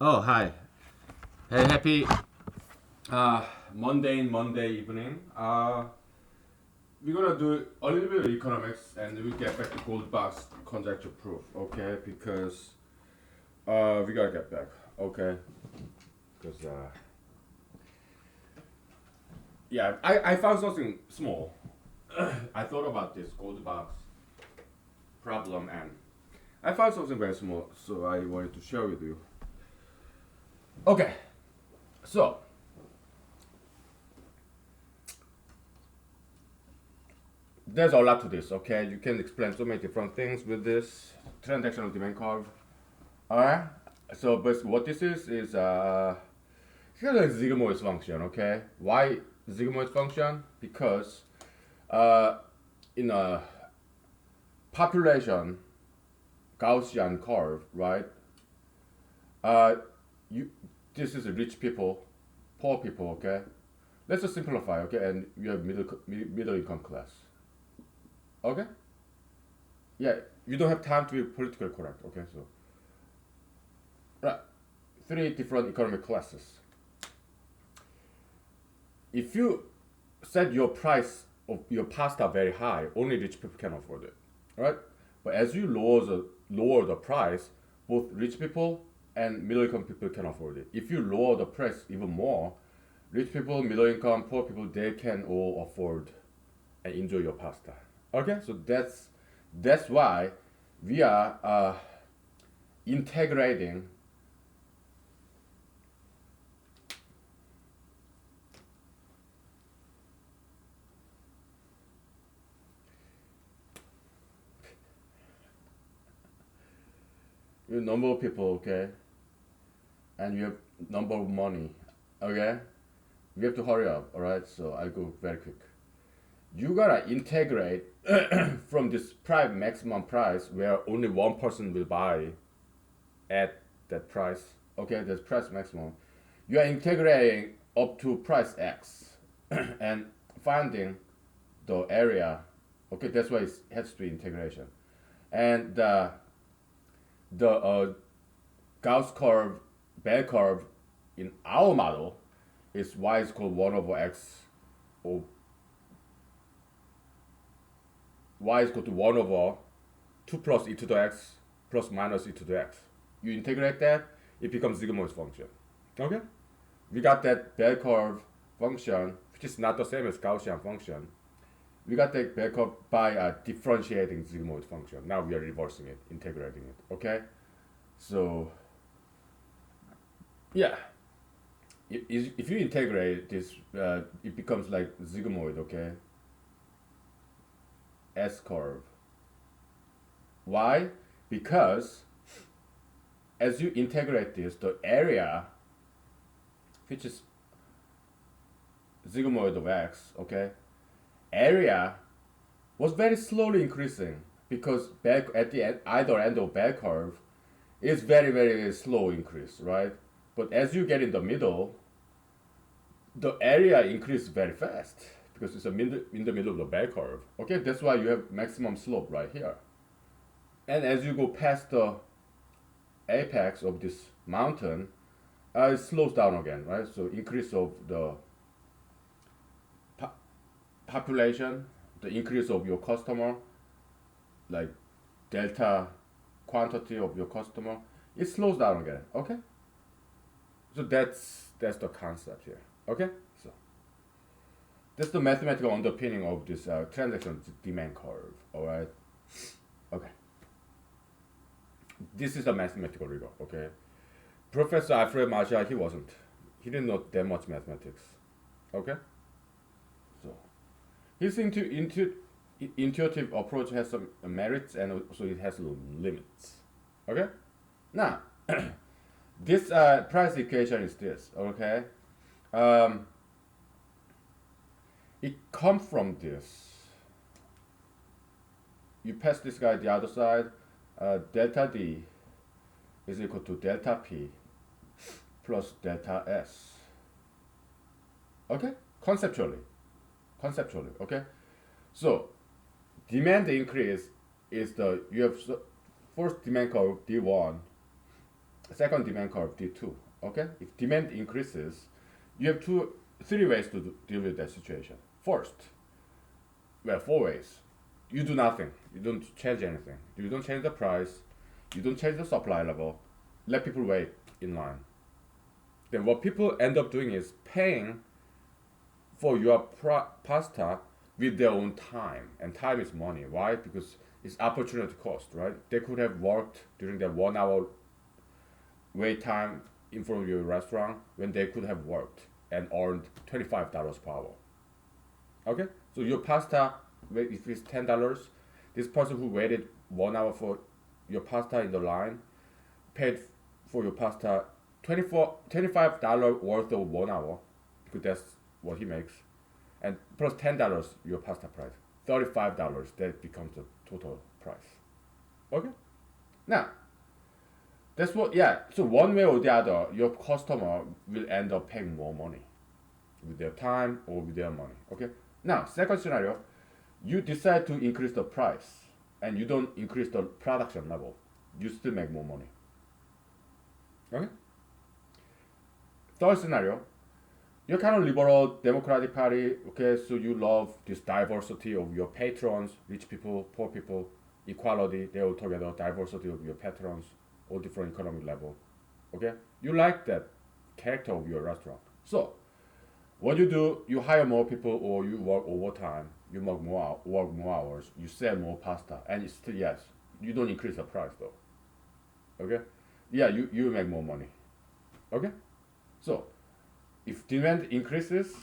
Oh, hi. Hey, happy Monday evening. We're gonna do a little bit of economics and we get back to gold box conjecture proof, okay? Because we gotta get back, okay? Because yeah, I found something small. I thought about this gold box problem and I found something very small, so I wanted to share with you. Okay, so there's a lot to this, okay? You can explain so many different things with this transactional demand curve. Alright? So, but what this is here's a Zygmunt's function, okay? Why Zygmunt's function? Because uh, in a population Gaussian curve, right? Uh, you this is rich people, poor people, okay? Let's just simplify, okay? And you have middle income class, okay? Yeah, you don't have time to be politically correct, okay? So, right, three different economic classes. If you set your price of your pasta very high, only rich people can afford it, right? But as you lower the price, both rich people and middle income people can afford it. If you lower the price even more, rich people, middle income, poor people, they can all afford and enjoy your pasta. Okay, so that's why we are integrating. You number of people, okay, and you have number of money, okay. We have to hurry up, all right? So I'll go very quick. You gotta integrate from this price maximum price where only one person will buy at that price. Okay, that's price maximum. You are integrating up to price X and finding the area. Okay, that's why it has to be integration. And the Gauss curve, bell curve in our model is y is called 1 over x, or y is equal to 1 over 2 plus e to the x plus minus e to the x. You integrate that, it becomes Zygmunt's function. Okay? We got that bell curve function, which is not the same as Gaussian function. We got that bell curve by differentiating Zygmunt function. Now we are reversing it, integrating it. Okay? So, yeah. If you integrate this, it becomes like sigmoid, okay? S curve. Why? Because as you integrate this, the area, which is sigmoid of x, okay, area was very slowly increasing because back at the end, either end of bell curve is very slow increase, right? But as you get in the middle, the area increases very fast because it's in the middle of the bell curve. Okay, that's why you have maximum slope right here. And as you go past the apex of this mountain, it slows down again, right? So increase of the po- population, the increase of your customer, like delta quantity of your customer, it slows down again. Okay, so that's the concept here. Okay, so that's the mathematical underpinning of this transaction demand curve. All right. Okay, this is a mathematical rigor. Okay, Professor Alfred Marshall, he wasn't. He didn't know that much mathematics. Okay, so his intuitive approach has some merits and also it has limits. Okay, now this price equation is this. Okay, um, it comes from this. You pass this guy the other side. Delta D is equal to delta P plus delta S. Okay, conceptually. Okay, so demand increase is the you have first demand curve D1 second demand curve D2. Okay, if demand increases, you have three ways to deal with that situation. First, well, four ways. You do nothing. You don't change anything. You don't change the price. You don't change the supply level. Let people wait in line. Then what people end up doing is paying for your pasta with their own time, and time is money. Why? Because it's opportunity cost, right? They could have worked during their 1 hour wait time in front of your restaurant when they could have worked and earned $25 per hour. Okay, so your pasta, if it's $10, this person who waited 1 hour for your pasta in the line paid for your pasta $25 worth of 1 hour, because that's what he makes, and plus $10 your pasta price, $35, that becomes the total price. Okay, now that's what, yeah. So one way or the other, your customer will end up paying more money with their time or with their money. Okay. Now, second scenario, you decide to increase the price and you don't increase the production level. You still make more money. Okay. Third scenario, you're kind of liberal Democratic Party. Okay, so you love this diversity of your patrons, rich people, poor people, equality. They all together, diversity of your patrons, all different economic level. Okay, you like that character of your restaurant. So what you do, you hire more people or you work overtime. You work more hours. You sell more pasta, and it's still, yes, you don't increase the price though. Okay, yeah, you make more money. Okay, so if demand increases,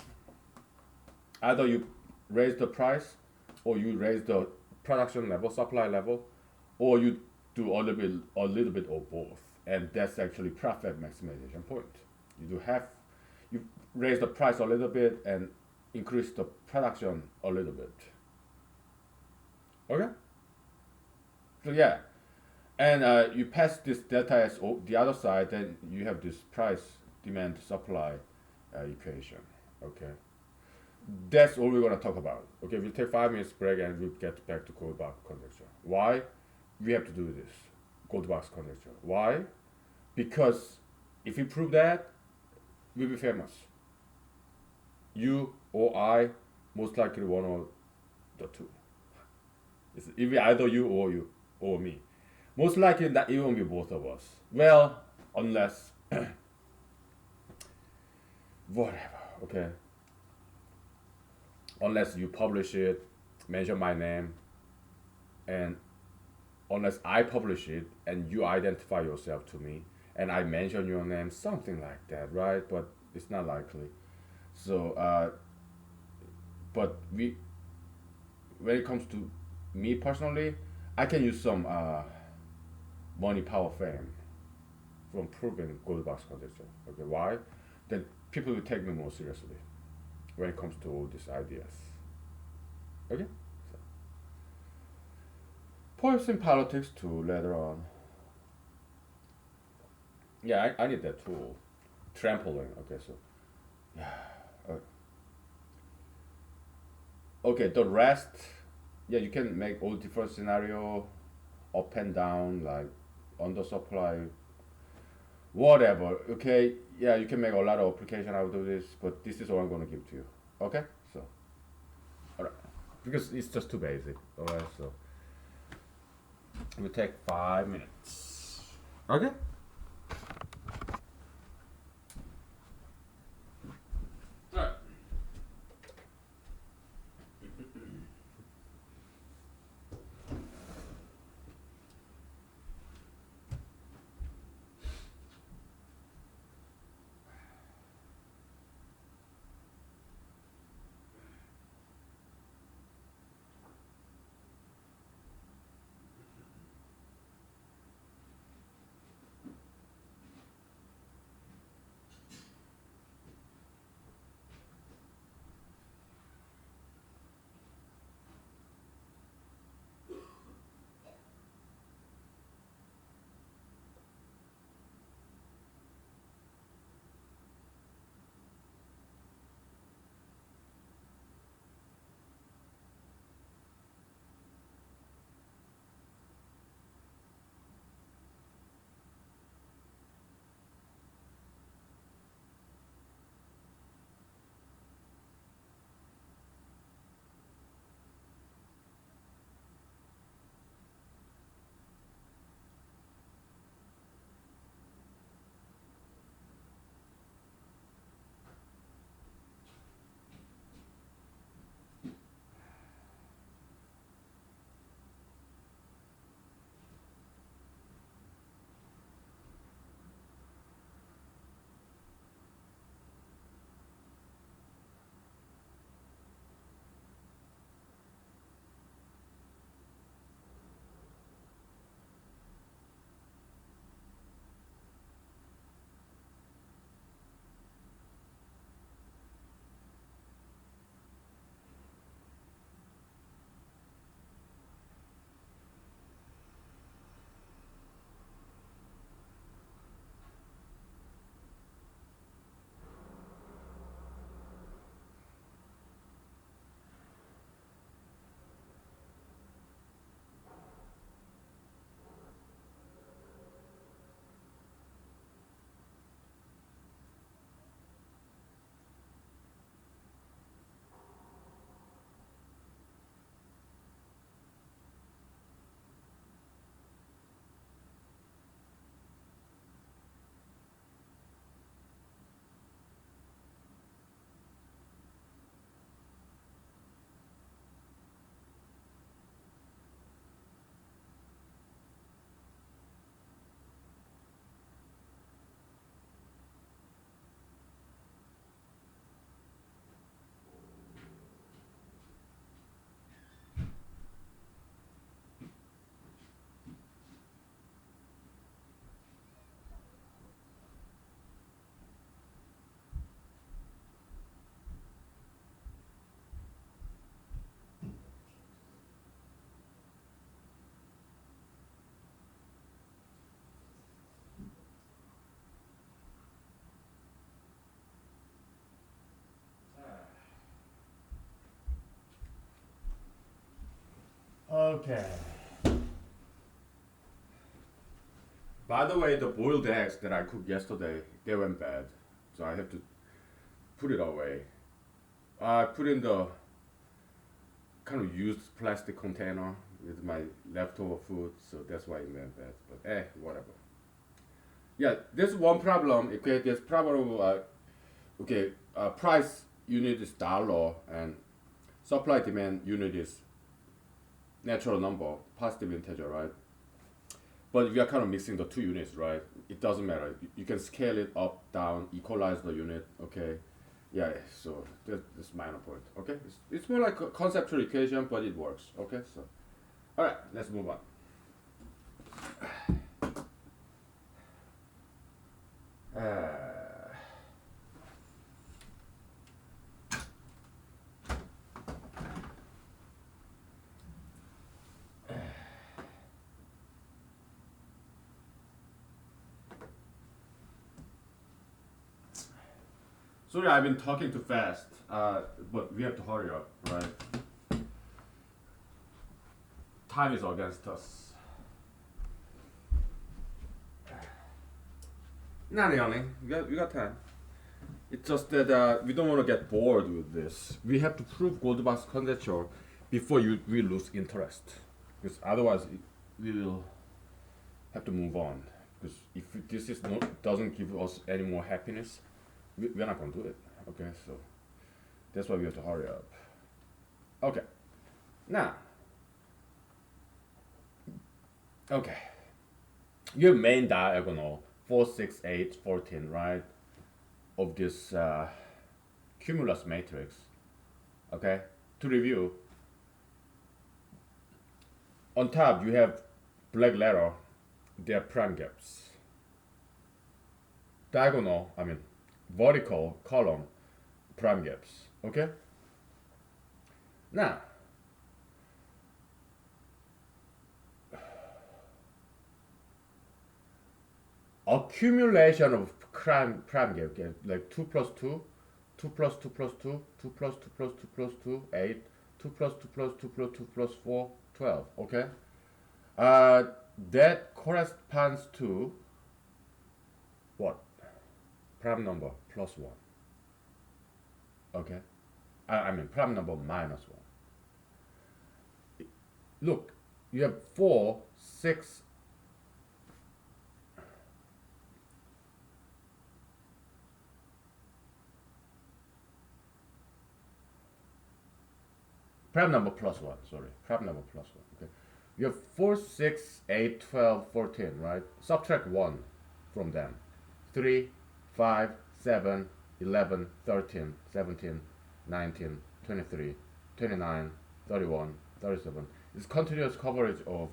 either you raise the price, or you raise the production level, supply level, or you do a little bit of both, and that's actually profit maximization point. You do have you raise the price a little bit and increase the production a little bit. Okay, so yeah, and you pass this delta S the other side, then you have this price demand supply equation. Okay, that's all we're gonna talk about. Okay, we'll take 5 minutes break and we'll get back to Goldbach conjecture. Why we have to do this? Goldbach's conjecture. Why? Because if we prove that, we'll be famous. You or I, most likely one or the two. It's either you or me. Most likely that it won't be both of us. Well, unless whatever. Okay. Unless you publish it, mention my name, and unless I publish it and you identify yourself to me and I mention your name, something like that, right? But it's not likely. So, but when it comes to me personally, I can use some money, power, fame from proving Goldbach's conjecture. Okay, why? Then people will take me more seriously when it comes to all these ideas. Okay? So, points in politics too later on. Yeah, I need that tool. Trampoline. Okay, so yeah. Okay, the rest, yeah, you can make all different scenario, up and down, like undersupply, whatever. Okay, yeah, you can make a lot of application out of this, but this is what I'm gonna give to you. Okay, so all right, because it's just too basic. All right, so we take 5 minutes. Okay. All right. Okay. By the way, the boiled eggs that I cooked yesterday, they went bad. So I have to put it away. I put in the kind of used plastic container with my leftover food, so that's why it went bad. But whatever. Yeah, there's one problem. Okay, there's problem. Okay, price unit is dollar and supply demand unit is natural number, positive integer, right? But we are kind of mixing the two units, right? It doesn't matter. You can scale it up, down, equalize the unit, okay? Yeah, so that's minor point, okay? It's more like a conceptual equation, but it works, okay? So, all right, let's move on. Uh, Sorry, I've been talking too fast, but we have to hurry up, right? Time is against us. Not really. We got time. It's just that we don't want to get bored with this. We have to prove Goldbach's conjecture before we lose interest, because otherwise we will have to move on. Because if this is not doesn't give us any more happiness, we're not gonna do it. Okay, so that's why we have to hurry up. Okay, now, okay, your main diagonal 4, 6, 8, 14, right? Of this cumulus matrix. Okay, to review, on top you have black letter, they are prime gaps. Diagonal, I mean vertical column, prime gaps. Okay. Now, accumulation of prime gap, like 2 plus 2, 2 plus 2 plus 2, 2 plus 2 plus 2 plus 2, 8, 2 plus 2 plus 2 plus 2 plus 4, 12. Okay. Uh, that corresponds to what? Prime number plus 1. Okay. I mean prime number minus 1. Look, you have 4, 6, prime number plus 1, sorry, prime number plus 1. Okay. You have 4, 6, 8, 12, 14, right? Subtract 1 from them. 3, 5, 7, 11, 13, 17, 19, 23, 29, 31, 37. It's continuous coverage of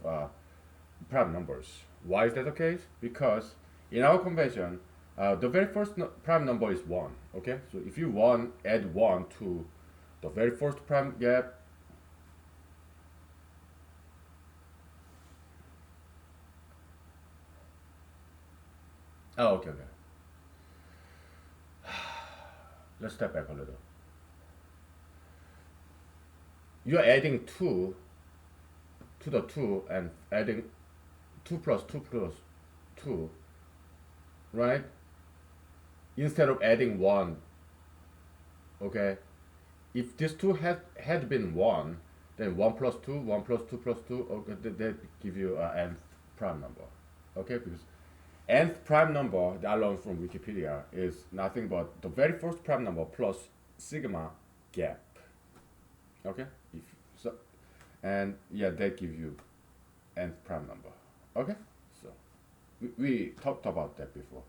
prime numbers. Why is that the case? Because in our convention, the very first prime number is 1. Okay, so if you add 1 to the very first prime gap, oh, okay. Let's step back a little. You're adding 2 to the 2 and adding 2 plus 2 plus 2, right? Instead of adding 1, okay? If this 2 had been 1, then 1 plus 2, 1 plus 2 plus 2, okay, that give you an nth prime number, okay? Because nth prime number that I learned from Wikipedia is nothing but the very first prime number plus sigma gap, okay? If so, and yeah, that give you nth prime number, okay? So we talked about that before.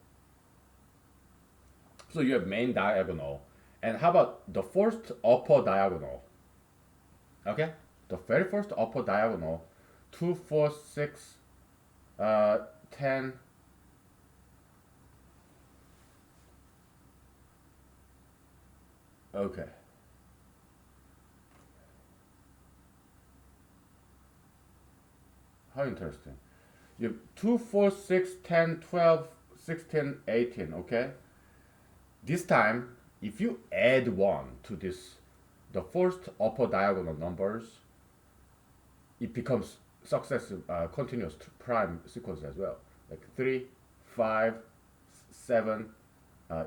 So you have main diagonal, and how about the first upper diagonal? Okay, the very first upper diagonal, 2, 4, 6, 10. Okay. How interesting. You have 2, 4, 6, 10, 12, 16, 18, okay? This time, if you add 1 to this, the first upper diagonal numbers, it becomes successive, continuous prime sequence as well. Like 3, 5, 7,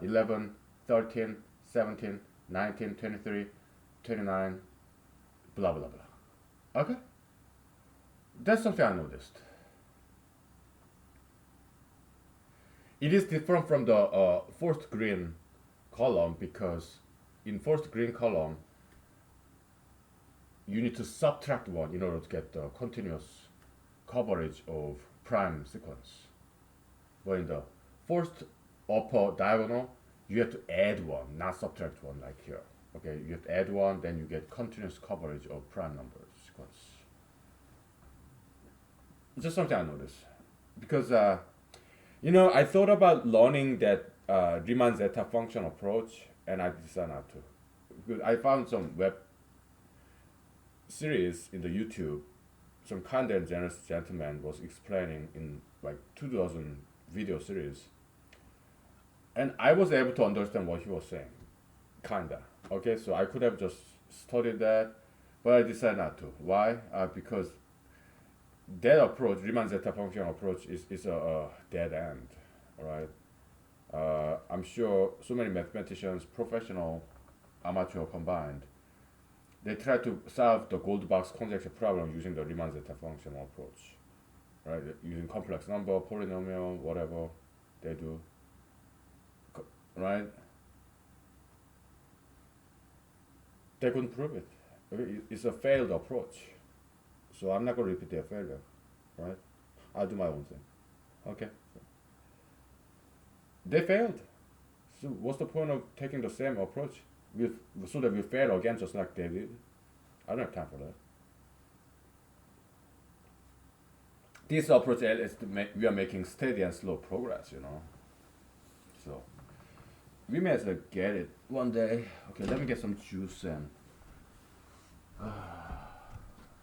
11, 13, 17, 19, 23, 29, blah, blah, blah. Okay? That's something I noticed. It is different from the first green column because in first green column, you need to subtract one in order to get the continuous coverage of prime sequence. But in the first upper diagonal, you have to add one, not subtract one like here. Okay, you have to add one, then you get continuous coverage of prime number sequence. It's just something I noticed. Because, I thought about learning that Riemann zeta function approach, and I decided not to. Because I found some web series in the YouTube, some kind and generous gentleman was explaining in like 2000 video series, and I was able to understand what he was saying, kinda. Okay, so I could have just studied that, but I decided not to. Why? Because that approach, Riemann zeta function approach, is a dead end. All right. I'm sure so many mathematicians, professional, amateur combined, they try to solve the gold box conjecture problem using the Riemann zeta function approach, right? Using complex number, polynomial, whatever they do, right? They couldn't prove it. It's a failed approach, so I'm not going to repeat their failure, right? I'll do my own thing. Okay. They failed. So what's the point of taking the same approach so that we fail again just like they did? I don't have time for that. This approach is we are making steady and slow progress, So we may as well get it one day. Okay, let me get some juice and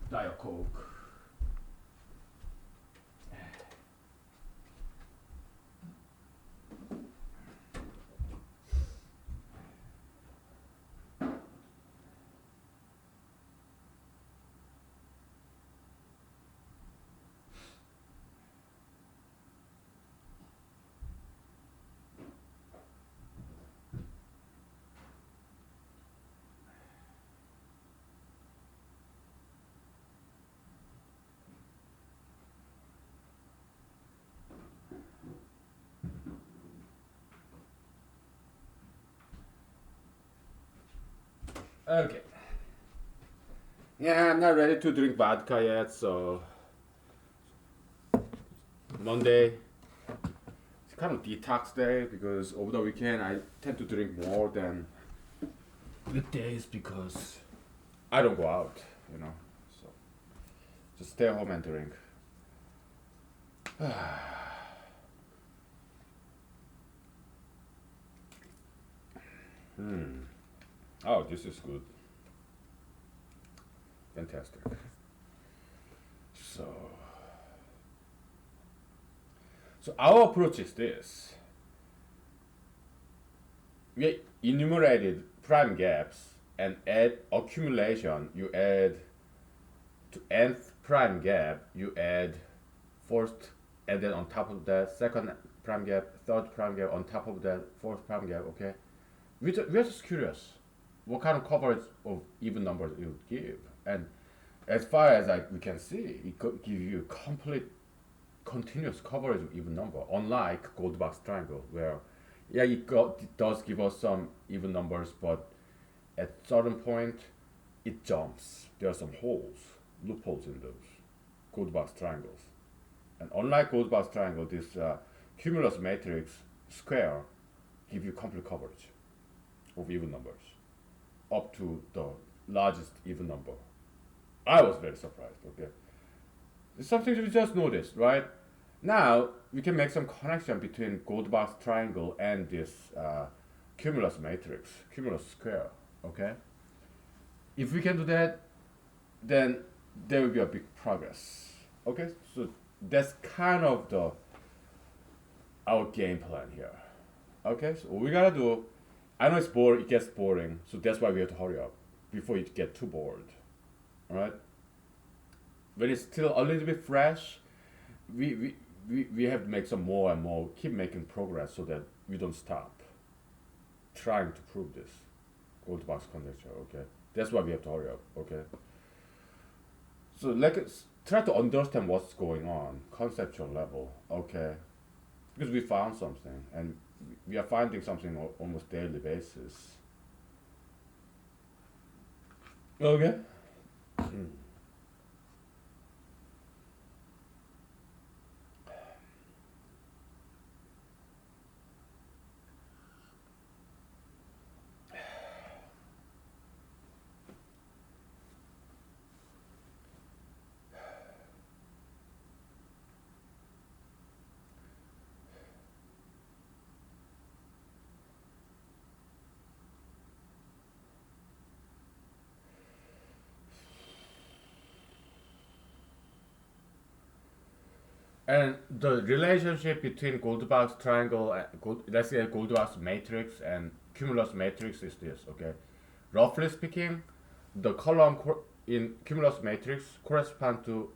Diet Coke. Okay. Yeah, I'm not ready to drink vodka yet, so Monday it's kind of detox day because over the weekend I tend to drink more than weekdays because I don't go out, So just stay home and drink. Oh, this is good. Fantastic. So our approach is this. We enumerated prime gaps and add accumulation. You add to nth prime gap, you add first, and then on top of that, second prime gap, third prime gap, on top of that, fourth prime gap, okay? We're just curious what kind of coverage of even numbers it would give. And as far as we can see, it could give you complete continuous coverage of even number, unlike gold box triangle, where it does give us some even numbers, but at certain point it jumps. There are some loopholes in those gold box triangles. And unlike gold box triangle, this cumulus matrix square give you complete coverage of even numbers up to the largest even number. I was very surprised, okay? It's something we just noticed, right? Now, we can make some connection between gold box triangle and this cumulus matrix, cumulus square, okay? If we can do that, then there will be a big progress, okay? So that's kind of our game plan here, okay? So what we gotta do, I know it gets boring, so that's why we have to hurry up before it gets too bored. Alright? when it's still a little bit fresh, we, we, we have to make some more and more, keep making progress so that we don't stop trying to prove this gold box conjecture. Okay, that's why we have to hurry up. Okay, so try to understand what's going on, conceptual level. Okay, because we found something and we are finding something on almost daily basis. Okay. And the relationship between Goldilocks triangle, and let's say Goldilocks matrix and cumulus matrix is this. Okay, roughly speaking, the column in cumulus matrix correspond to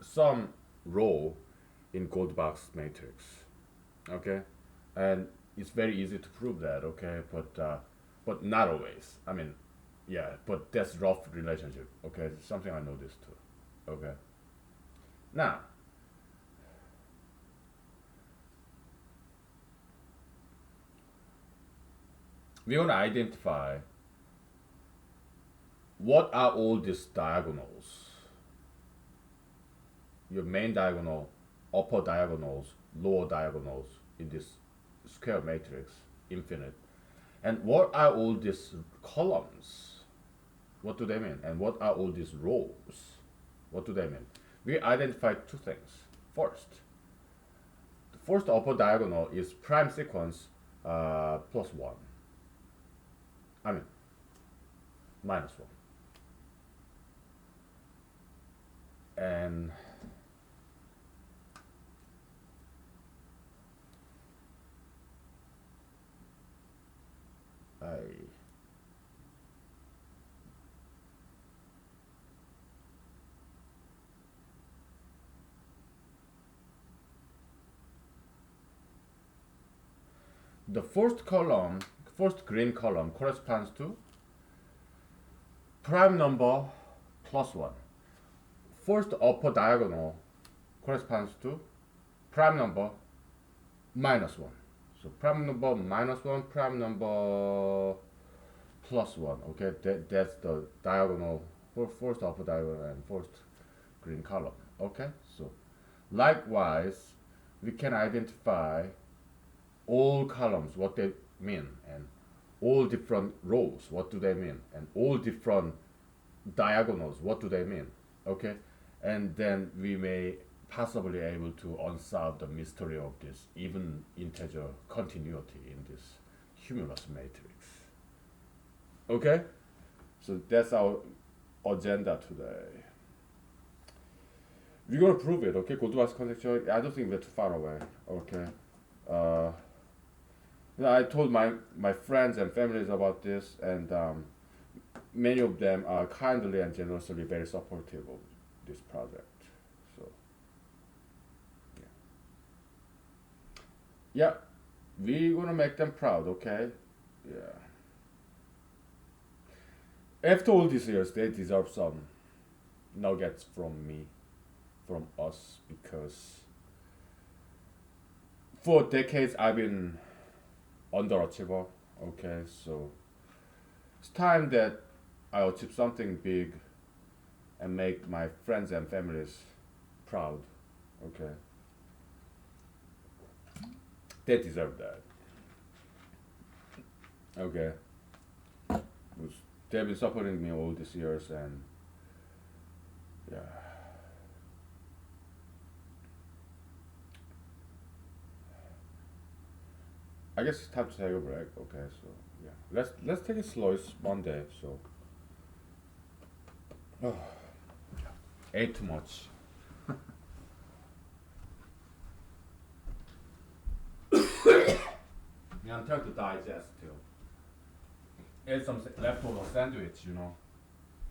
some row in Goldilocks matrix. Okay, and it's very easy to prove that. Okay, but not always. I mean, yeah, but that's rough relationship. Okay, it's something I noticed too. Okay, now we want to identify what are all these diagonals. Your main diagonal, upper diagonals, lower diagonals in this square matrix, infinite. And what are all these columns? What do they mean? And what are all these rows? What do they mean? We identified two things. First, the first upper diagonal is prime sequence plus 1. I mean, minus 1. And I the first green column corresponds to prime number plus 1. First upper diagonal corresponds to prime number minus 1. So prime number minus 1, prime number plus 1. Okay, that's the diagonal for first upper diagonal and first green column. Okay, so likewise, we can identify all columns, what they mean, and all different rows, what do they mean, and all different diagonals, what do they mean. Okay, and then we may possibly able to unsolve the mystery of this even integer continuity in this humulus matrix. Okay, so that's our agenda today. We're gonna prove it. Okay, Goldilocks conjecture. I don't think we're too far away. Okay. Uh, I told my friends and families about this, and many of them are kindly and generously very supportive of this project. So, yeah, we're gonna make them proud. Okay, yeah. After all these years, they deserve some nuggets from me, from us, because for decades I've been underachiever. Okay, so it's time that I achieve something big and make my friends and families proud. Okay, they deserve that. Okay, 'cause they've been supporting me all these years, and yeah, I guess it's time to take a break. Okay, so yeah, let's take it slow. It's Monday, so oh, ate too much. Yeah, I'm trying to digest too. Ate some leftover sandwich, you know.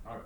All right.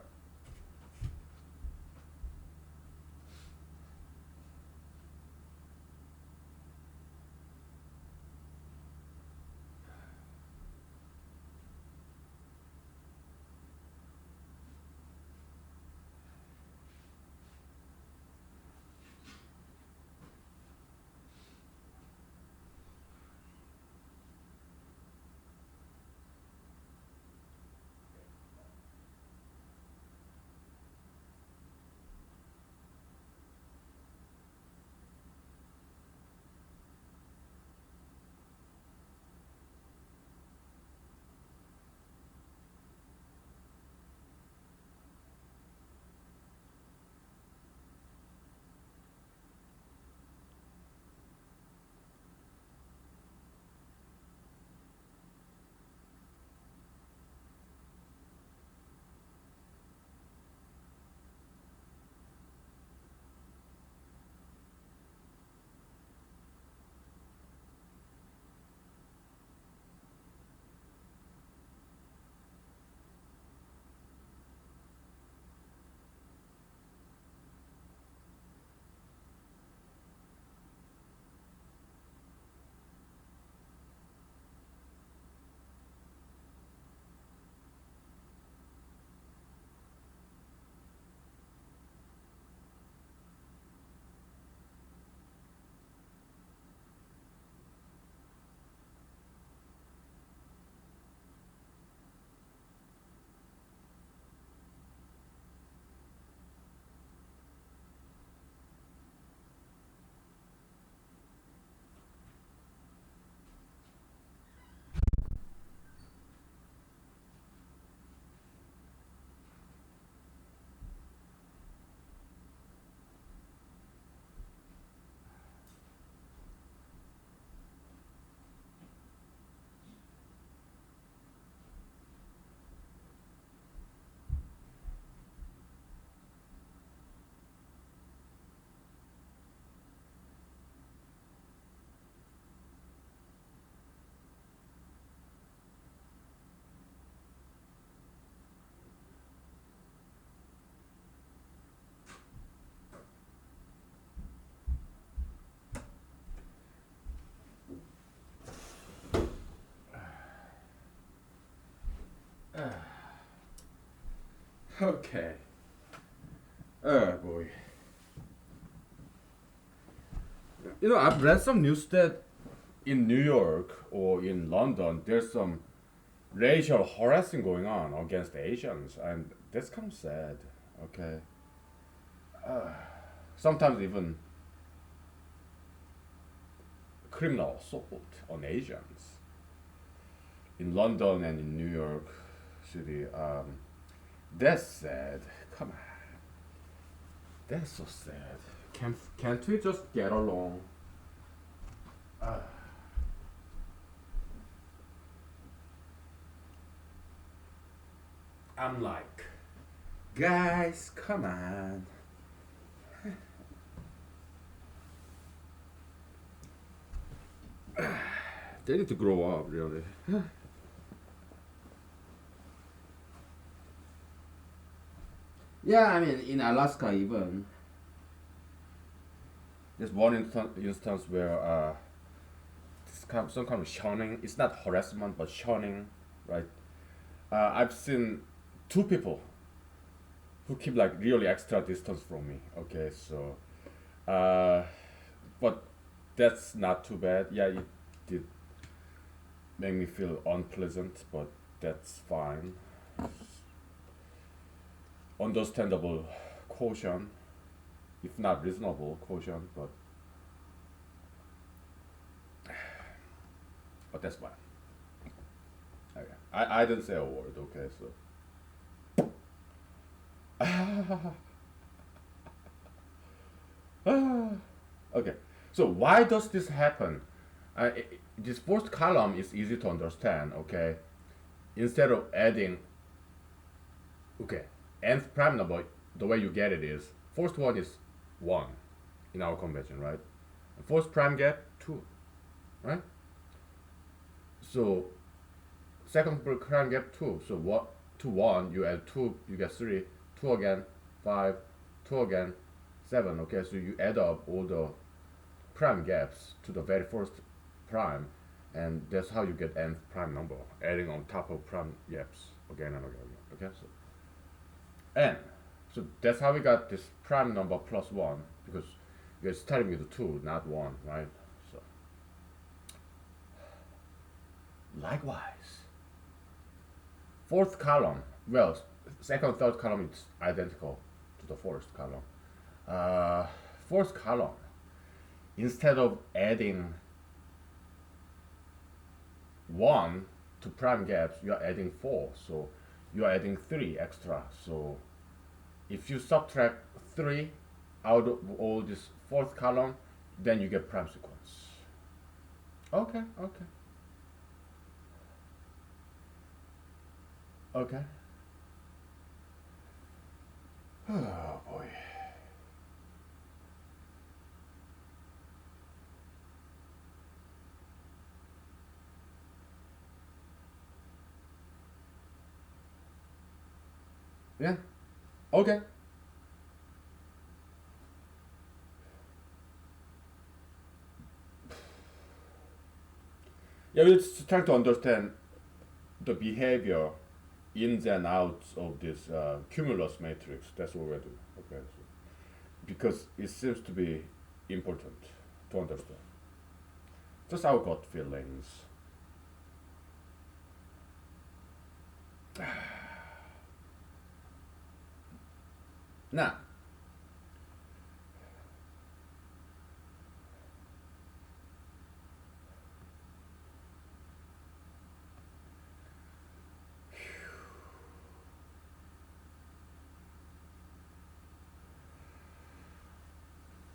Okay. Oh boy. I've read some news that in New York or in London, there's some racial harassing going on against Asians, and that's kind of sad. Okay. Sometimes even criminal assault on Asians in London and in New York City. That's sad. Come on, that's so sad. Can't we just get along? Uh, I'm like, guys, come on. They need to grow up, really. Yeah, I mean, in Alaska, even there's one instance where some kind of shunning. It's not harassment, but shunning, right? I've seen two people who keep like really extra distance from me. Okay, so, uh, but that's not too bad. Yeah, it did make me feel unpleasant, but that's fine. Understandable caution, if not reasonable caution, but that's fine. Okay. I didn't say a word. Okay, so okay. So why does this happen? This first column is easy to understand. Okay, instead of adding, okay, nth prime number, the way you get it is first one is one in our convention, right? First prime gap two, right? So second prime gap two. So what to one you add two, you get three. Two again, five. Two again, seven. Okay, so you add up all the prime gaps to the very first prime, and that's how you get nth prime number, adding on top of prime gaps again and again. Okay, so n. So that's how we got this prime number plus one, because you're starting with two, not one, right? So likewise, fourth column. Well, second, third column is identical to the first column. Uh, fourth column. Instead of adding one to prime gaps, you are adding four. So you are adding three extra. So if you subtract three out of all this fourth column, then you get prime sequence. Okay, okay, okay. Oh boy. Yeah. Okay. Yeah, we're just trying to understand the behavior ins and outs of this cumulus matrix. That's what we're doing. Okay. So, because it seems to be important to understand. Just our gut feelings. Now,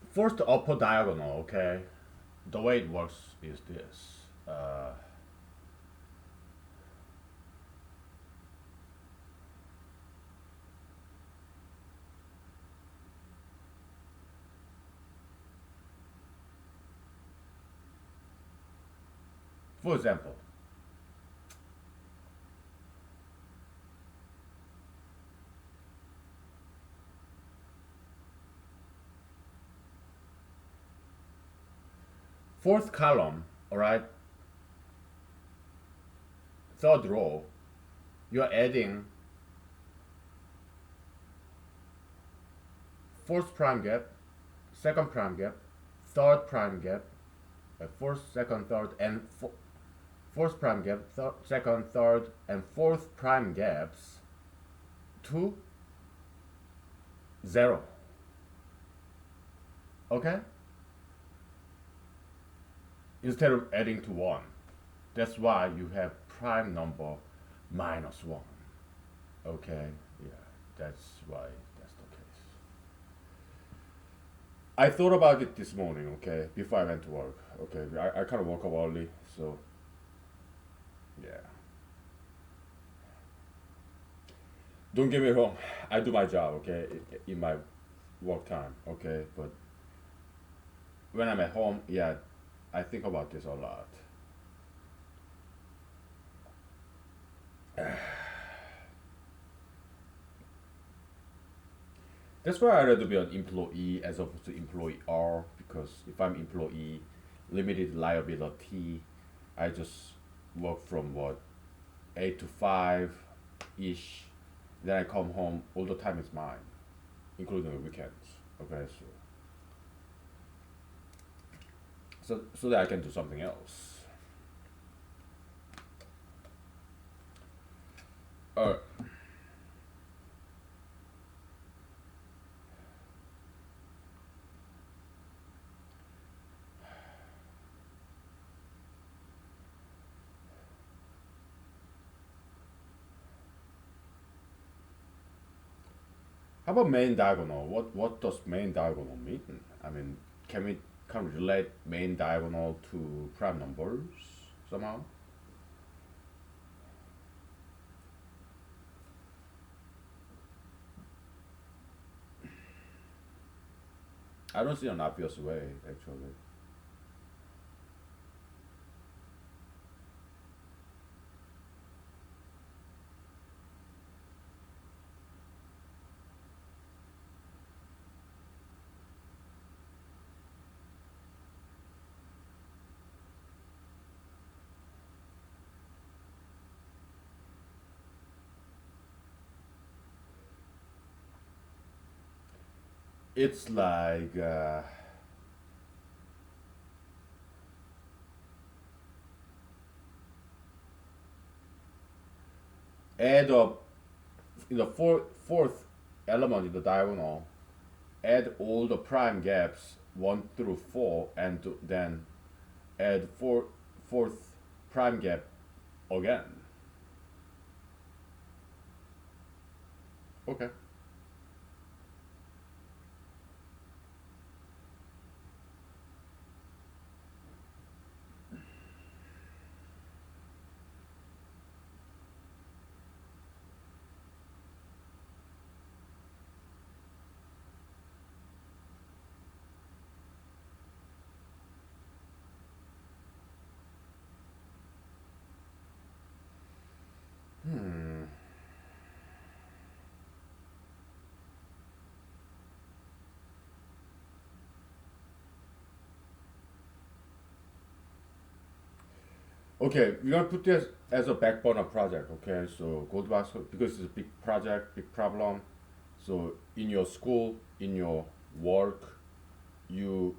first upper diagonal, okay? The way it works is this. For example, fourth column, all right, third row, you're adding fourth prime gap, second prime gap, third prime gap, fourth, second, third, and fourth prime gap, second, third, and fourth prime gaps to 0. Okay? Instead of adding to 1. That's why you have prime number minus 1. Okay? Yeah, that's why that's the case. I thought about it this morning, okay, before I went to work. Okay, I kind of woke up early, so yeah. Don't get me wrong, I do my job, okay, in my work time, okay, but when I'm at home, yeah, I think about this a lot. That's why I rather be an employee as opposed to employer because if I'm employee, limited liability, I just work from what 8 to 5 ish. Then I come home, all the time is mine, including the weekends. Okay, so that I can do something else. Uh, how about main diagonal? What does main diagonal mean? I mean, can we relate main diagonal to prime numbers somehow? I don't see an obvious way actually. It's like add up in the fourth element in the diagonal, add all the prime gaps 1 through 4, and then add fourth prime gap again. Okay. Hmm. Okay, we're gonna put this as a back burner project. Okay, so go to because it's a big project, big problem. So in your school, in your work, you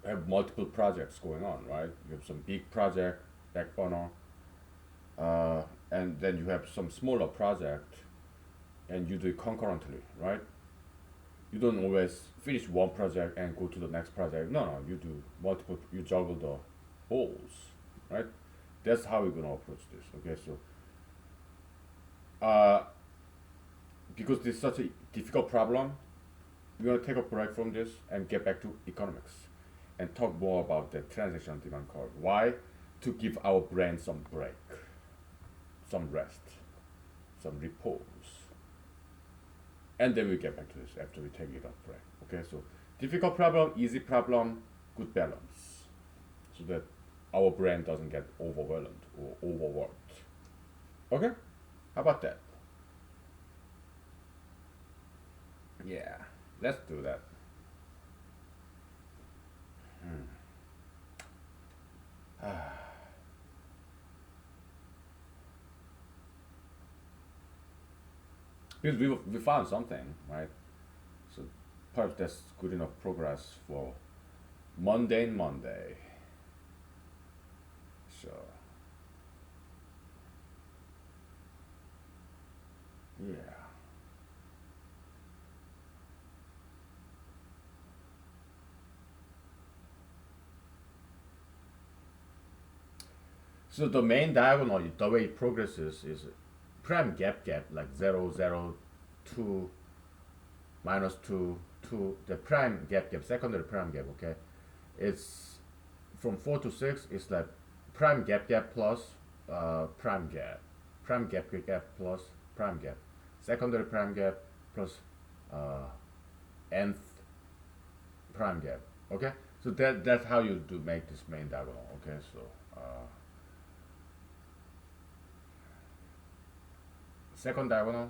have multiple projects going on, right? You have some big project, back burner, and then you have some smaller project, and you do it concurrently, right? You don't always finish one project and go to the next project. No, no, you do multiple. You juggle the balls, right? That's how we're gonna approach this. Okay, so uh, because this is such a difficult problem, we're gonna take a break from this and get back to economics and talk more about the transaction demand curve. Why? To give our brain some break, some rest, some repose, and then we get back to this after we take it a break. Okay, so difficult problem, easy problem, good balance, so that our brain doesn't get overwhelmed or overworked. Okay, how about that? Yeah, let's do that. Because we found something, right? So perhaps that's good enough progress for mundane Monday. So yeah. So the main diagonal, the way it progresses is prime gap like 0, 0, 2, -2, 2. The prime gap, secondary prime gap. Okay, it's from 4 to 6. It's like prime gap plus prime gap plus prime gap, secondary prime gap plus uh, nth prime gap. Okay, so that's how you do make this main diagonal. Okay, so second diagonal.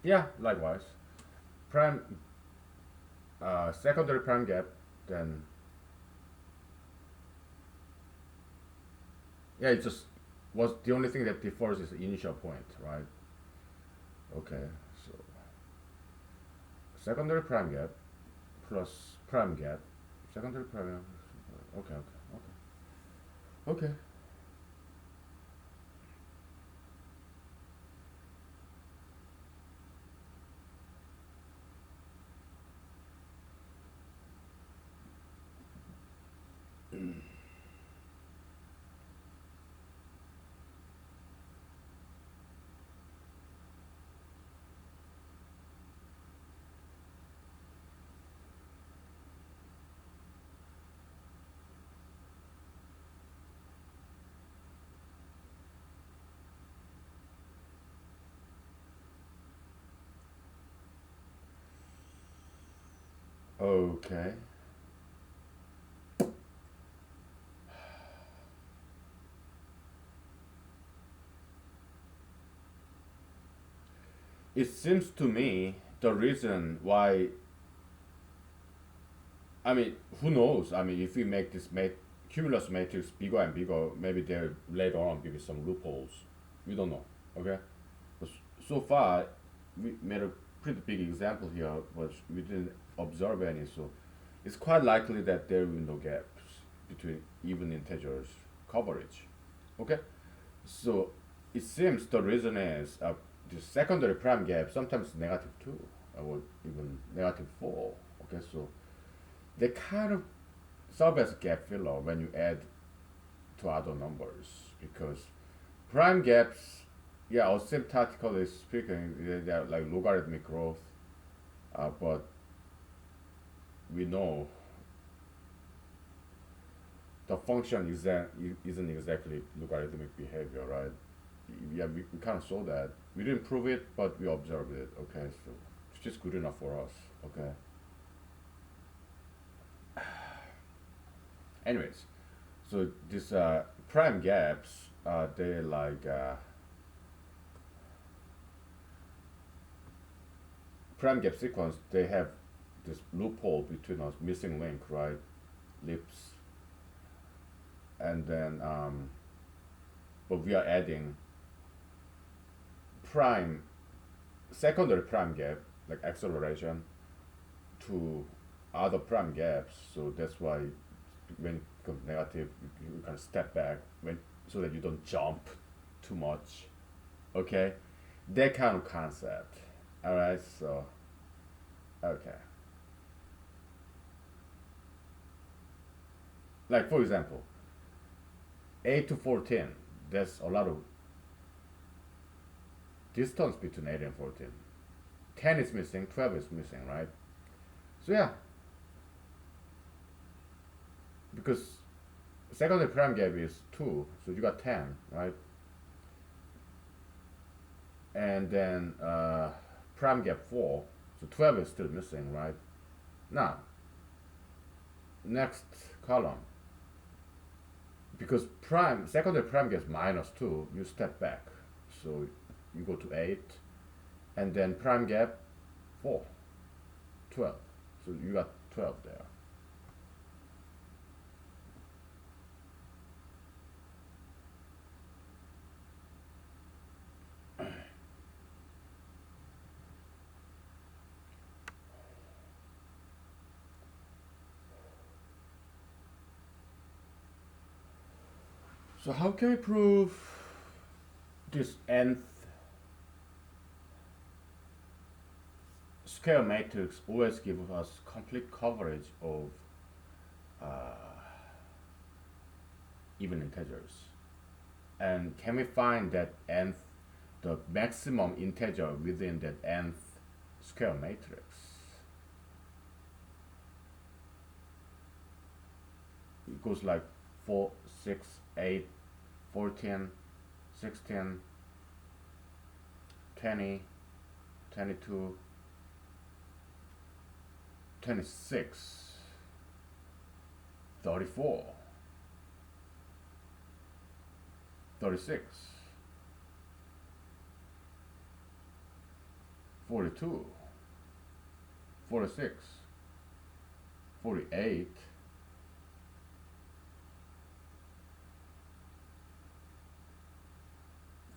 Yeah, likewise. Prime secondary prime gap, then yeah, it just was the only thing that differs is the initial point, right? Okay, so secondary prime gap plus prime gap, secondary prime gap. Okay, okay, okay. Okay. It seems to me the reason why, I mean, who knows? I mean, if we make this cumulus matrix bigger and bigger, maybe there later on will be some loopholes. We don't know. Okay, but so far we made a pretty big example here, but we didn't observe any. So it's quite likely that there will be no gaps between even integers coverage. Okay, so it seems the reason is the secondary prime gap sometimes -2 or even -4. Okay, so they kind of serve as a gap filler when you add to other numbers because prime gaps, yeah, asymptotically speaking, they're like logarithmic growth, but we know the function isn't exactly logarithmic behavior, right? Yeah, we kind of saw that. We didn't prove it, but we observed it. Okay, so it's just good enough for us. Okay. Anyways, so these prime gaps, they like prime gap sequence. They have this loophole between us, missing link, right? Lips, and then but we are adding prime secondary prime gap like acceleration to other prime gaps. So that's why when it becomes negative, you can step back when so that you don't jump too much. Okay, that kind of concept. All right, so okay, like for example, 8 to 14. There's a lot of distance between 8 and 14. 10 is missing, 12 is missing, right? So yeah, because secondary prime gap is 2, so you got 10, right? And then prime gap 4, so 12 is still missing, right? Now, next column, because prime secondary prime gap is -2, you step back, so you go to 8, and then prime gap 4, 12. So you got 12 there. So how can we prove this nth square matrix always gives us complete coverage of even integers? And can we find that nth, the maximum integer within that nth square matrix? It goes like 4, 6, 8, 14, 16, 20, 22, 26, 34, 36, 42, 46, 48,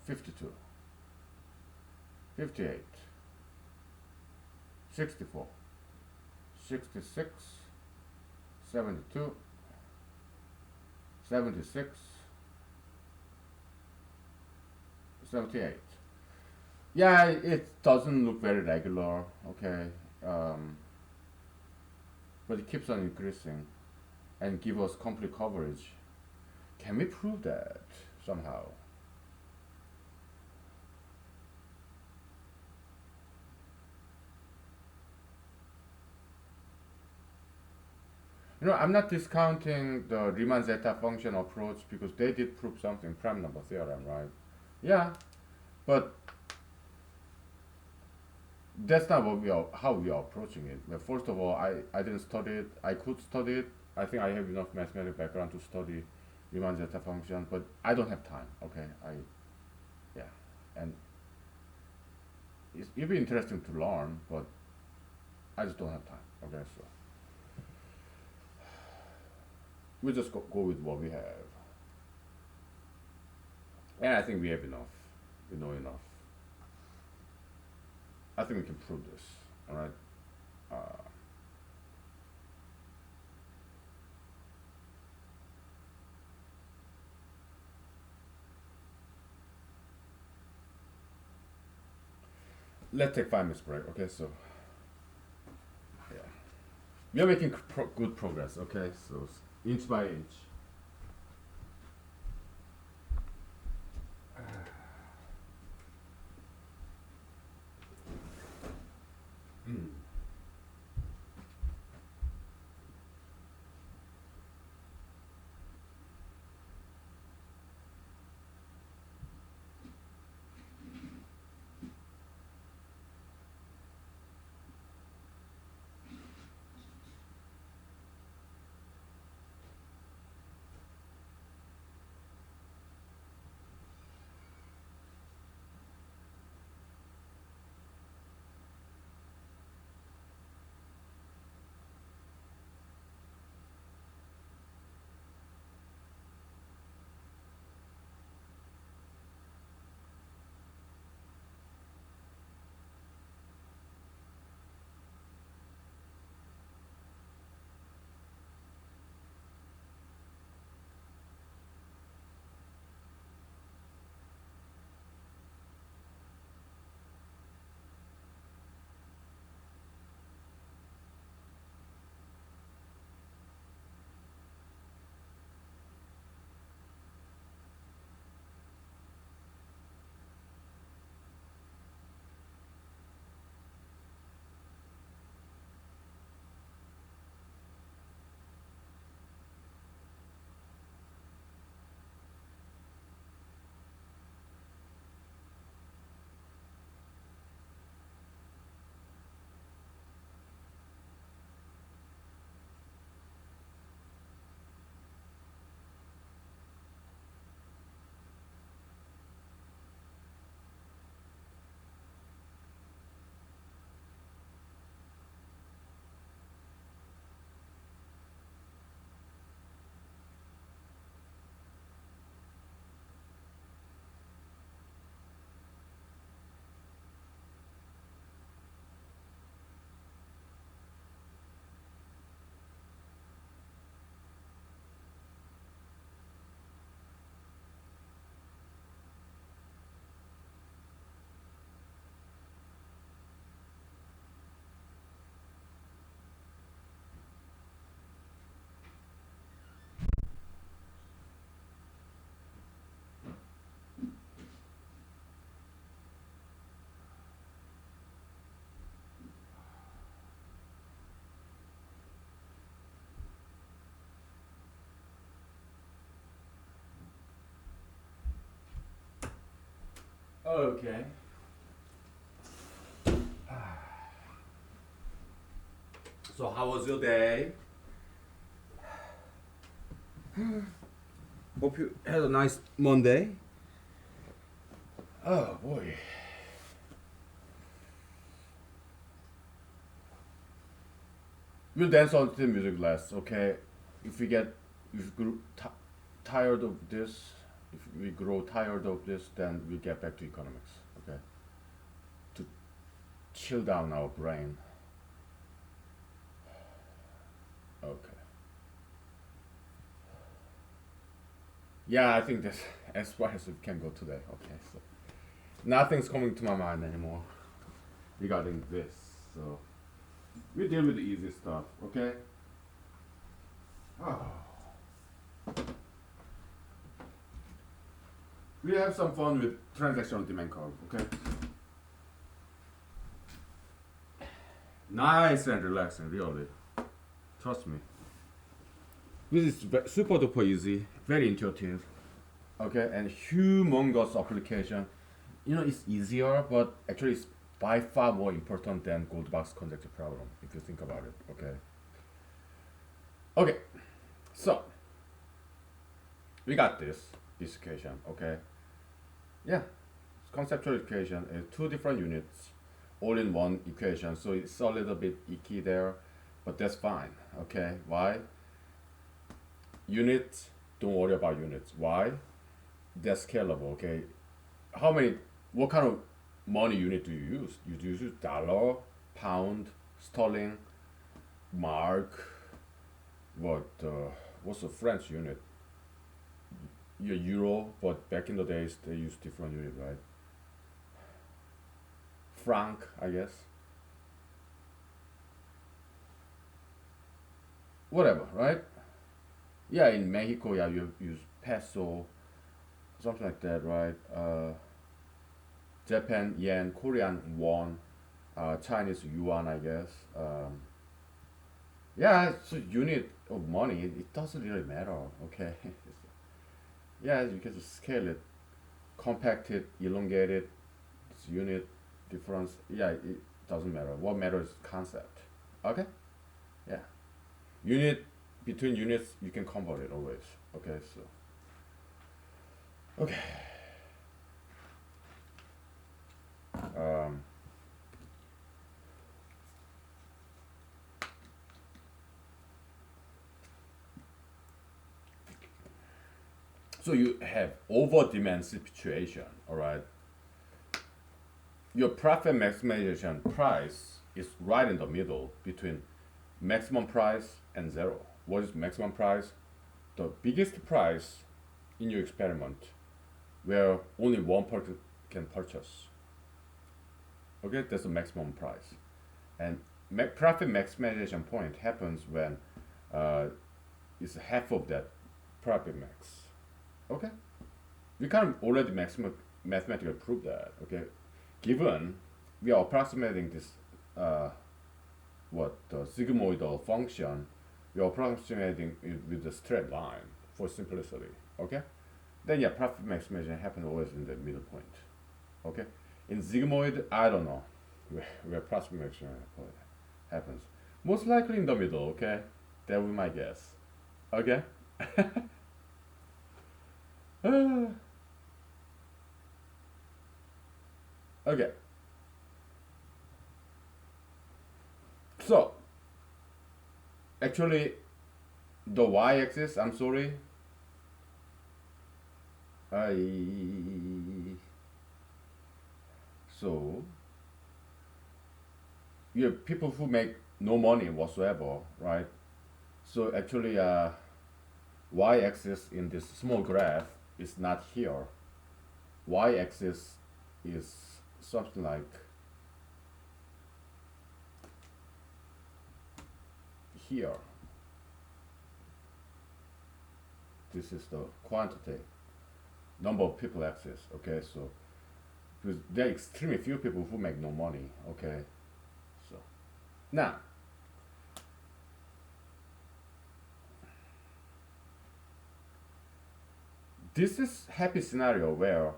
52, 58, 64, 66, 72, 76, 78. Yeah, it doesn't look very regular, okay, but it keeps on increasing and give us complete coverage. Can we prove that somehow? I'm not discounting the Riemann zeta function approach because they did prove something, prime number theorem, right? Yeah, but that's not what how we are approaching it. Well, first of all, I didn't study it. I could study it. I think I have enough mathematical background to study Riemann zeta function, but I don't have time. Okay, yeah, and it'd be interesting to learn, but I just don't have time. Okay, so we just go with what we have, and I think we have enough. We know enough. I think we can prove this. All right. Uh, let's take 5 minutes break. Okay, so yeah, we are making good progress. Okay, so inch by inch. Okay. So how was your day? Hope you had a nice Monday. Oh boy. We'll dance on the music last, okay? If we get, if we grow tired of this, if we grow tired of this, then we get back to economics, okay? To chill down our brain. Okay. Yeah, I think that's as far as we can go today. Okay, so nothing's coming to my mind anymore regarding this. So we deal with the easy stuff, okay? Oh. We have some fun with transactional demand curve, okay? Nice and relaxing, really. Trust me. This is super duper easy, very intuitive, okay, and humongous application. You know, it's easier, but actually it's by far more important than Goldbach's conjecture problem, if you think about it, okay? Okay, so we got this equation, okay? Yeah, conceptual equation is two different units, all in one equation, so it's a little bit icky there, but that's fine, okay? Why? Units, don't worry about units. Why? They're scalable, okay? How many, what kind of money unit do you use? You use dollar, pound, sterling, mark, what's the French unit? Your euro, but back in the days they used different unit, right? Franc, I guess. Whatever, right? Yeah, in Mexico, yeah, you use peso, something like that, right? Japan yen, Korean won, Chinese yuan, I guess. Yeah, it's a unit of money. It doesn't really matter, okay? Yeah, you can just scale it, compact it, elongate it. It's unit difference. Yeah, it doesn't matter. What matters is concept. Okay? Yeah. Unit between units, you can convert it always. Okay, so okay. Um, so you have over demand situation, all right? Your profit maximization price is right in the middle between maximum price and zero. What is maximum price? The biggest price in your experiment where only one person can purchase. Okay, that's the maximum price. And profit maximization point happens when uh, it's half of that profit max. Okay, we can already mathematically prove that. Okay, given we are approximating this uh, the sigmoidal function, we are approximating it with a straight line for simplicity. Okay, then yeah, profit maximization happens always in the middle point. Okay, in sigmoid, I don't know where profit maximization happens. Most likely in the middle. Okay, that would be my guess. Okay. Okay. So actually, the y-axis. I'm sorry. I so you have people who make no money whatsoever, right? So actually, y-axis in this small graph is not here. Y-axis is something like here. This is the quantity, number of people axis. Okay, so because there are extremely few people who make no money. Okay, so now this is happy scenario where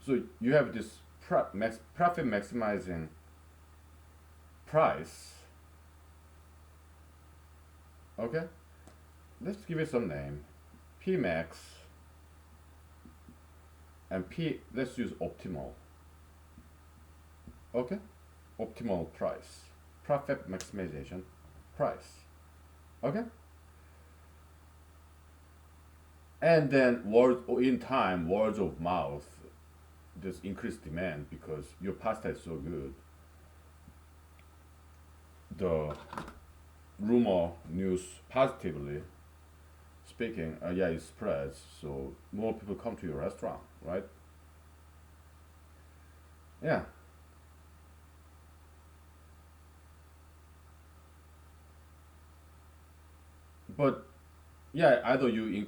So you have this profit maximizing price. Okay, let's give it some name, P max and P. Let's use optimal. Okay, optimal price, profit maximization price. Okay, and then words of mouth, this increased demand because your pasta is so good. The rumor news positively speaking, yeah, it spreads, so more people come to your restaurant, right? Yeah, but yeah, either you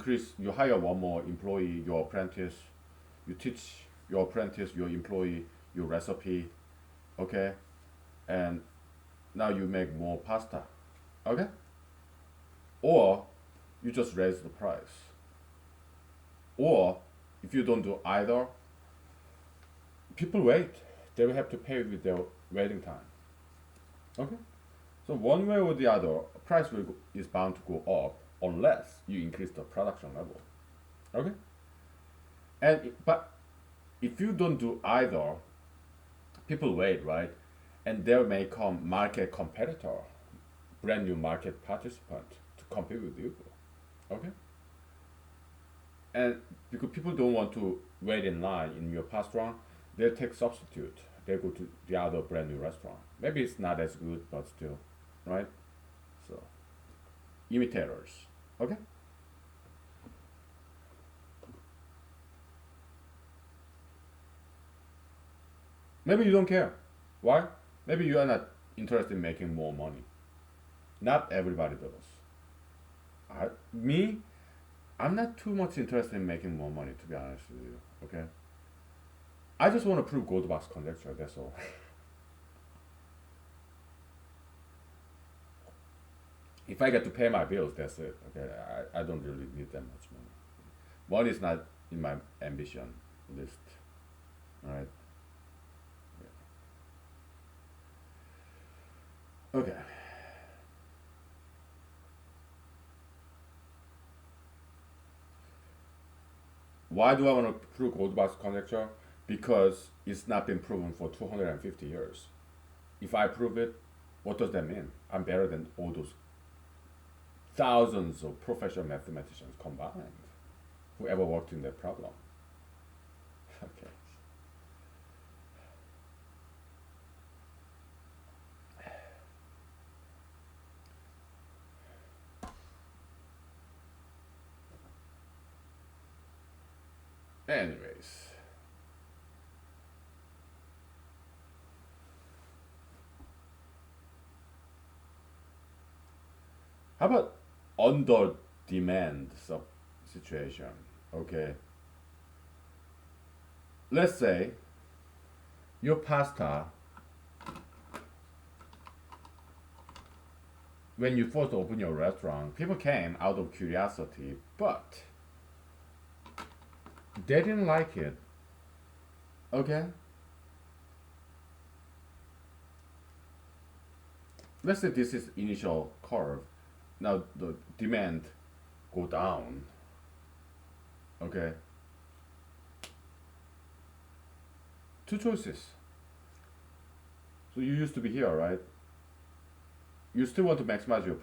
hire one more employee, your apprentice, you teach your apprentice, your employee, your recipe, okay, and now you make more pasta, okay, or you just raise the price, or if you don't do either, people wait. They will have to pay with their waiting time. Okay. So one way or the other, is bound to go up unless you increase the production level. Okay. But if you don't do either, people wait, right? And there may come market competitor, brand new market participant to compete with you. Okay. And because people don't want to wait in line in your restaurant, they'll take substitute. They go to the other brand new restaurant. Maybe it's not as good, but still, right? So imitators. Okay. Maybe you don't care. Why? Maybe you are not interested in making more money. Not everybody does. Me, I'm not too much interested in making more money, to be honest with you. Okay. I just want to prove gold box conjecture. That's all. If I get to pay my bills, that's it. Okay. I don't really need that much money. Money is not in my ambition list. All right. Okay. Why do I want to prove gold box conjecture? Because it's not been proven for 250 years. If I prove it, what does that mean? I'm better than all those thousands of professional mathematicians combined who ever worked in that problem. Okay. Anyways, how about under demand situation? Okay, let's say your pasta, when you first open your restaurant, people came out of curiosity, but they didn't like it. Okay, let's say this is initial curve. Now the demand go down. Okay, two choices. So you used to be here, right? You still want to maximize your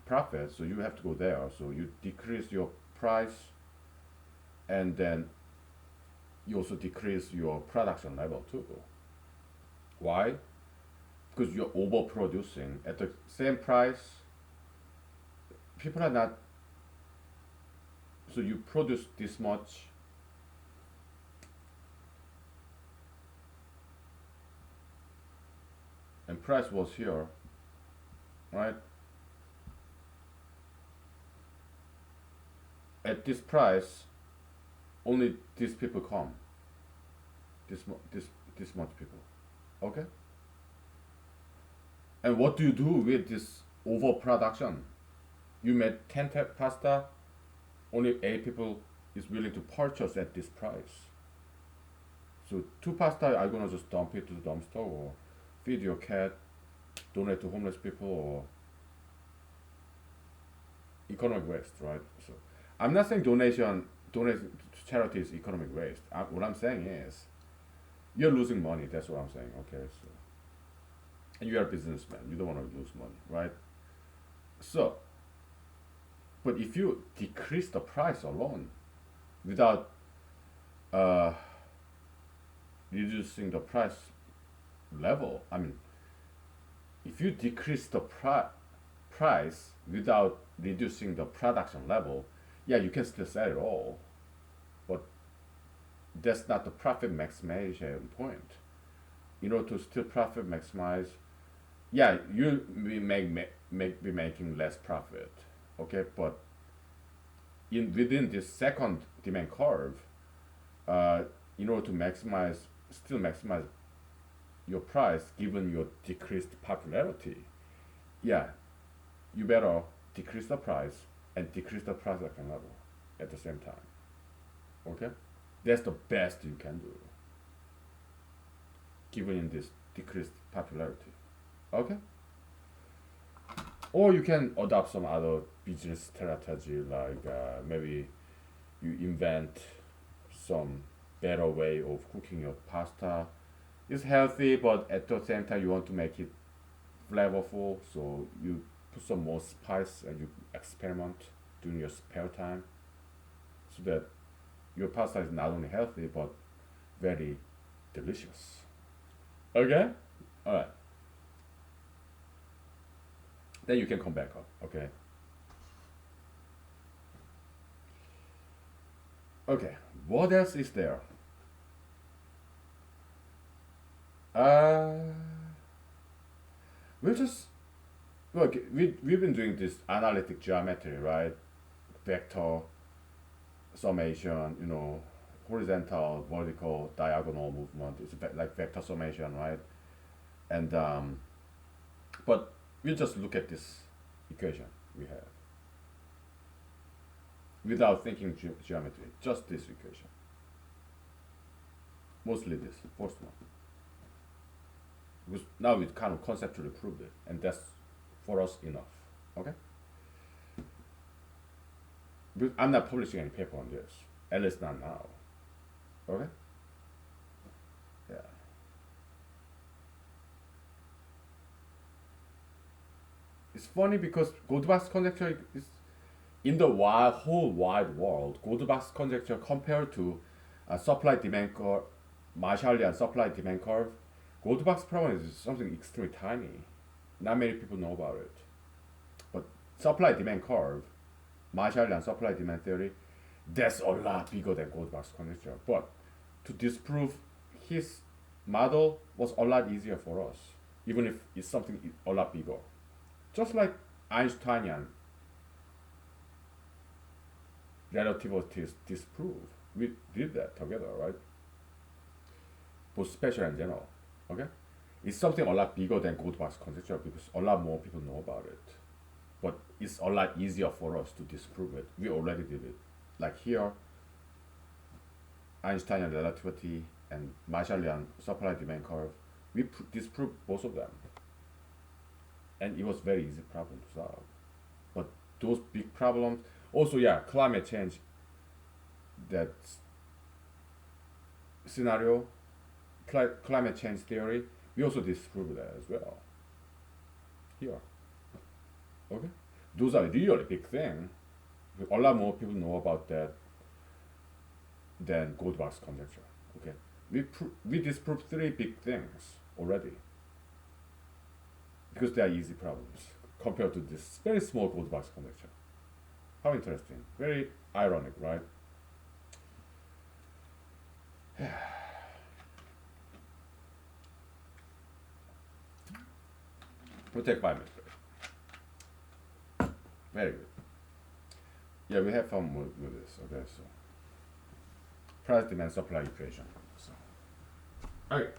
profit, so you have to go there. So you decrease your price, and then you also decrease your production level too. Why? Because you're overproducing at the same price. People are not. So you produce this much. And price was here, right? At this price, only these people come. This much people. Okay. And what do you do with this overproduction? You made 10 pasta, only 8 people is willing to purchase at this price. So two pasta, are you gonna just dump it to the dumpster or feed your cat, donate to homeless people, or economic waste, right? So I'm not saying donate to charity is economic waste. What I'm saying is you're losing money. That's what I'm saying. Okay, so and you are a businessman. You don't want to lose money, right? So, but if you decrease the price alone without uh, reducing the price level, I mean, if you decrease the price without reducing the production level, yeah, you can still sell it all, but that's not the profit maximization point. In order to still profit maximize, yeah, you make be making less profit, okay, but in within this second demand curve, uh, in order to still maximize your price given your decreased popularity, yeah, you better decrease the price and decrease the production level at the same time. Okay, that's the best you can do given in this decreased popularity. Okay, or you can adopt some other business strategy like maybe you invent some better way of cooking your pasta. It's healthy, but at the same time you want to make it flavorful, so you put some more spice and you experiment during your spare time, so that your pasta is not only healthy but very delicious. Okay, all right. Then you can come back up. Okay. Okay. What else is there? Uh, we'll just look. We've been doing this analytic geometry, right? Vector summation, horizontal, vertical, diagonal movement. It's like vector summation, right? And but we'll just look at this equation we have without thinking geometry. Just this equation. Mostly this first one. Because now we kind of conceptually proved it, and that's for us enough. Okay. But I'm not publishing any paper on this, at least not now. Okay. Yeah. It's funny because Goldbach's conjecture is in the whole wide world. Goldbach's conjecture compared to supply demand curve, Marshallian supply demand curve. Goldbach's problem is something extremely tiny. Not many people know about it. But supply demand curve, Marshallian supply demand theory, that's a lot bigger than Goldbach's conjecture. But to disprove his model was a lot easier for us, even if it's something a lot bigger. Just like Einsteinian relativity disprove. We did that together, right? Both special and general. Okay? It's something a lot bigger than Goldbach's conjecture because a lot more people know about it. But it's a lot easier for us to disprove it. We already did it. Like here, Einsteinian relativity and Marshallian supply demand curve, we disproved both of them. And it was very easy problem to solve. But those big problems, also yeah, climate change, that scenario, climate change theory, we also disproved that as well. Here, okay, those are really big things. A lot more people know about that than Goldbach's conjecture. Okay, we disproved three big things already because they are easy problems compared to this very small Goldbach's conjecture. How interesting. Very ironic, right? We'll take 5 minutes break. Very good. Yeah, we have fun with this. Okay, so price demand supply equation. So, okay.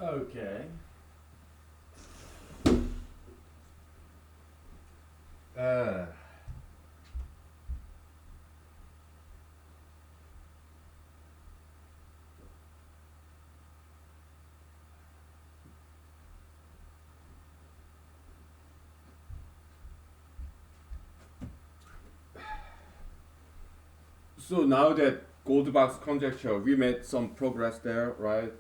Okay. Uh, so now that Goldbach's conjecture, we made some progress there, right?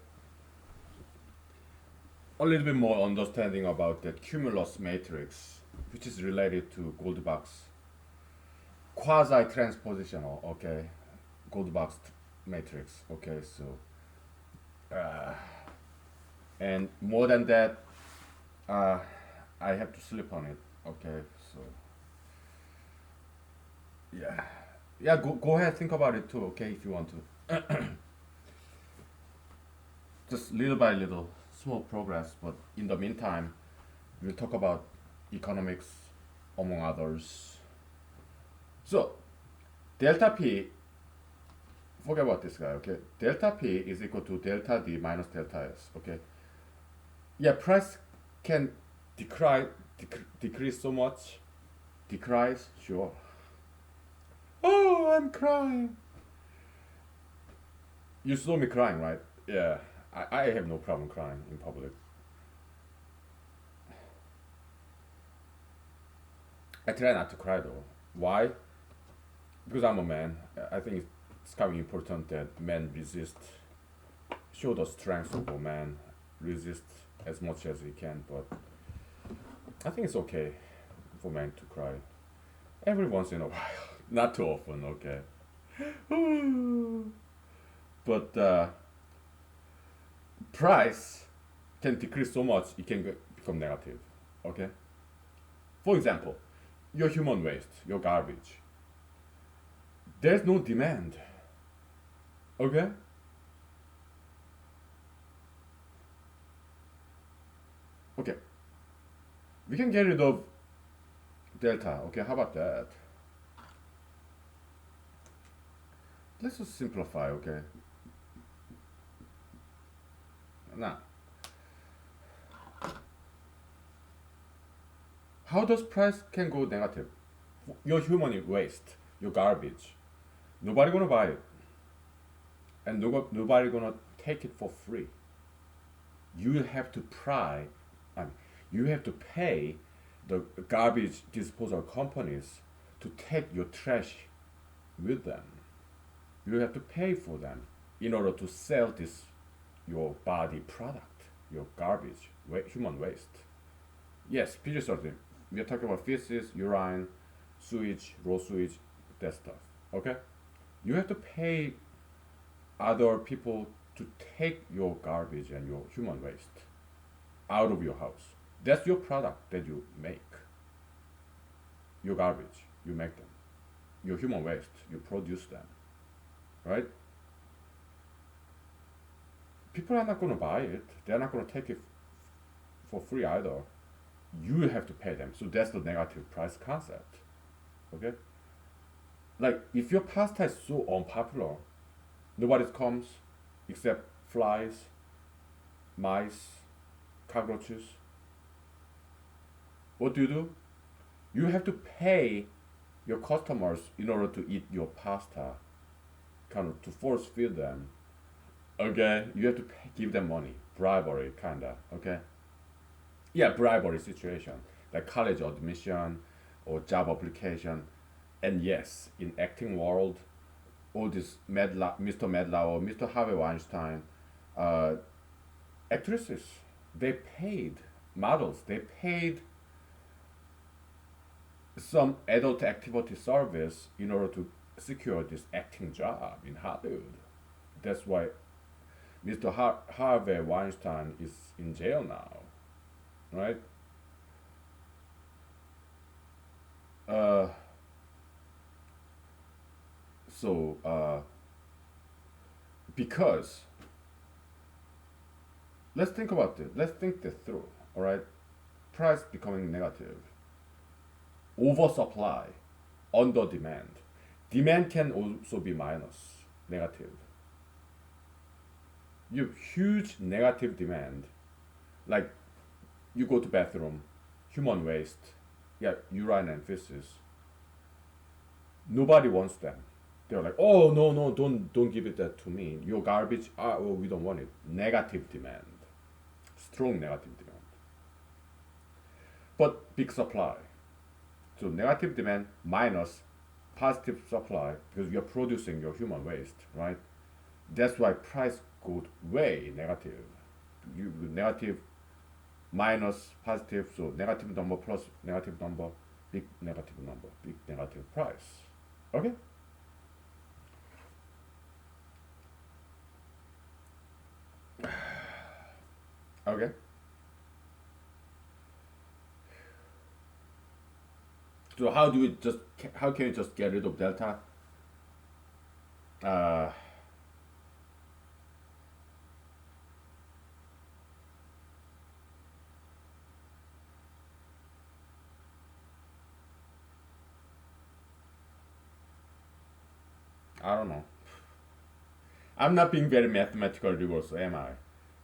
A little bit more understanding about that cumulus matrix, which is related to Goldbach's quasi-transpositional, okay, Goldbach's matrix, okay, so, uh, and more than that, uh, I have to sleep on it, okay, so, yeah, yeah, go ahead, think about it too, okay, if you want to, just little by little, small progress, but in the meantime, we'll talk about economics, among others. So, delta P, forget about this guy, okay? Delta P is equal to delta D minus delta S, okay? Yeah, price can decrease so much. Decrease, sure. Oh, I'm crying. You saw me crying, right? Yeah, I have no problem crying in public. I try not to cry though. Why? Because I'm a man. I think it's kind of important that men resist, show the strength of a man, resist as much as he can. But I think it's okay for men to cry every once in a while, not too often. Okay, but price can decrease so much it can become negative. Okay, for example, your human waste, your garbage. There's no demand. Okay, okay, we can get rid of delta. Okay, how about that? Let's just simplify. Okay, now how does price can go negative? Your human waste, your garbage. Nobody gonna buy it, and nobody gonna take it for free. You have to pry, I mean, you have to pay the garbage disposal companies to take your trash with them. You have to pay for them in order to sell this your body product, your garbage, human waste. Yes, PG sorting. We are talking about feces, urine, sewage, raw sewage, that stuff. Okay? You have to pay other people to take your garbage and your human waste out of your house. That's your product that you make. Your garbage, you make them. Your human waste, you produce them. Right? People are not going to buy it. They're not going to take it for free either. You have to pay them. So that's the negative price concept. Okay? Like, if your pasta is so unpopular, nobody comes except flies, mice, cockroaches. What do? You have to pay your customers in order to eat your pasta, kind of to force feed them. Okay, you have to give them money, bribery, kinda. Okay, yeah, bribery situation like college admission or job application, and yes, in acting world, all this Mr. Medlow, Mr. Harvey Weinstein, uh, actresses, they paid models, they paid some adult activity service in order to secure this acting job in Hollywood. That's why Mr. Harvey Weinstein is in jail now, right? Uh, so because let's think about this. Let's think this through. All right, price becoming negative, oversupply, under demand. Demand can also be minus, negative. You have huge negative demand. Like you go to bathroom, human waste, yeah, urine and feces. Nobody wants them. They're like, oh no no, don't give it that to me. Your garbage. Ah, oh, we don't want it. Negative demand, strong negative demand. But big supply. So negative demand minus positive supply because you're producing your human waste, right? That's why price goes way negative. You negative minus positive, so negative number plus negative number, big negative number, big negative price. Okay? Okay. So how can you just get rid of delta? Uh, I don't know. I'm not being very mathematically rigorous, am I?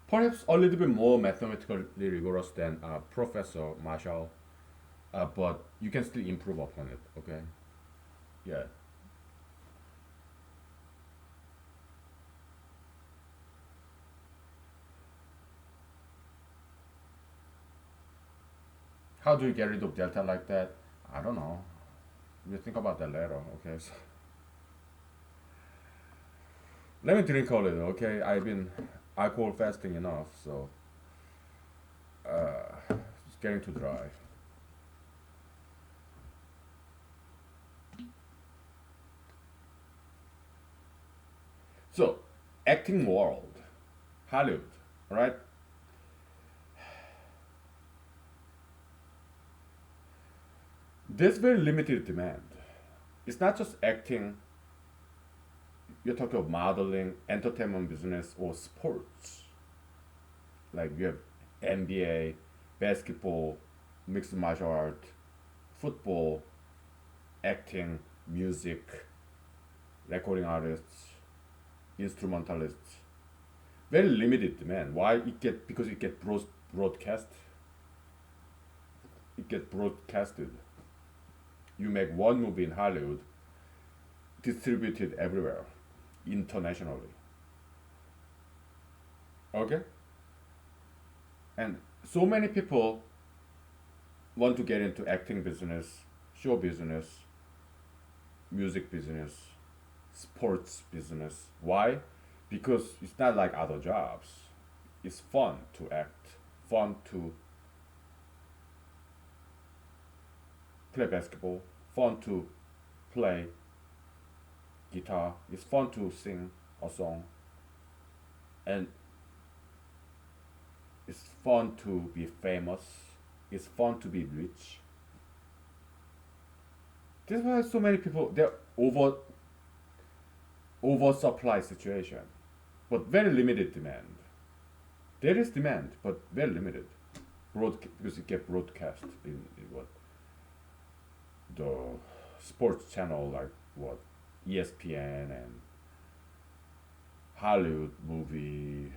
Perhaps a little bit more mathematically rigorous than Professor Marshall, but you can still improve upon it. Okay? Yeah. How do you get rid of delta like that? I don't know. We'll think about that later. Okay. So let me drink a little. Okay. I've been alcohol fasting enough, so it's getting too dry. So, acting world, Hollywood, right? There's very limited demand. It's not just acting. You're talking about modeling, entertainment business, or sports. Like you have NBA, basketball, mixed martial art, football, acting, music, recording artists, instrumentalists. Very limited demand. Why it get because it get broadcast. It get broadcasted. You make one movie in Hollywood, distributed everywhere, internationally. Okay, and so many people want to get into acting business, show business, music business, sports business. Why? Because it's not like other jobs. It's fun to act, fun to play basketball, fun to play guitar. It's fun to sing a song, and it's fun to be famous. It's fun to be rich. That's why so many people they're oversupply situation, but very limited demand. There is demand, but very limited. Because it get broadcast in what the sports channel like what ESPN and Hollywood movie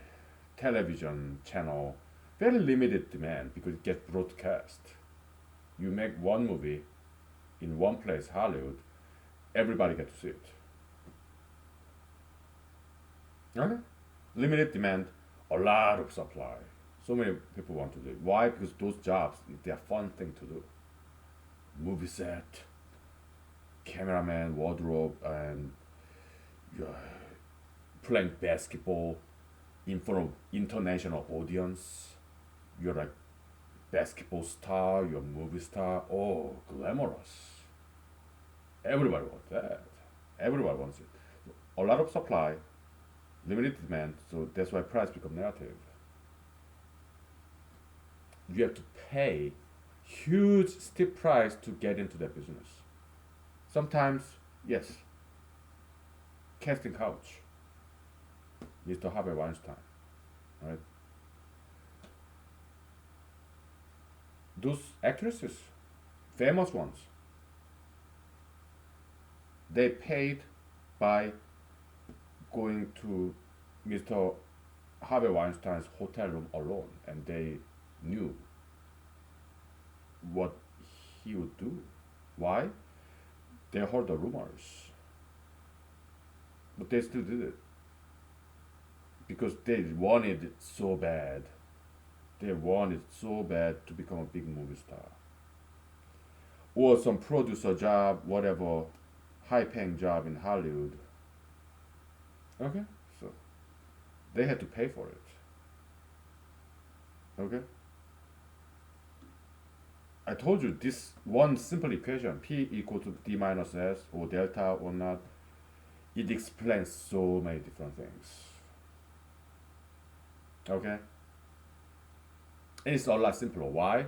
television channel. Very limited demand because it gets broadcast. You make one movie in one place, Hollywood, everybody get to see it. Okay? Limited demand, a lot of supply. So many people want to do it. Why? Because those jobs, they're fun thing to do. Movie set, cameraman, wardrobe, and you're playing basketball in front of international audience. You're like basketball star, you're movie star. Oh, glamorous. Everybody wants that. Everybody wants it. A lot of supply, limited demand, so that's why price become negative. You have to pay huge steep price to get into that business. Sometimes, yes, casting couch needs to have a Weinstein, right? Those actresses, famous ones, they paid by going to Mr. Harvey Weinstein's hotel room alone, and they knew what he would do. Why? They heard the rumors, but they still did it because they wanted it so bad. They wanted so bad to become a big movie star or some producer job, whatever, high-paying job in Hollywood. Okay, so they had to pay for it. Okay, I told you this one simple equation, P equal to D minus S or delta or not, it explains so many different things. Okay, and it's a lot simpler. Why?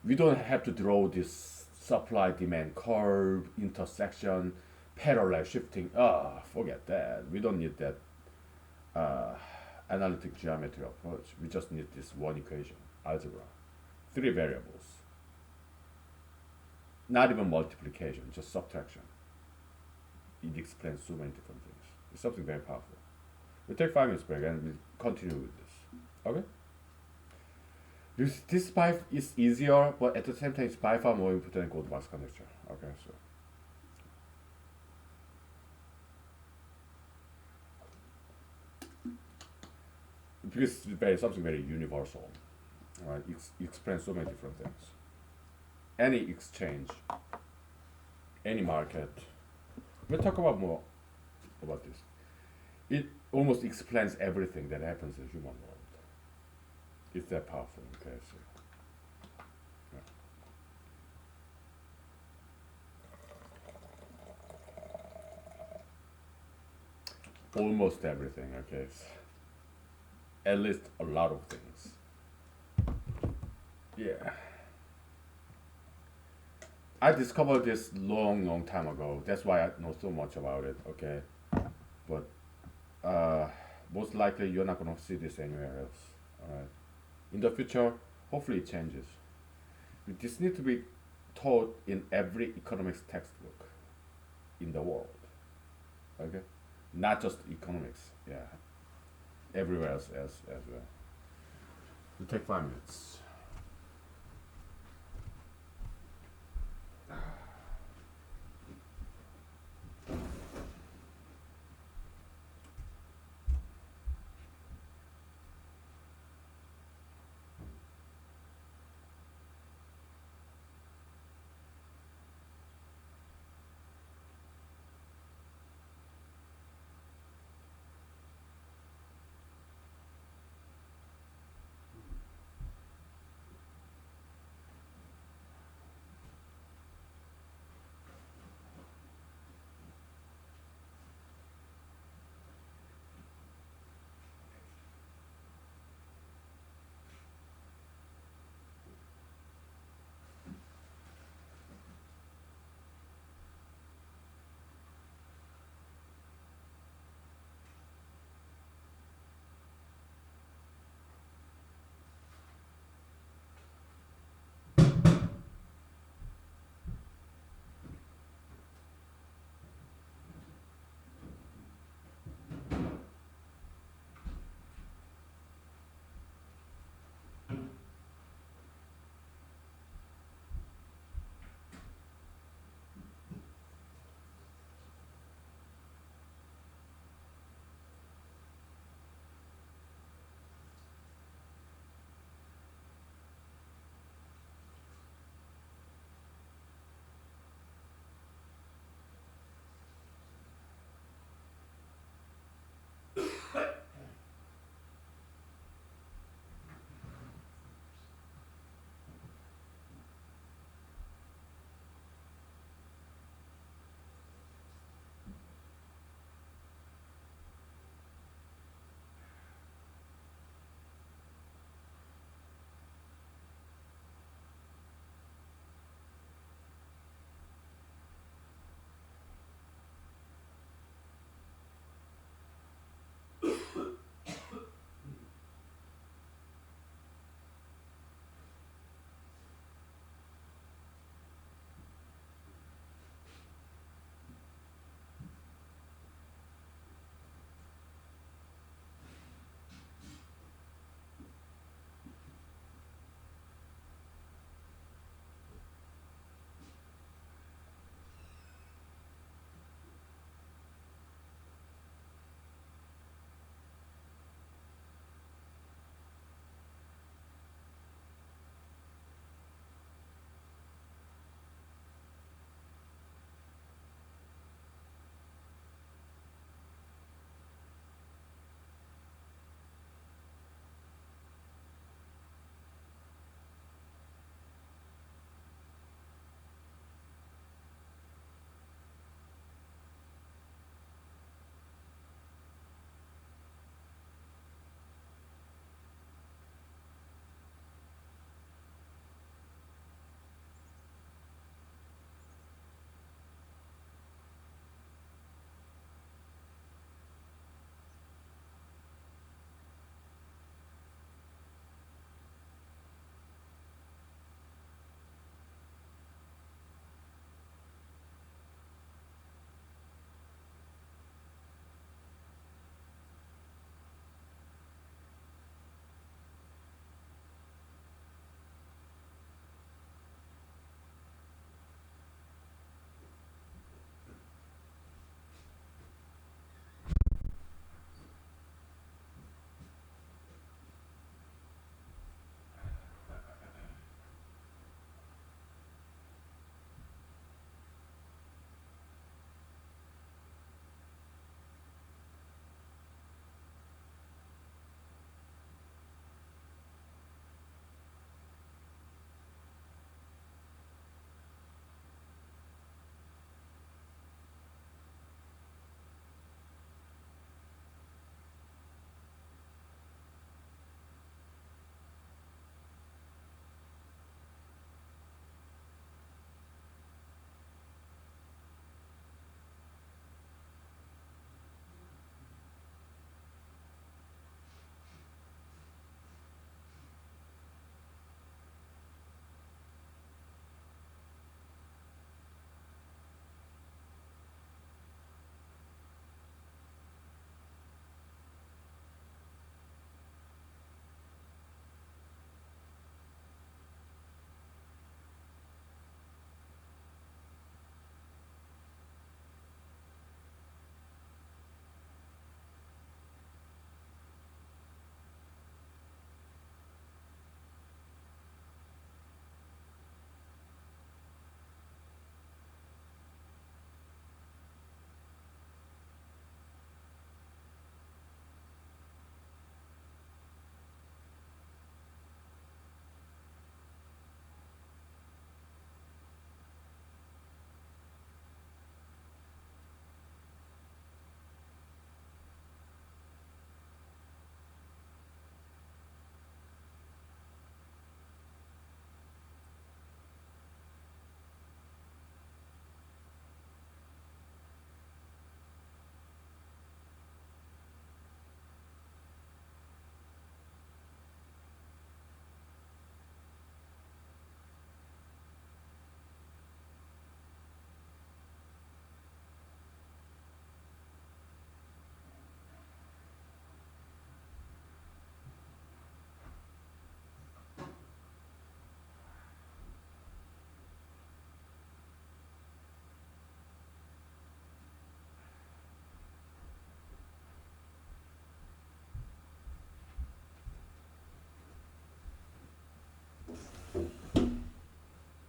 We don't have to draw this supply demand curve, intersection, parallel shifting. Ah, forget that. We don't need that uh, analytic geometry approach. We just need this one equation, algebra, three variables, not even multiplication, just subtraction. It explains so many different things. It's something very powerful. We'll take 5 minutes break and we'll continue with this. Okay? This by is easier, but at the same time, it's by far more important than gold mass conjecture. Okay, so because it's something very universal, right? It explains so many different things. Any exchange, any market. We'll talk about more about this. It almost explains everything that happens in the human world. It's that powerful. Okay, so yeah. Almost everything. Okay, so at least a lot of things. Yeah. I discovered this long, long time ago. That's why I know so much about it. Okay, but uh, most likely you're not gonna see this anywhere else. All right. In the future, hopefully it changes. This needs to be taught in every economics textbook in the world. Okay, not just economics. Yeah, everywhere else as well. It'll take 5 minutes.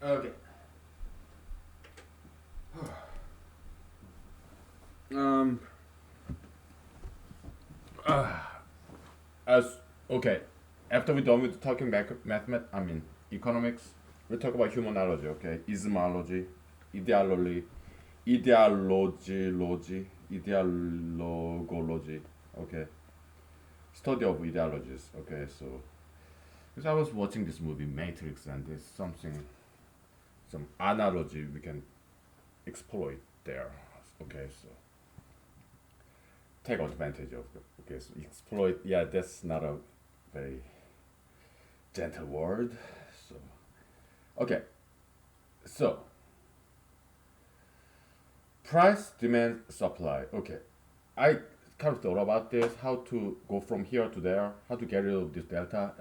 Okay. Um. As okay. After we're done with talking I mean economics, we talk about humanology. Okay, ismology, ideology, ideologology. Okay, study of ideologies. Okay, so because I was watching this movie Matrix, and there's some analogy we can exploit there. Okay, so take advantage of them. Okay, so exploit. Yeah, that's not a very gentle word. So okay, so price, demand, supply. Okay, I kind of thought about this. How to go from here to there? How to get rid of this delta?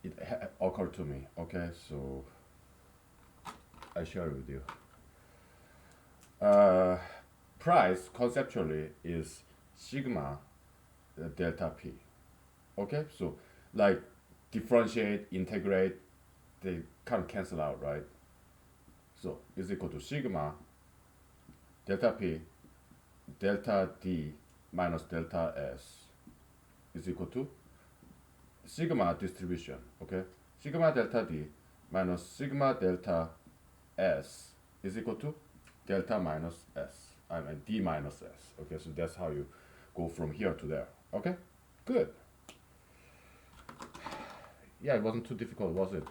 It occurred to me. Okay, so I share it with you. Uh, Price conceptually is sigma delta p. Okay, so like differentiate, integrate, they kind of cancel out, right? So is equal to sigma delta p delta d minus delta s is equal to sigma distribution. Okay, sigma delta d minus sigma delta s is equal to delta minus s. I mean d minus s. Okay, so that's how you go from here to there. Okay, good. Yeah, it wasn't too difficult, was it?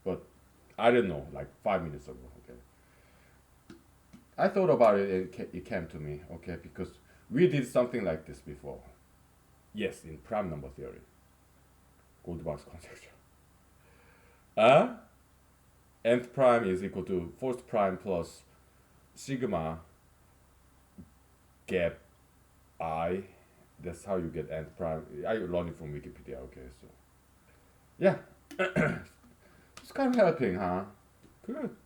But I didn't know, like 5 minutes ago. Okay, I thought about it. It came to me. Okay, because we did something like this before. Yes, in prime number theory, Goldbach's conjecture. Uh, nth prime is equal to fourth prime plus sigma gap I. That's how you get nth prime. I learned it from Wikipedia. Okay, so yeah, it's kind of helping, huh? Good.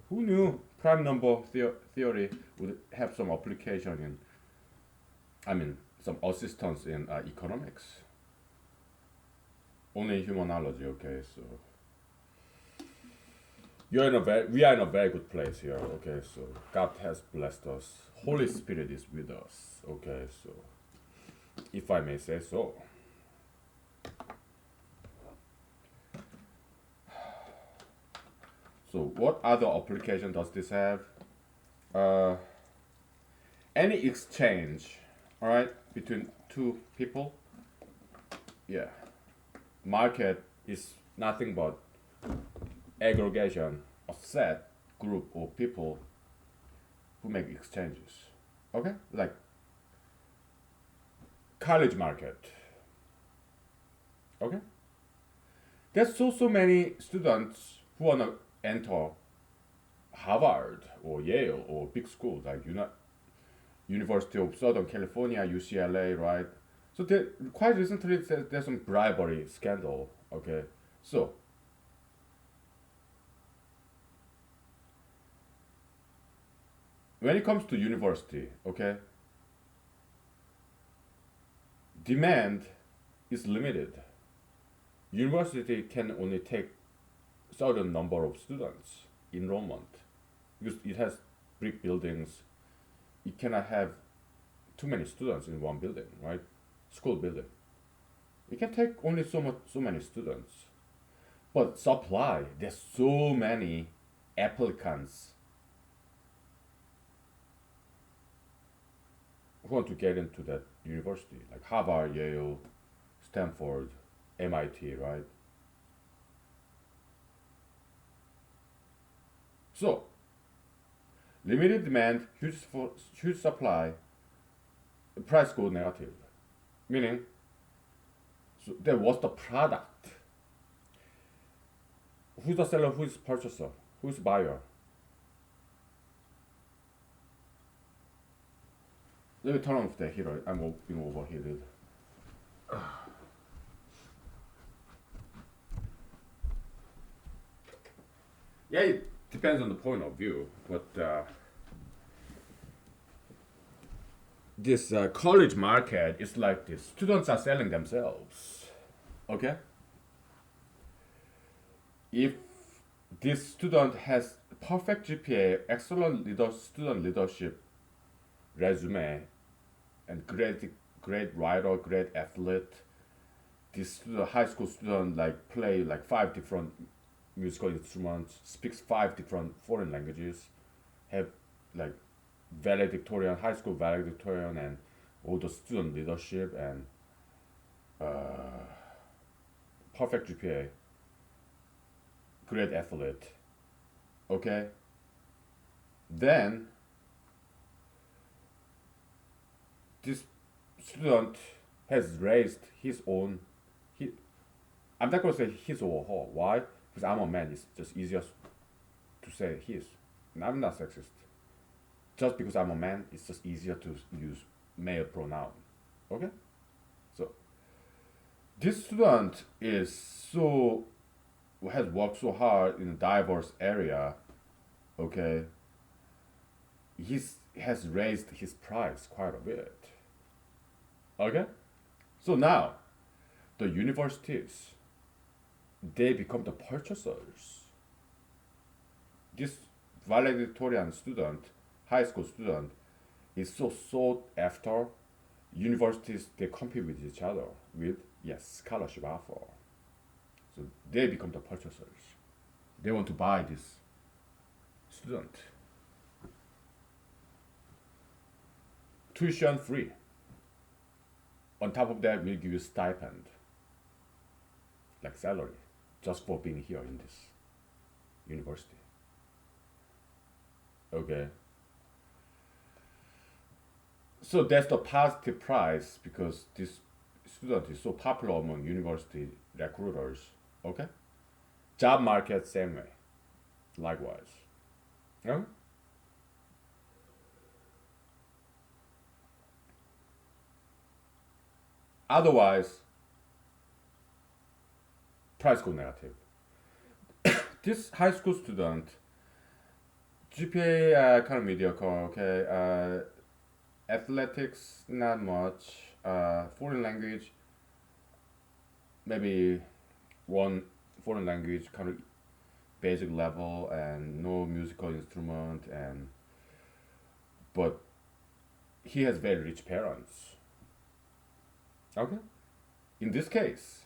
Who knew prime number theory would have some application in, I mean, some assistance in economics? Only humanology, okay, so we are in a very good place here, okay, so God has blessed us. Holy Spirit is with us, okay, so if I may say so. So what other application does this have? Uh, any exchange, all right, between two people, yeah, market is nothing but aggregation, a set group of people who make exchanges. Okay, like college market. Okay, there's so many students who wanna enter Harvard or Yale or big schools like University of Southern California, UCLA, right? So quite recently there's some bribery scandal. Okay, so when it comes to university, okay, demand is limited. University can only take certain number of students enrollment because it has brick buildings. It cannot have too many students in one building, right? School building. It can take only so many students. But supply, there's so many applicants who want to get into that university, like Harvard, Yale, Stanford, MIT, right? So, limited demand, huge supply, the price goes negative. Meaning, so then what's the product? Who's the seller? Who's the purchaser? Who's the buyer? Let me turn off the heater. I'm being overheated. Yeah, it depends on the point of view, but this college market is like this. Students are selling themselves. Okay? if this student has perfect GPA, excellent student leadership resume, and great writer, great athlete, this student, high school student like play like five different musical instruments, speaks five different foreign languages, have like valedictorian, high school valedictorian, and all the student leadership and perfect GPA, great athlete. Okay, then this student has raised his own. He, I'm not gonna say his or her. Why? Because I'm a man. It's just easier to say his. And I'm not sexist. Just because I'm a man, it's just easier to use male pronoun. Okay? So this student is so has worked so hard in a diverse area. Okay, he's has raised his price quite a bit. Okay, so now the universities they become the purchasers. This valedictorian student, high school student, is so sought after. Universities they compete with each other with yes scholarship offer. So they become the purchasers. They want to buy this student. Tuition free. On top of that, we'll give you stipend, like salary, just for being here in this university. Okay. So that's the positive price because this student is so popular among university recruiters. Okay. Job market same way. Likewise. Yeah? Otherwise, price go negative. This high school student, GPA kind of mediocre. Okay. Athletics not much. Foreign language maybe one foreign language kind of basic level and no musical instrument and but he has very rich parents. Okay, in this case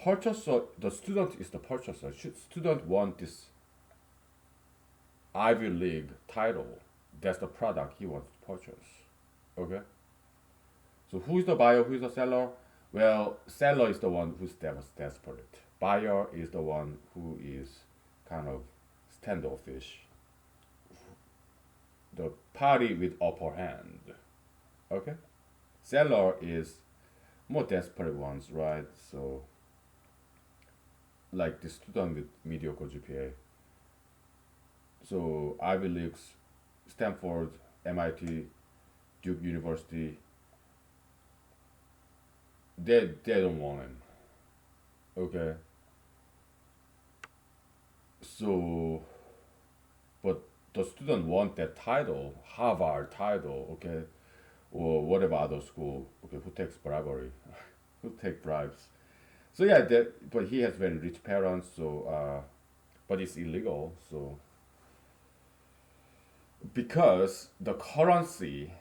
purchaser the student is the purchaser. Student want this Ivy League title. That's the product he wants to purchase. Okay, so who is the buyer, who is the seller? Well, seller is the one who's desperate. Buyer is the one who is kind of standoffish, the party with upper hand. Okay, seller is more desperate ones, right? So like the student with mediocre GPA. So Ivy Leagues, Stanford, MIT, Duke University, they don't want him. Okay. So but the student want that title, Harvard title, okay, or whatever other school, okay, who takes bribery, who take bribes. So yeah, that, but he has very rich parents, so but it's illegal. So because the currency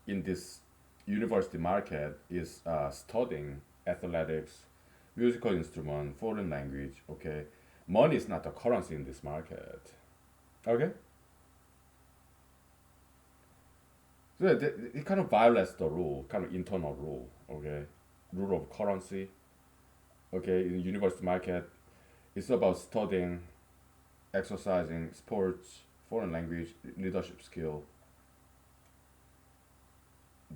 in this university market is studying athletics, musical instrument, foreign language. Okay, money is not the currency in this market. Okay, so it kind of violates the rule, kind of internal rule. Okay, rule of currency. Okay, in university market, it's about studying, exercising, sports, foreign language, leadership skill,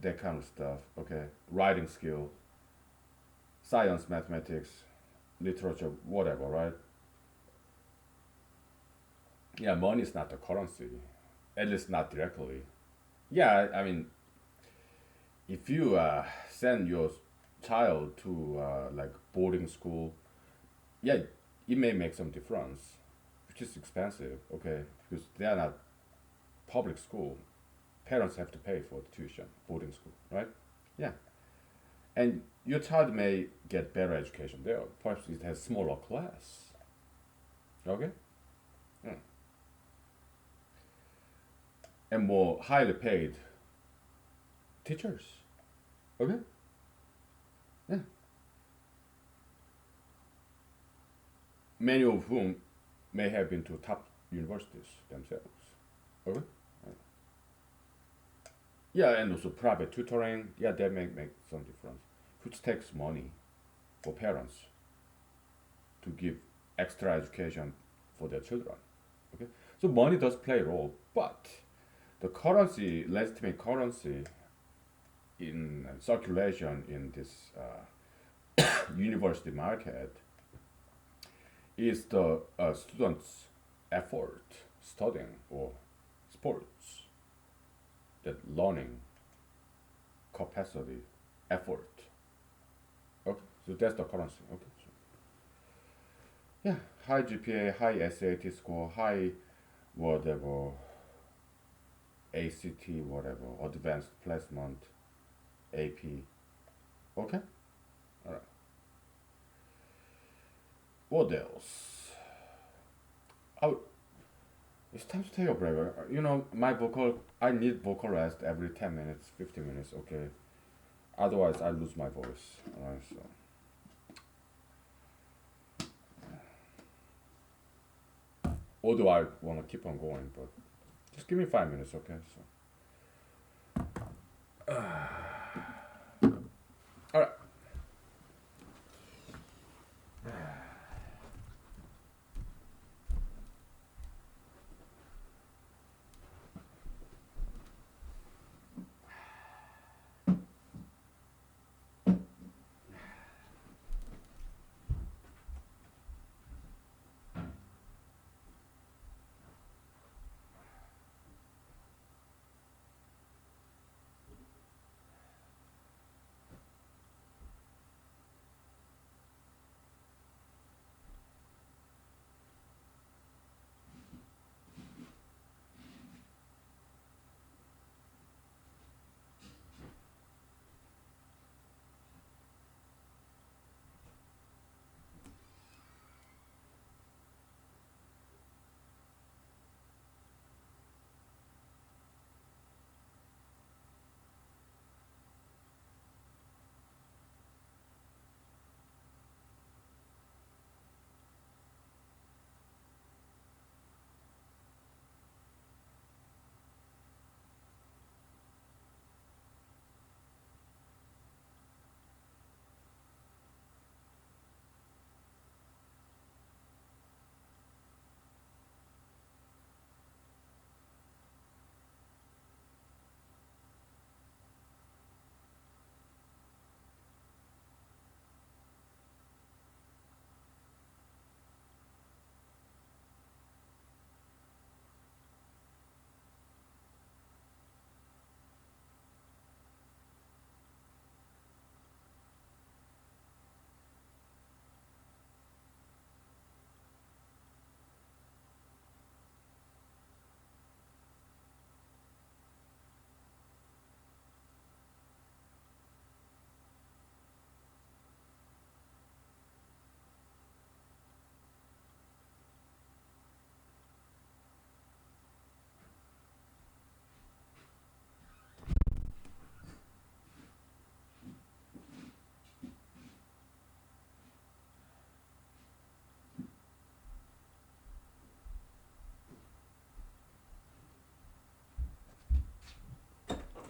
that kind of stuff. Okay, writing skill, science, mathematics, literature, whatever, right? Yeah, money is not the currency, at least not directly. Yeah, I mean, if you send your child to like boarding school, yeah, it may make some difference, which is expensive. Okay, because they are not public school. Parents have to pay for the tuition, boarding school, right? Yeah, And your child may get better education there. Perhaps it has smaller class. Okay? Mm. And more highly paid teachers. Okay? Yeah. Many of whom may have been to top universities themselves. Okay? Yeah, and also private tutoring. Yeah, that may make some difference, which takes money for parents to give extra education for their children. Okay, so money does play a role, but the currency, legitimate currency in circulation in this university market is the students' effort studying or sports, that learning capacity, effort. Okay, so that's the currency. Okay, so, yeah, high GPA, high SAT score, high whatever, ACT, whatever, advanced placement, AP. Okay, all right. What else? Oh, it's time to take a break. You know, my vocal, I need vocal rest every 10 minutes, 15 minutes, okay? Otherwise, I lose my voice. All right, so. Although I want to keep on going, but just give me 5 minutes, okay? So. All right.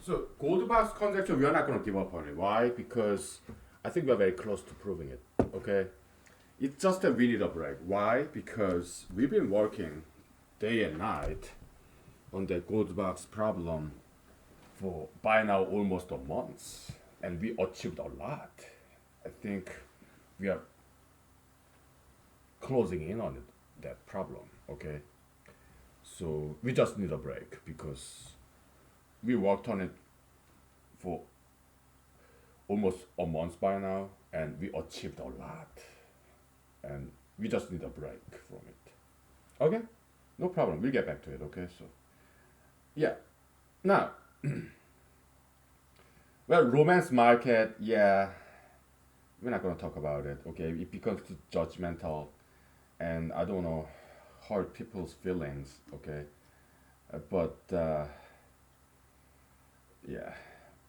So gold box conjecture, we are not going to give up on it. Why? Because I think we are very close to proving it. Okay, it's just that we need a break. Why? Because we've been working day and night on that gold box problem for by now almost a month, and we achieved a lot. I think we are closing in on it, that problem. Okay, so we just need a break because we worked on it for almost a month by now, and we achieved a lot, and we just need a break from it. Okay, no problem. We'll get back to it. Okay, so yeah, now Well, romance market, yeah, we're not gonna talk about it. Okay, it becomes too judgmental, and I don't know hurt people's feelings. Okay, but yeah,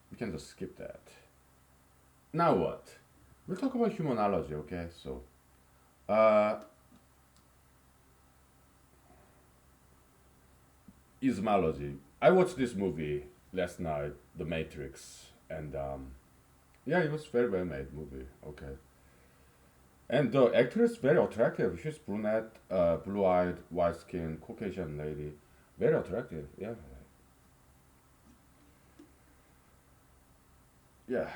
we can just skip that. Now what? We'll talk about humanology. Okay, so uh, ismology. I watched this movie last night, The Matrix, and yeah, it was very well made movie. Okay, and the actress very attractive. She's brunette, blue-eyed, white-skinned, Caucasian lady, very attractive. Yeah, yeah,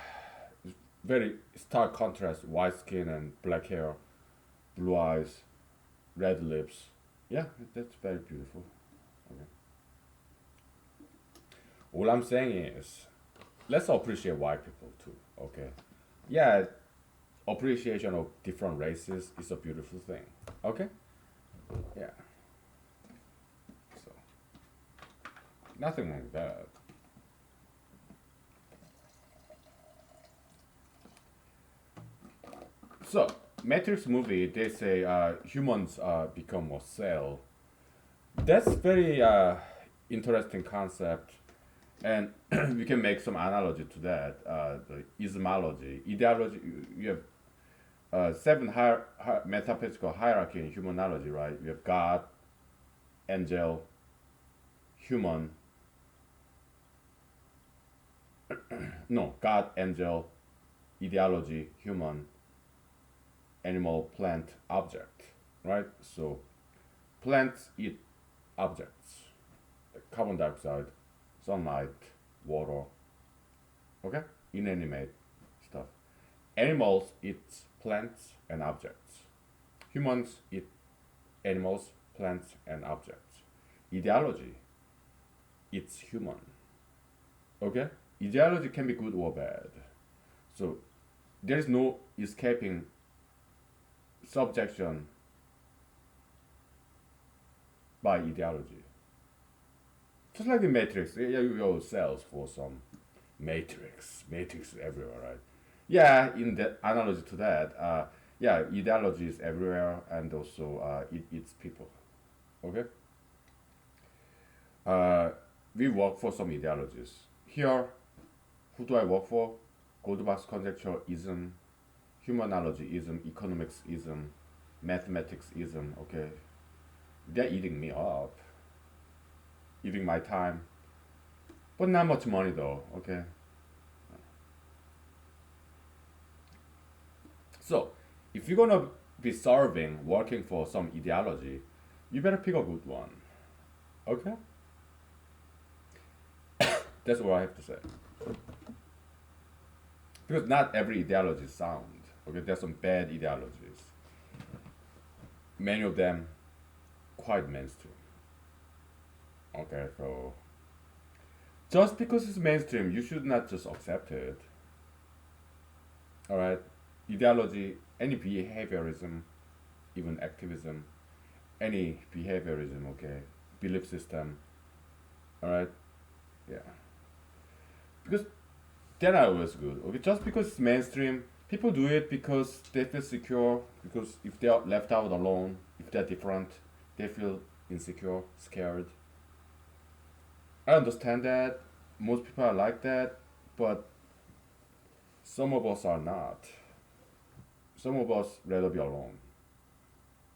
very stark contrast: white skin and black hair, blue eyes, red lips. Yeah, that's very beautiful. Okay. All I'm saying is, let's appreciate white people too. Okay. Yeah, appreciation of different races is a beautiful thing. Okay. Yeah. So nothing like that. So Matrix movie, they say humans become a cell. That's very interesting concept, and we can make some analogy to that. The ismology, ideology. You have seven metaphysical hierarchy in humanology, right? You have God, angel, human. No, God, angel, ideology, human, animal, plant, object, right? So plants eat objects, like carbon dioxide, sunlight, water, okay? Inanimate stuff. Animals eat plants and objects. Humans eat animals, plants, and objects. Ideology eats human. Okay? Ideology can be good or bad. So there is no escaping subjection by ideology. Just like the Matrix, you have cells for some matrix everywhere, right? Yeah, in the analogy to that, yeah, ideology is everywhere, and also it eats people. Okay, uh, we work for some ideologies. Here, who do I work for? Goldbach's conjecture ism, humanology ism, economics ism, mathematics ism. Okay, they're eating me up, eating my time, but not much money though. Okay, so if you're gonna be serving, working for some ideology, you better pick a good one. Okay, that's what I have to say. Because not every ideology is sound. Okay, there's some bad ideologies. Many of them quite mainstream. Okay, so just because it's mainstream, you should not just accept it. All right, ideology, any behaviorism, even activism, any behaviorism. Okay, belief system. All right, yeah, because they're not always good. Okay, just because it's mainstream, people do it because they feel secure. Because if they are left out alone, if they're different, they feel insecure, scared. I understand that. Most people are like that, but some of us are not. Some of us rather be alone.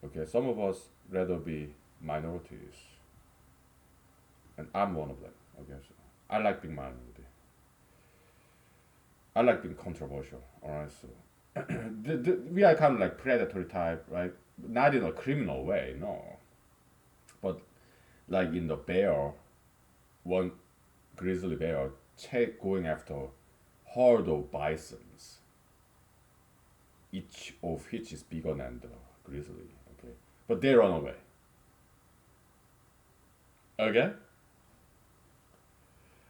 Okay, some of us rather be minorities, and I'm one of them. Okay, so I like being minority. I like being controversial. All right, so we are kind of like predatory type, right? Not in a criminal way, no, but like in the bear, one grizzly bear going after herd of bisons, each of which is bigger than the grizzly. Okay, but they run away. Okay,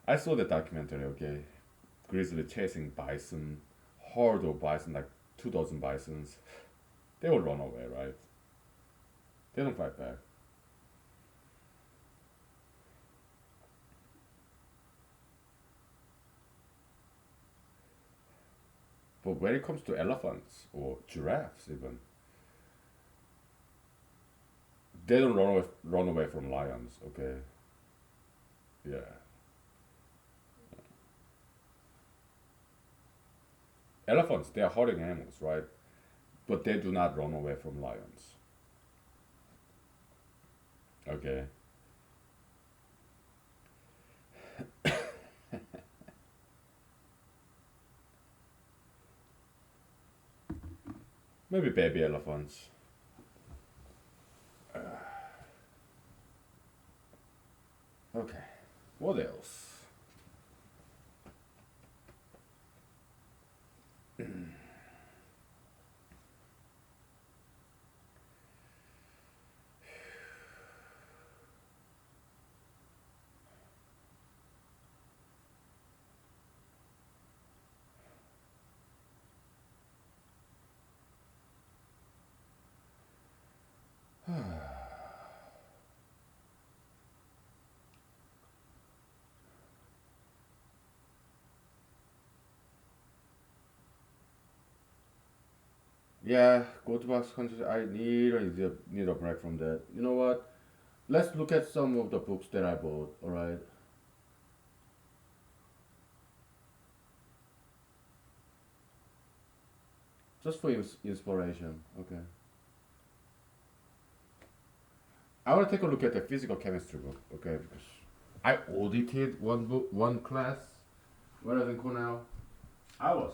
I saw the documentary. Okay, grizzly chasing bison, herd of bison, like 2 dozen bisons. They will run away, right? They don't fight back. But when it comes to elephants or giraffes, even they don't run away from lions. Okay, yeah. Elephants, they are hunting animals, right? But they do not run away from lions. Okay, maybe baby elephants. Okay, what else? Yeah, go to box country. I need a break from that. You know what? Let's look at some of the books that I bought. All right, just for inspiration. Okay, I want to take a look at the physical chemistry book. Okay, because I audited one book, one class when I was in Cornell. I was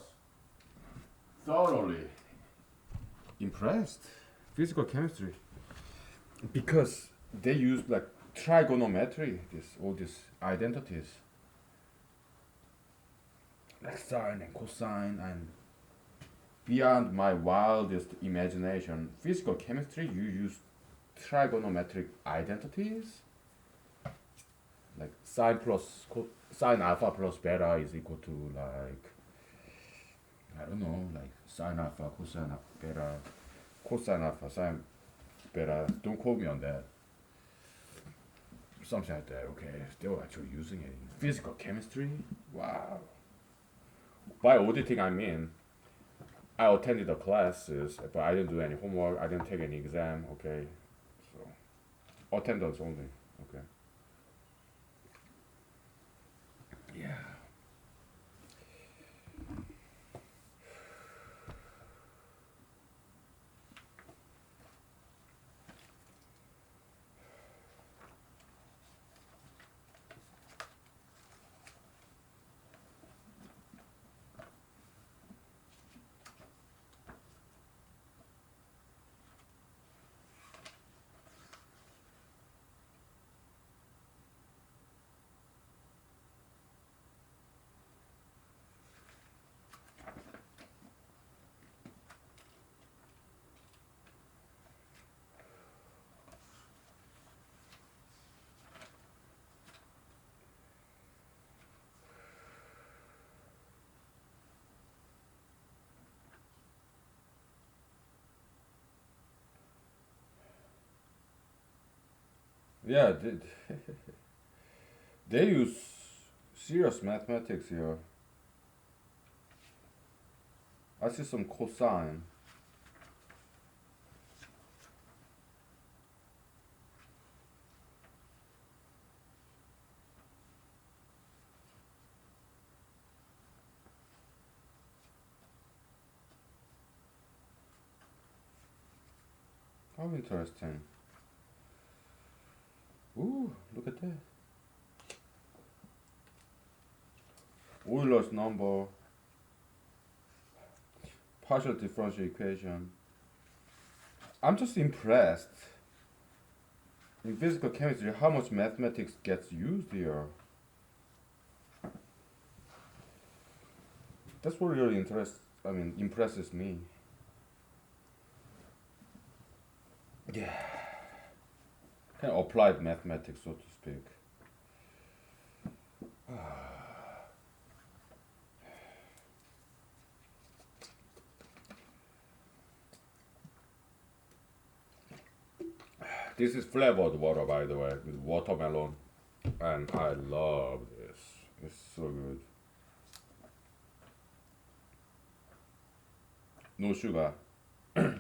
thoroughly impressed. Physical chemistry because they use like trigonometry, this all these identities like sine and cosine and beyond my wildest imagination. Physical chemistry, you use trigonometric identities like sine alpha plus beta is equal to like I don't know like sine alpha cosine beta cosine alpha sine beta. Don't quote me on that. Something like that. Okay, they were actually using it in physical chemistry. Wow. By auditing, I mean I attended the classes, but I didn't do any homework. I didn't take any exam. Okay, so attendance only. Okay. Yeah. Yeah, they use serious mathematics here. I see some cosine. How interesting. Ooh, look at that. Euler's number, partial differential equation. I'm just impressed in physical chemistry how much mathematics gets used here. That's what really impresses me. Yeah. Kind of applied mathematics, so to speak. This is flavored water, by the way, with watermelon, and I love this. It's so good. No sugar,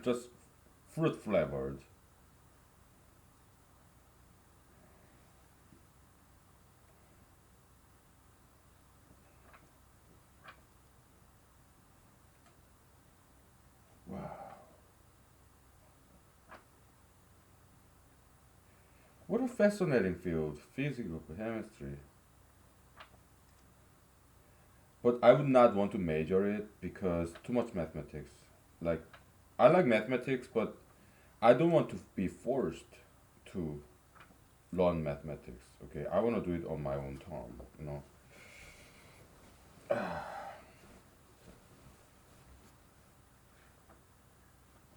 just fruit flavored. Wow, what a fascinating field, physical chemistry. But I would not want to major it because too much mathematics. Like, I like mathematics, but I don't want to be forced to learn mathematics. Okay, I want to do it on my own time. You know.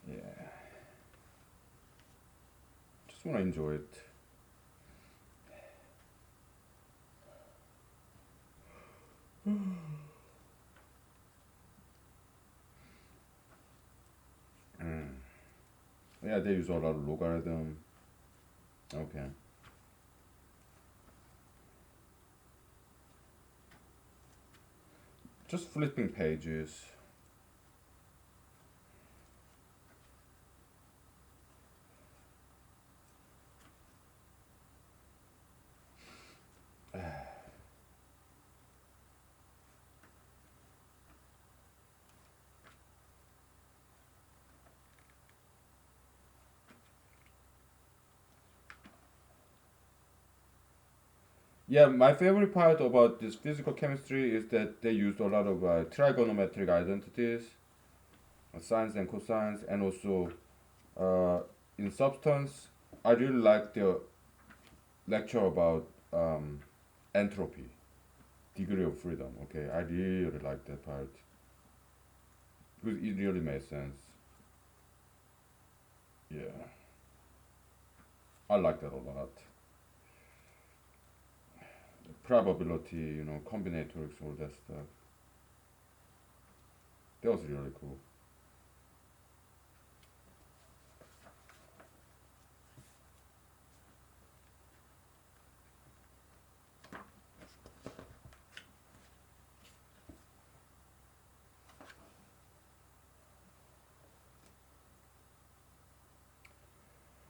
Yeah, just want to enjoy it. Mm. Yeah, they use a lot of logarithm. Okay. Just flipping pages. Yeah, my favorite part about this physical chemistry is that they used a lot of trigonometric identities, sines and cosines, and also uh, in substance, I really like the lecture about entropy, degree of freedom. Okay, I really like that part because it really made sense. Yeah, I like that a lot. Probability, combinatorics, all that stuff. That was really cool.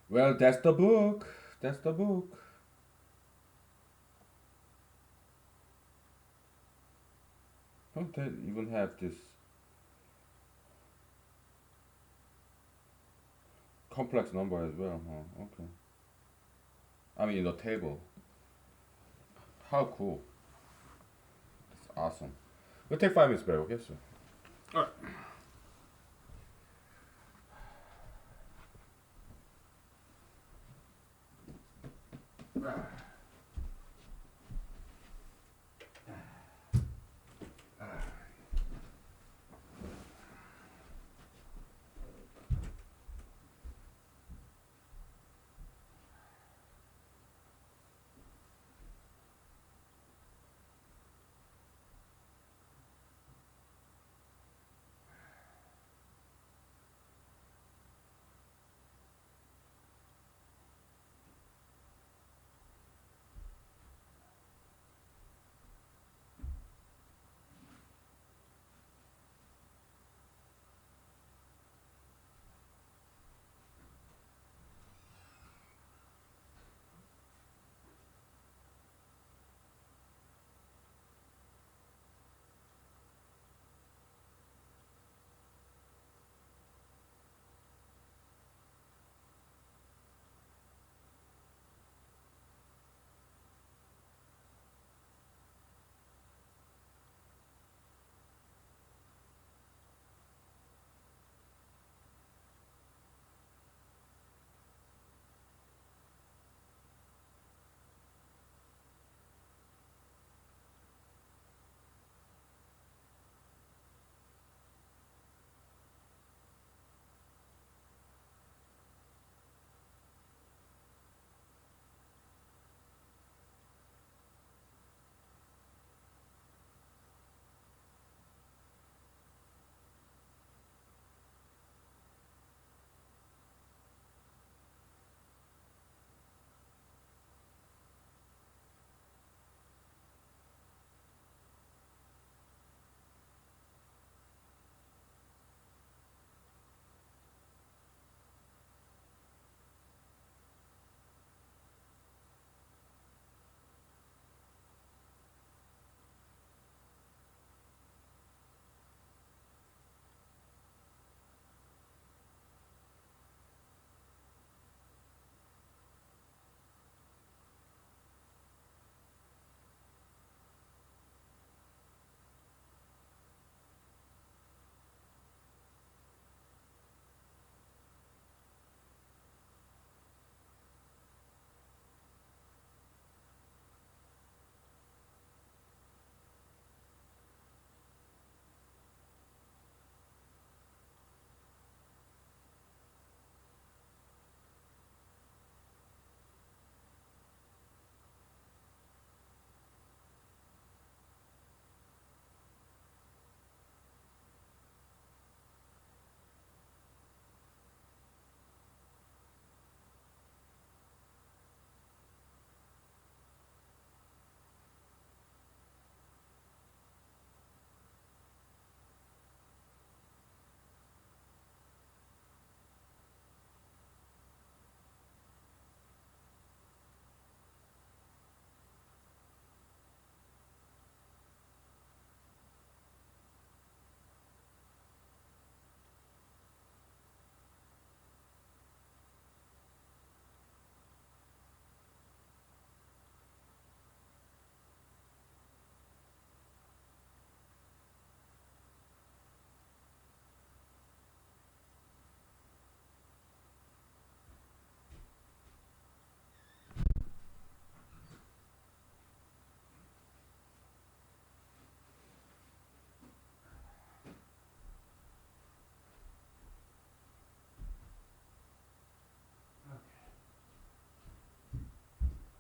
Well, that's the book. That's the book. Don't they even have this complex number as well? Huh? Okay. I mean, the table. How cool. That's awesome. We'll take 5 minutes break, okay, sir? Alright.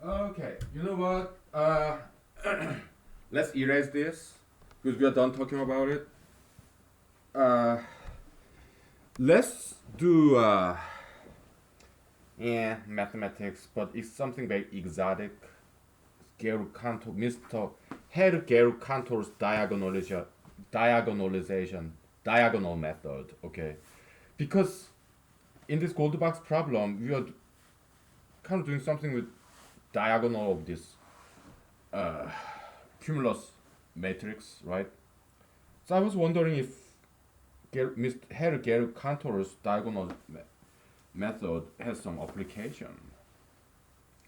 Okay, you know what? Let's erase this because we are done talking about it. Uh, let's do yeah, mathematics, but it's something very exotic. Gary Cantor, Mr. Herr Gary Cantor's diagonalization, diagonal method. Okay, because in this Goldilocks problem, we are kind of doing something with diagonal of this uh, cumulus matrix, right? So I was wondering if Mr. Herr Gary Cantor's diagonal method has some application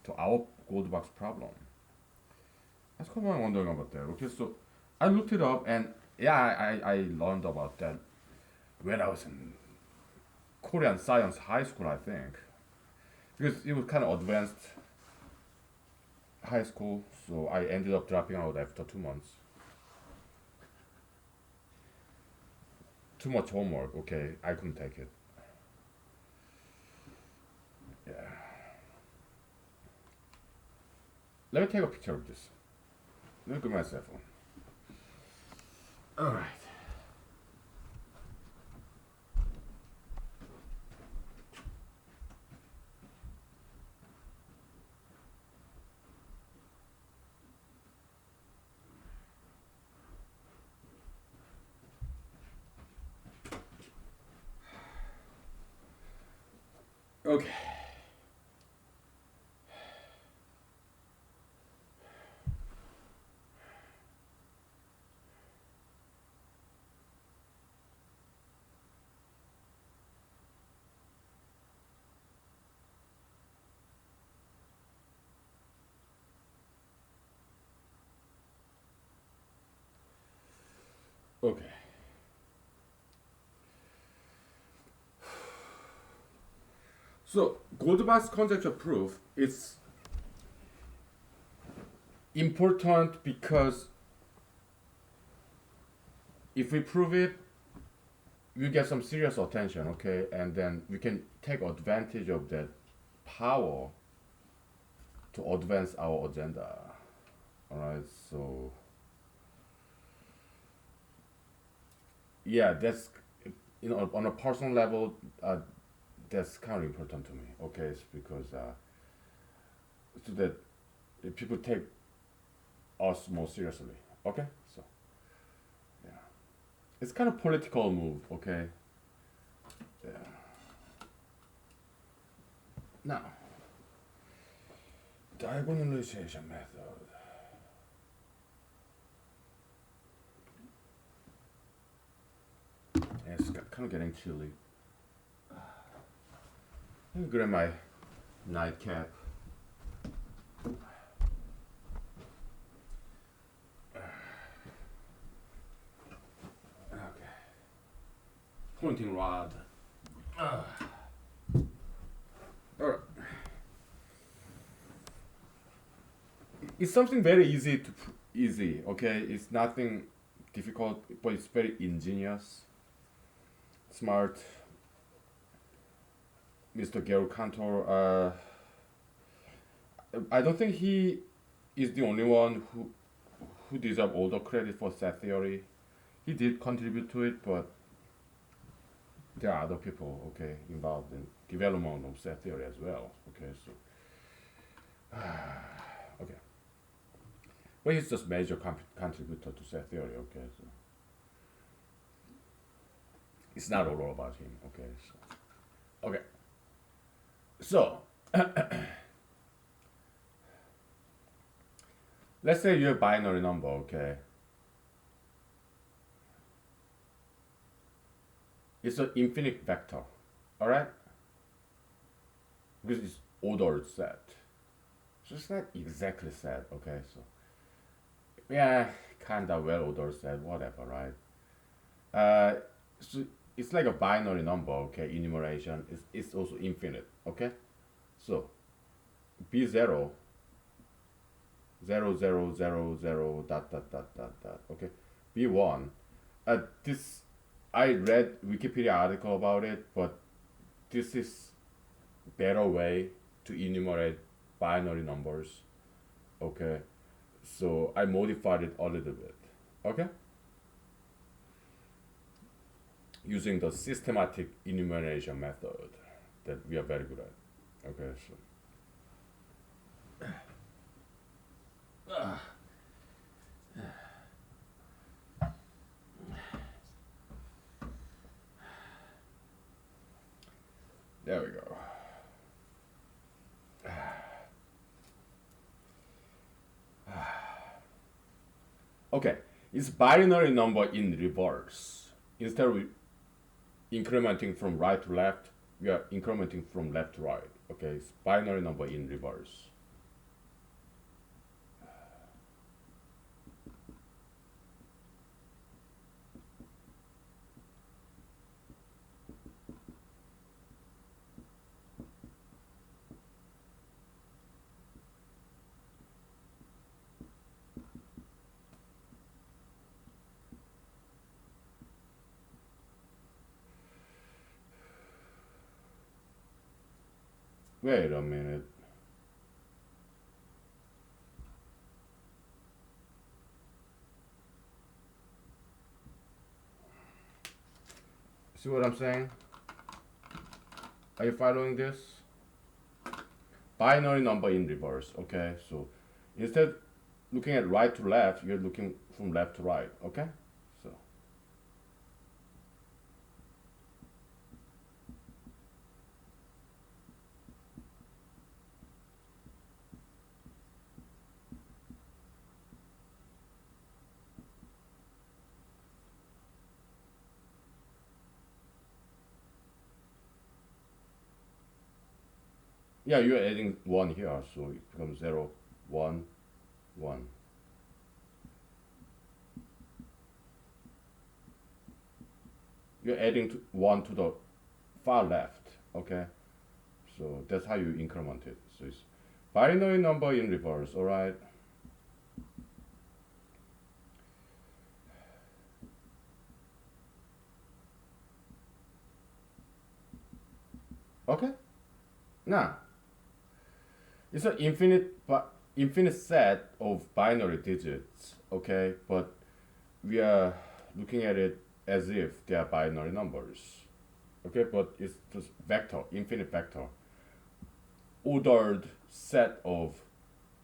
to our Goldilocks problem. That's what I'm wondering about that. Okay, so I looked it up and yeah, I learned about that when I was in Korean science high school, I think, because it was kind of advanced high school, so I ended up dropping out after 2 months. Too much homework. Okay, I couldn't take it. Yeah. Let me take a picture of this. Let me get my cell phone. All right. Okay. Okay. So Goldbach's conjecture proof is important because if we prove it, we get some serious attention, okay, and then we can take advantage of that power to advance our agenda. All right, so yeah, that's on a personal level, that's kind of important to me. Okay, it's because so that people take us more seriously. Okay, so yeah, it's kind of political move. Okay, yeah. Now, diagonalization method. Yeah, it's kind of getting chilly. Let me grab my nightcap. Okay. Pointing rod. Alright. It's something very easy, okay? It's nothing difficult, but it's very ingenious, smart. Mr. Gary Cantor, I don't think he is the only one who deserves all the credit for set theory. He did contribute to it, but there are other people, okay, involved in development of set theory as well. Okay, so okay, but he's just major contributor to set theory. Okay, so it's not all about him. Okay, so okay, so let's say you have binary number. Okay, it's an infinite vector. All right, because it's ordered set. So it's not exactly set. Okay, so yeah, kinda well ordered set, whatever, right? So it's like a binary number, okay? Enumeration is it's also infinite, okay? So b zero, zero zero zero zero dot dot dot dot dot, okay? B one. This I read Wikipedia article about it, but this is better way to enumerate binary numbers. Okay, so I modified it a little bit. Okay, using the systematic enumeration method that we are very good at. Okay, so there we go. Okay, it's binary number in reverse. Instead of incrementing from right to left, we are incrementing from left to right. Okay, it's binary number in reverse. Wait a minute. See what I'm saying? Are you following this? Binary number in reverse. Okay, so instead looking at right to left, you're looking from left to right. Okay, so yeah, you're adding one here, so it becomes 0, 1, 1. You're adding one to the far left. Okay, so that's how you increment it. So it's binary number in reverse. All right. Okay. Now it's an infinite set of binary digits. Okay, but we are looking at it as if they are binary numbers. Okay, but it's just vector, infinite vector, ordered set of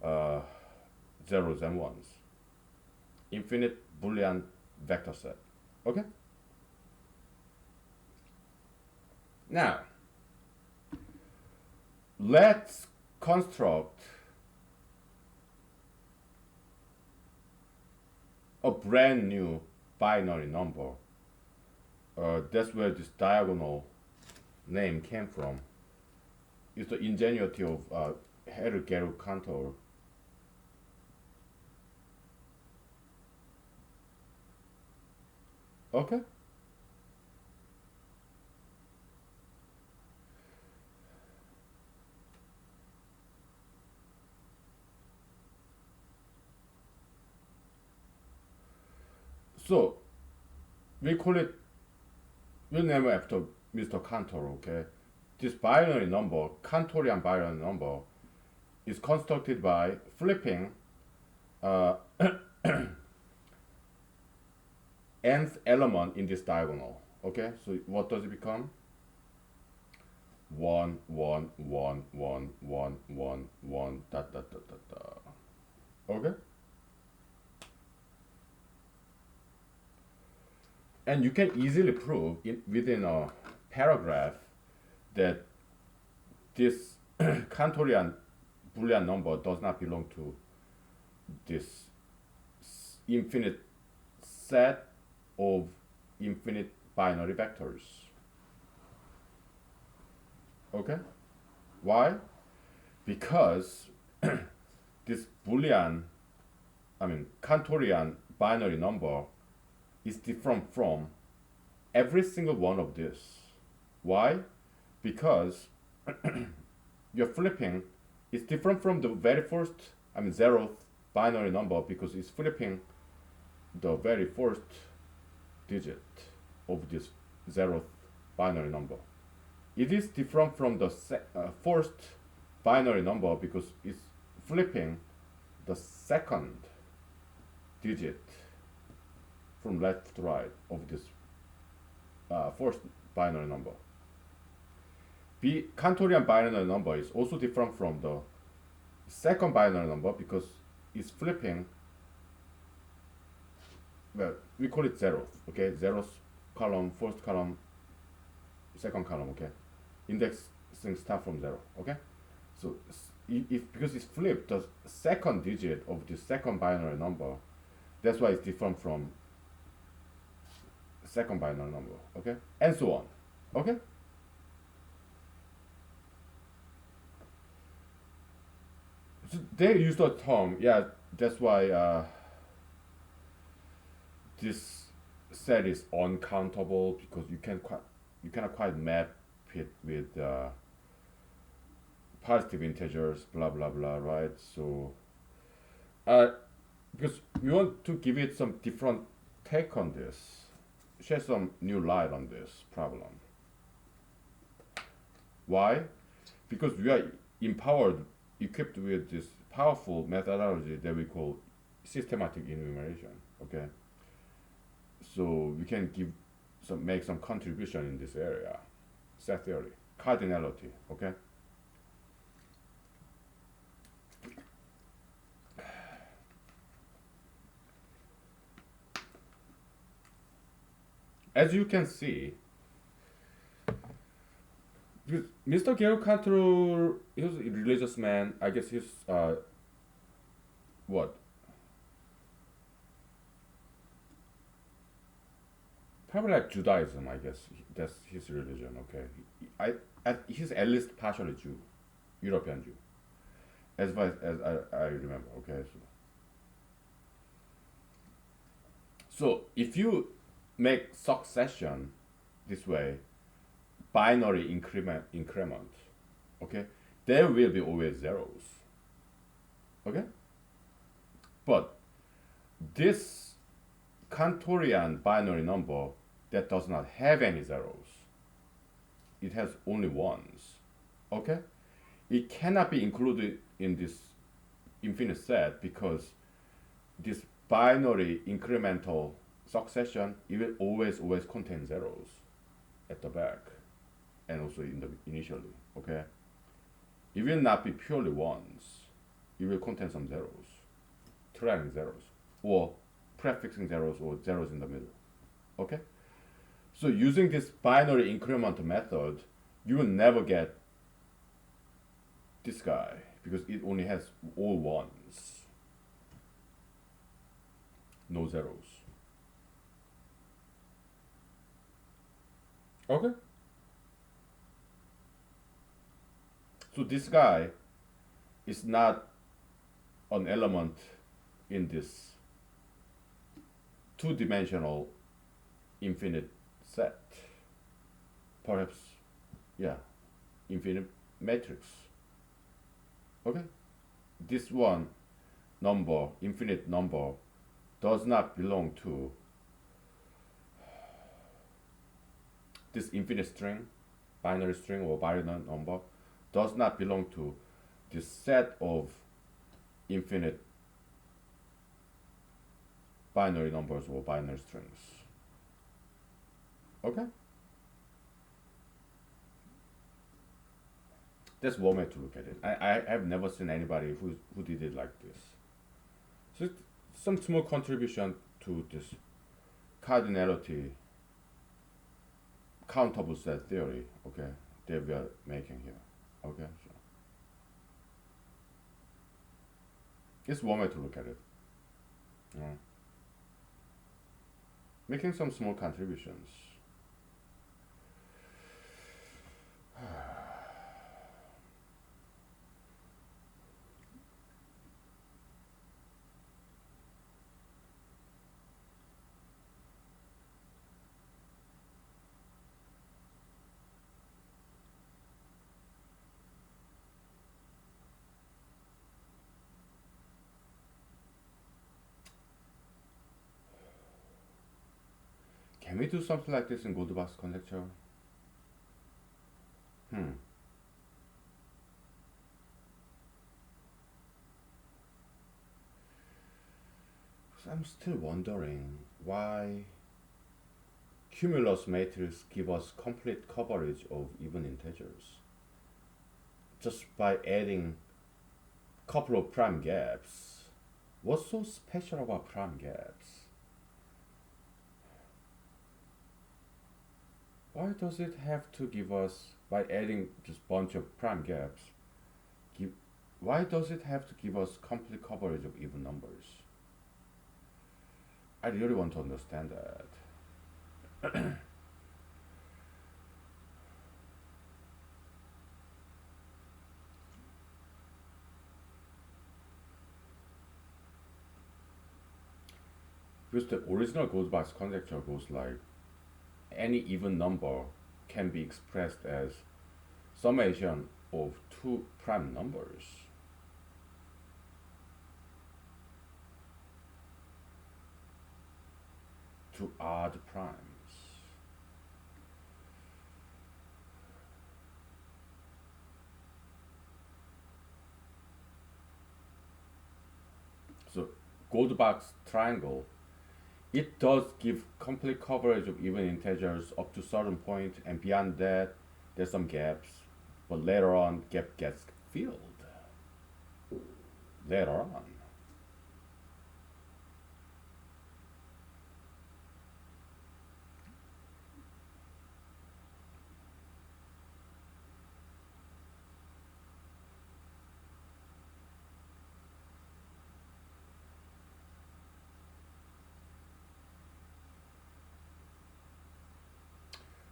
uh, zeros and ones, infinite Boolean vector set. Okay. Now let's construct a brand new binary number. That's where this diagonal name came from. It's the ingenuity of Geru Cantor. Okay. So we call it, we'll name it after Mr. Cantor, okay? This binary number, Cantorian binary number, is constructed by flipping uh, nth element in this diagonal. Okay, so what does it become? 1, 1, 1, 1, 1, 1, 1, dot, dot, dot, dot, dot. Okay? And you can easily prove within a paragraph that this Cantorian Boolean number does not belong to this infinite set of infinite binary vectors. Okay? Why? Because this Boolean, Cantorian binary number is different from every single one of this. Why? Because you're flipping, it's different from the very first, zeroth binary number because it's flipping the very first digit of this zeroth binary number. It is different from the first binary number because it's flipping the second digit from left to right of this first binary number. Cantorian binary number is also different from the second binary number because it's flipping, well, we call it zeros, okay? Zeros column, first column, second column, okay? Indexing start from zero, okay? So if because it's flipped the second digit of the second binary number, that's why it's different from second binary number, okay? And so on, okay? So they use the term, yeah, that's why this set is uncountable because you cannot quite map it with positive integers, blah blah blah, right? So because we want to give it some different take on this, shed some new light on this problem. Why? Because we are equipped with this powerful methodology that we call systematic enumeration, okay? So we can make some contribution in this area, set theory, cardinality, okay? As you can see, Mr. Gero Cantor, he was a religious man. I guess he's what? Probably like Judaism. I guess that's his religion. Okay, he's at least partially Jew, European Jew, as far as I remember. Okay, so if you make succession this way, binary increment, okay, there will be always zeros, okay, but this Cantorian binary number that does not have any zeros, it has only ones, okay, it cannot be included in this infinite set because this binary incremental succession, it will always contain zeros at the back and also in the initially, okay? It will not be purely ones. It will contain some zeros, trailing zeros, or prefixing zeros or zeros in the middle, okay? So using this binary increment method, you will never get this guy because it only has all ones, no zeros. Okay? So this guy is not an element in this two-dimensional infinite set. Perhaps, yeah, infinite matrix. Okay? This one number, infinite number, does not belong to this infinite string, binary string or binary number, does not belong to this set of infinite binary numbers or binary strings. Okay? That's one way to look at it. I have never seen anybody who did it like this. So some small contribution to this cardinality countable set theory, okay, that we are making here. Okay, so it's one way to look at it. Making some small contributions. Can we do something like this in Goldbach's conjecture? I'm still wondering why cumulus matrix give us complete coverage of even integers just by adding couple of prime gaps. What's so special about prime gaps? Why does it have to give us, by adding just bunch of prime gaps, give, why does it have to give us complete coverage of even numbers? I really want to understand that. Because the original Goldbach's conjecture goes like any even number can be expressed as summation of two prime numbers. Two odd primes. So Goldbach's triangle, it does give complete coverage of even integers up to certain point, and beyond that there's some gaps, but later on gap gets filled later on.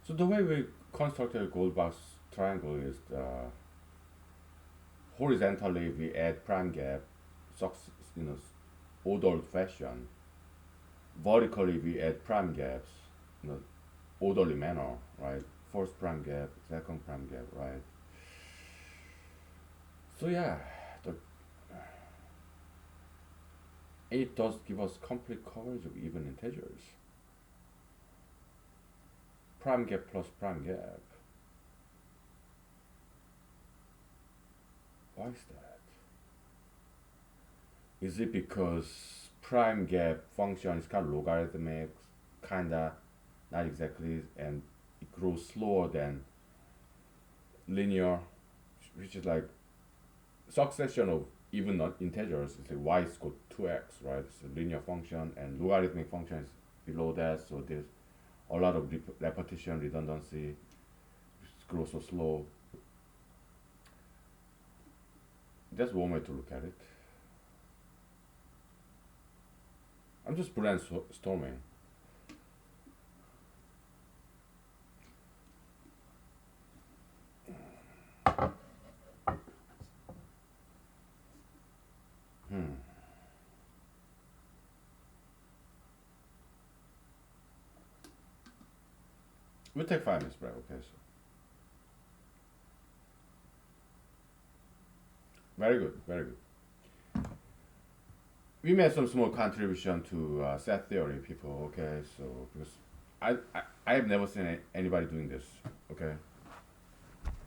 So the way we constructed Goldbach's triangle is horizontally we add prime gap, you know, ordered fashion. Vertically we add prime gaps, in an orderly manner, right? First prime gap, second prime gap, right? So yeah, the, it does give us complete coverage of even integers. Prime gap plus prime gap. Why is that? Is it because prime gap function is kind of logarithmic, kinda not exactly, and it grows slower than linear, which is like succession of even not integers is like y is equal to 2x, right? It's a linear function, and logarithmic function is below that, so there's a lot of repetition, redundancy, it grows so slow. That's one way to look at it. I'm just brainstorming. Hmm. We'll take 5 minutes break, okay? So very good, very good. We made some small contribution to set theory, people. Okay, so because I have never seen anybody doing this. Okay,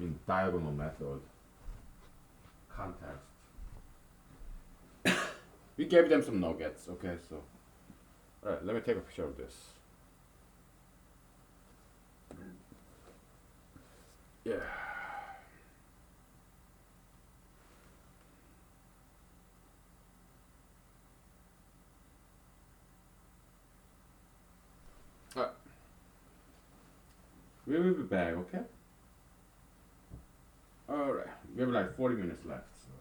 in diagonal method context, we gave them some nuggets. Okay, so all right, let me take a picture of this. Yeah. Alright. We will be back, okay? Alright. We have like 40 minutes left. So.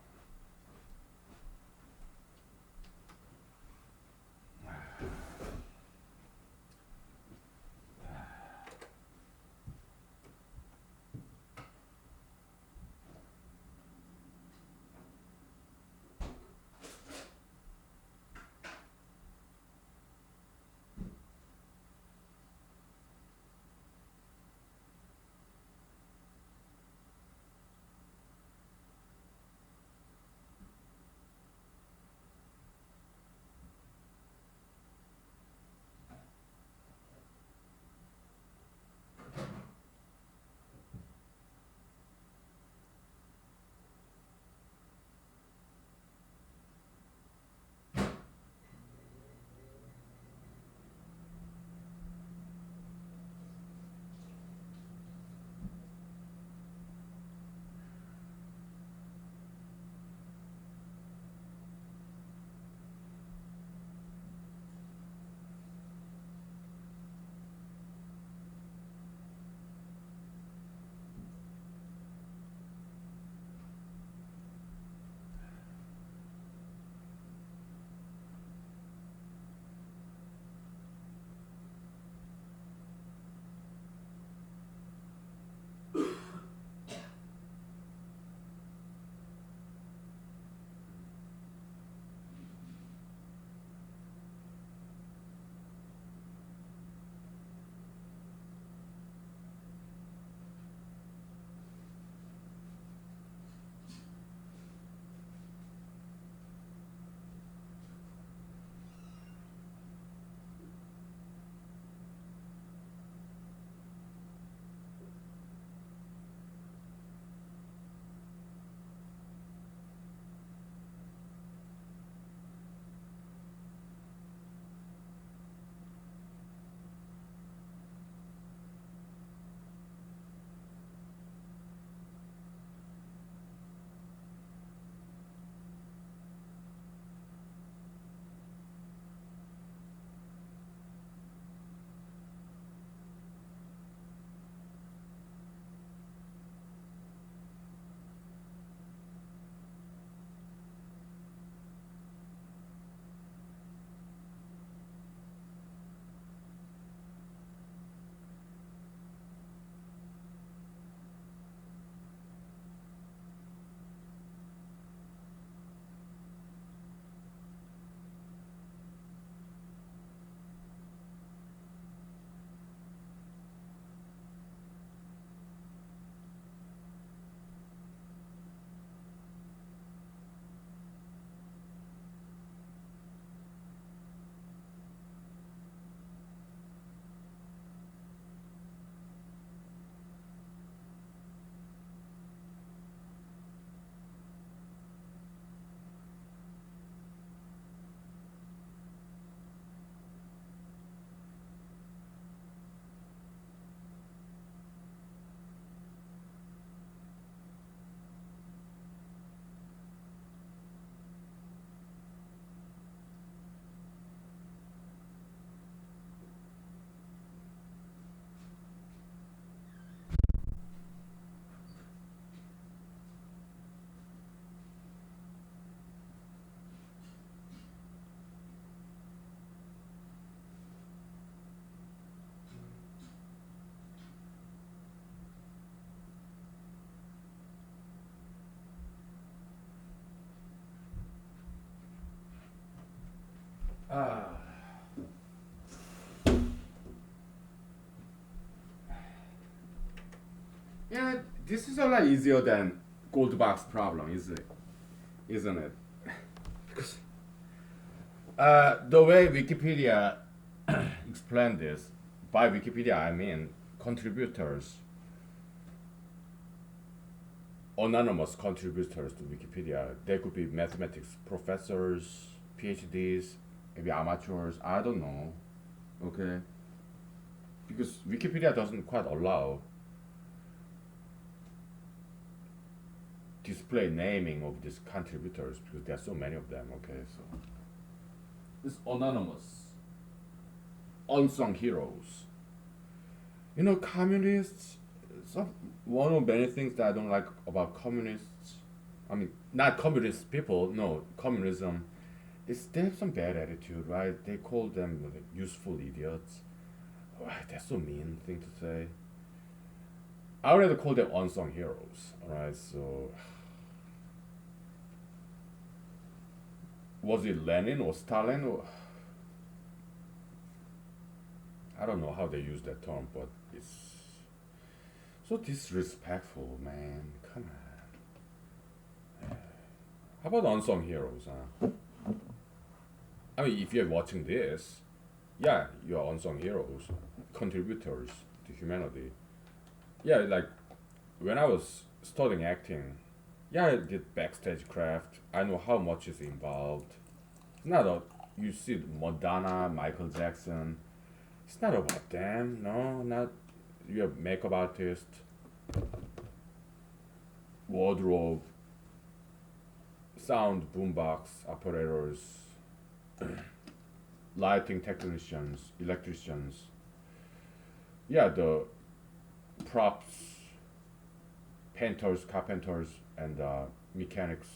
Ah. Yeah, this is a lot easier than gold box problem, isn't it? Because the way Wikipedia explained this, by Wikipedia I mean contributors, anonymous contributors to Wikipedia. They could be mathematics professors, PhDs, maybe amateurs. I don't know. Okay, because Wikipedia doesn't quite allow display naming of these contributors because there are so many of them. Okay, so it's anonymous, unsung heroes. You know, communists. Some one of many things that I don't like about communists. I mean, not communist people. No, communism. Is they have some bad attitude, right? They call them like, useful idiots. Right, that's so mean thing to say. I would rather call them unsung heroes. All right, so was it Lenin or Stalin? Or, I don't know how they use that term, but it's so disrespectful, man. Come on. How about unsung heroes, huh? I mean, if you're watching this, yeah, you're unsung heroes, contributors to humanity. Yeah, like when I was studying acting, yeah, I did backstage craft. I know how much is involved. It's not a you see Madonna, Michael Jackson. It's not about them. No, not you're a makeup artist, wardrobe, sound boombox operators, lighting technicians, electricians. Yeah, the props, painters, carpenters, and mechanics,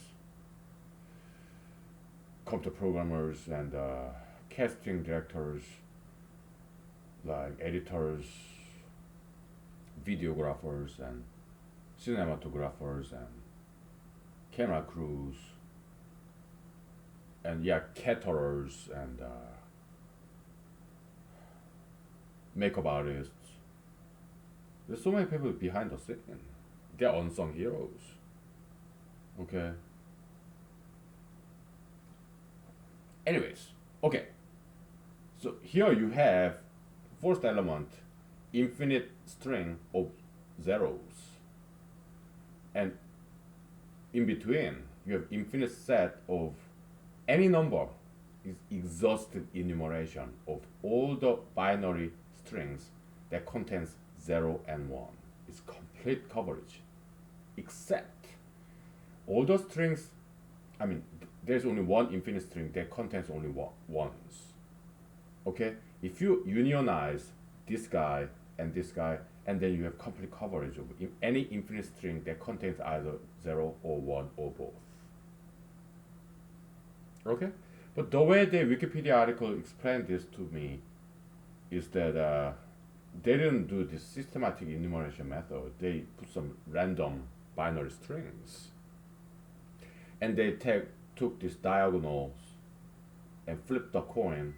computer programmers, and casting directors, like editors, videographers, and cinematographers, and camera crews, and yeah, caterers, and makeup artists. There's so many people behind the scene. They're unsung heroes. Okay. Anyways, okay. So here you have first element, infinite string of zeros, and in between you have infinite set of any number is exhaustive enumeration of all the binary strings that contains 0 and 1. It's complete coverage. Except all those strings, I mean, there's only one infinite string that contains only ones. Okay? If you unionize this guy, and then you have complete coverage of any infinite string that contains either 0 or 1 or both. Okay? But the way the Wikipedia article explained this to me is that they didn't do this systematic enumeration method. They put some random binary strings. And they took these diagonals and flipped the coin,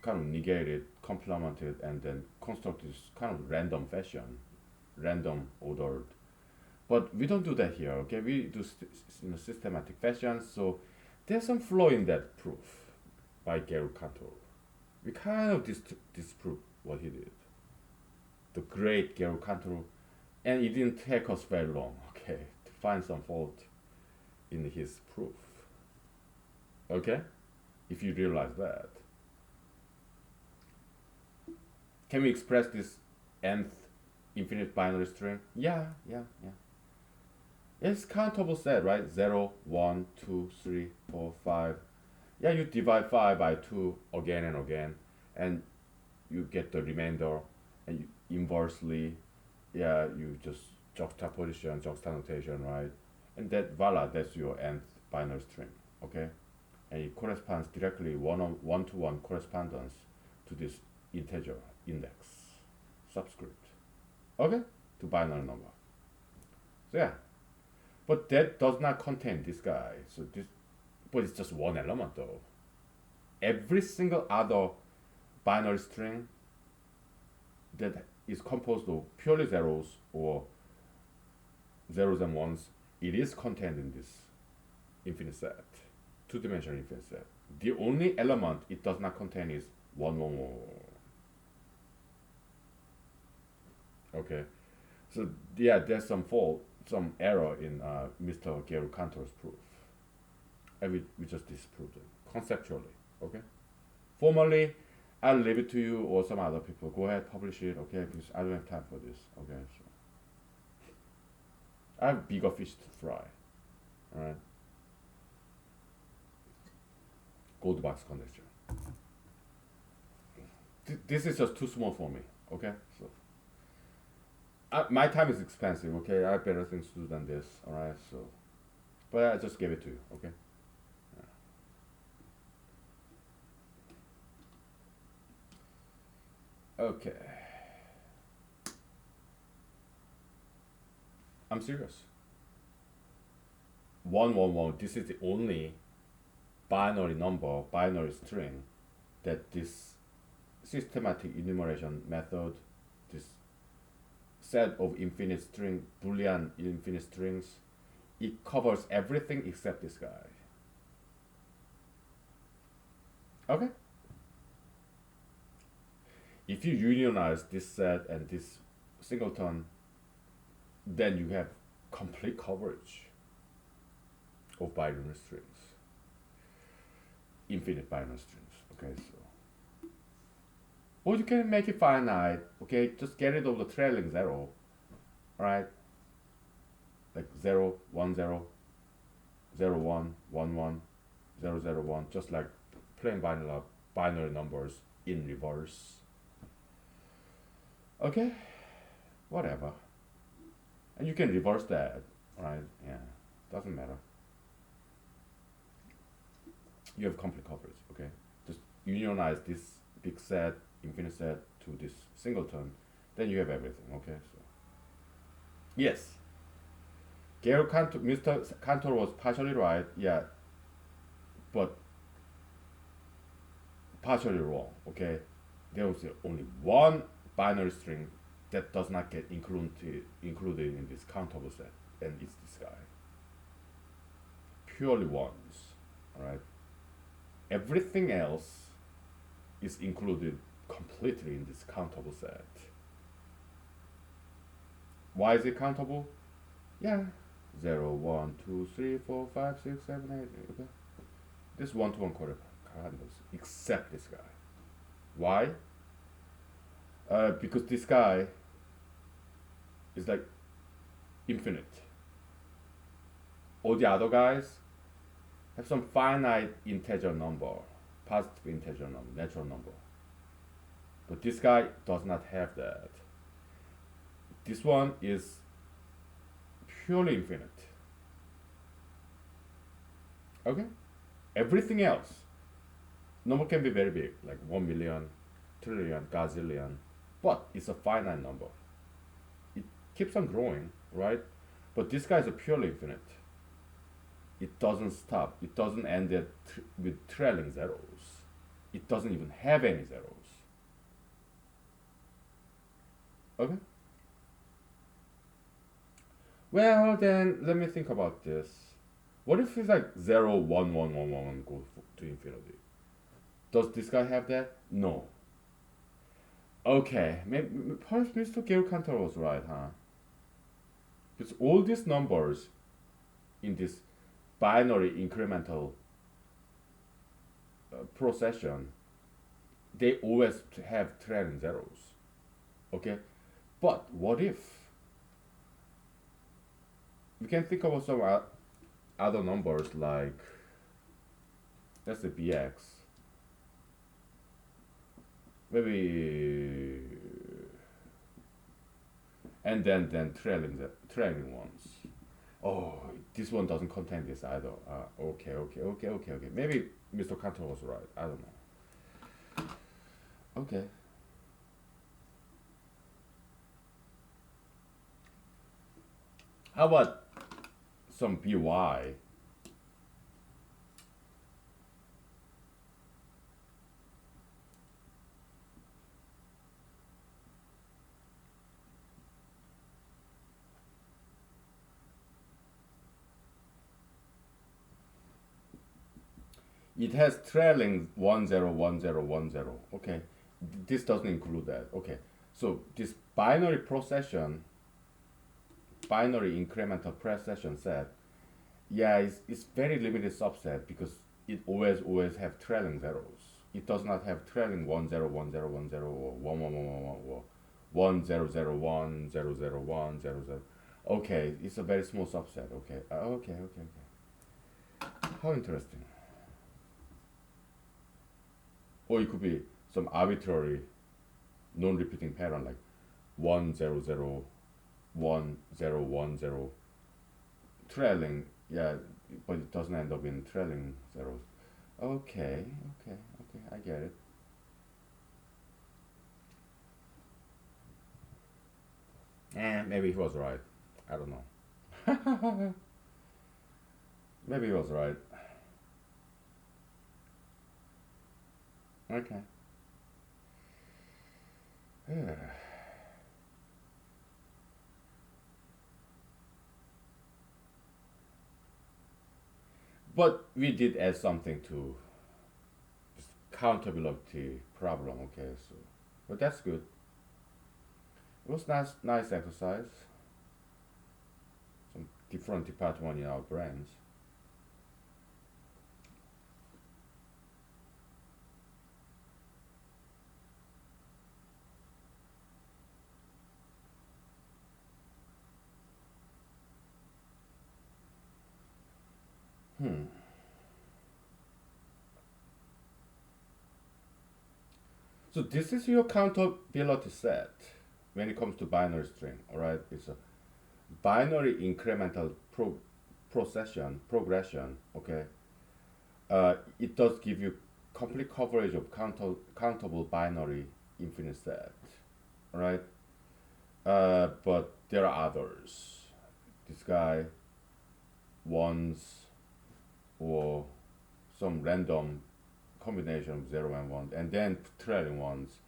kind of negated, complemented, and then construct this kind of random fashion, random ordered. But we don't do that here, okay? We do in a systematic fashion, so there's some flaw in that proof by Gary Cantor. We kind of disprove what he did. The great Gary Cantor, and it didn't take us very long, okay, to find some fault in his proof. Okay? If you realize that. Can we express this nth infinite binary string? Yeah. It's countable set, right? 0, 1, 2, 3, 4, 5. Yeah, you divide 5 by 2 again and again, and you get the remainder, and you inversely, yeah, you just juxtaposition, juxtanotation, right? And that, voila, that's your nth binary string, okay? And it corresponds directly one-to-one correspondence to this integer index subscript, okay, to binary number. So yeah, but that does not contain this guy. So this, but it's just one element though, every single other binary string that is composed of purely zeros or zeros and ones, it is contained in this infinite set, two-dimensional infinite set. The only element it does not contain is 1, 1, 1, 1. Okay, so yeah, there's some error in Mr. Gero Cantor's proof, and we just disproved it conceptually. Okay, formally, I'll leave it to you or some other people. Go ahead, publish it. Okay, because I don't have time for this. Okay, so I have bigger fish to fry. All right. Gold box conjecture. This is just too small for me. Okay, so my time is expensive. Okay, I have better things to do than this. All right, so but I just gave it to you. Okay. Okay. I'm serious. 1, 1, 1. This is the only binary number, binary string that this systematic enumeration method, this set of infinite string, Boolean infinite strings, it covers everything except this guy. Okay? If you unionize this set and this singleton, then you have complete coverage of binary strings, infinite binary strings. Okay, so or you can make it finite. Okay, just get rid of the trailing zero, right? Like 0, 1, 0, 0, 1, 1, 1, 0, 0, 1, just like plain binary numbers in reverse. Okay, whatever. And you can reverse that, right? Yeah, doesn't matter. You have complete coverage, okay? Just unionize this big set, infinite set to this singleton, then you have everything, okay? So yes, Mr. Cantor was partially right, yeah, but partially wrong, okay? There was only one binary string that does not get included in this countable set, and it's this guy. Purely ones, alright? Everything else is included completely in this countable set. Why is it countable? Yeah, 0, 1, 2, 3, 4, 5, 6, 7, 8. Okay. This one-to-one correspondence, except this guy. Why? Because this guy is like infinite. All the other guys have some finite integer number, positive integer number, natural number. But this guy does not have that. This one is purely infinite. Okay? Everything else, number can be very big, like 1 million, trillion, gazillion, but it's a finite number. It keeps on growing, right? But this guy is a purely infinite. It doesn't stop. It doesn't end with trailing zeros. It doesn't even have any zeros. Okay? Well, then let me think about this. What if it's like 0, 1, 1, 1, 1, 1 go to infinity? Does this guy have that? No. Okay, maybe perhaps Mr. Gero Cantor was right, huh? Because all these numbers in this binary incremental procession, they always have trailing zeros. Okay, but what if we can think about some other numbers like, let's say bx, maybe, and then trailing ones. Oh, this one doesn't contain this either. Okay. Maybe Mr. Cantor was right. I don't know. Okay. How about some by? It has trailing 101010. Okay, this doesn't include that. Okay, so this binary incremental precession set, yeah, it's very limited subset because it always have trailing zeros. It does not have trailing 101010 or 1111 or 1001001000. Okay, it's a very small subset. Okay, okay. How interesting. Or it could be some arbitrary non-repeating pattern like 1001010 trailing. Yeah, but it doesn't end up in trailing zeros. Okay, I get it. And maybe he was right. I don't know. Maybe he was right. Okay. But we did add something to this countability problem. Okay, so but that's good. It was nice exercise. Some different department in our brains. Hmm. So this is your countability set when it comes to binary string. All right, it's a binary incremental progression. Okay, it does give you complete coverage of countable binary infinite set. All right, but there are others. This guy ones or some random combination of 0 and 1, and then trailing ones,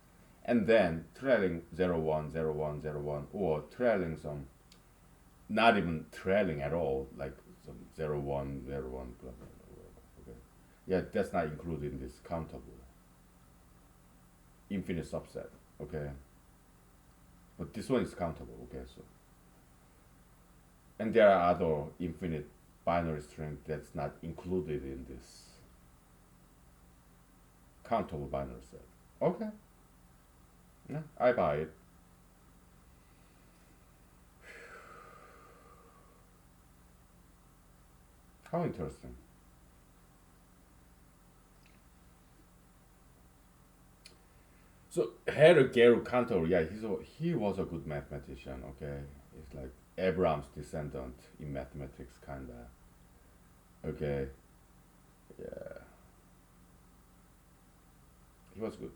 and then trailing 0 1 0 1 0 1, or trailing some not even trailing at all, like some 0 1 0 1 blah, blah, blah. Okay, yeah, that's not included in this countable infinite subset. Okay, but this one is countable. Okay, so and there are other infinite binary string that's not included in this countable binary set. Okay, yeah, I buy it. How interesting. So Gary Cantor, yeah, he was a good mathematician. Okay, it's like Abraham's descendant in mathematics, kinda. Okay, yeah, he was good.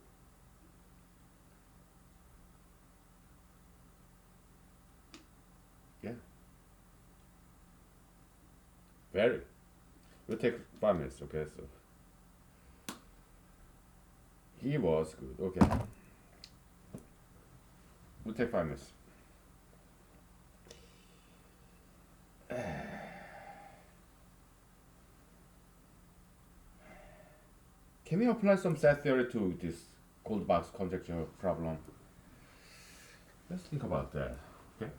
Yeah, very. We'll take 5 minutes. Okay, so he was good. Okay, we'll take 5 minutes. Can we apply some set theory to this cold box conjecture problem? Let's think about that. Okay.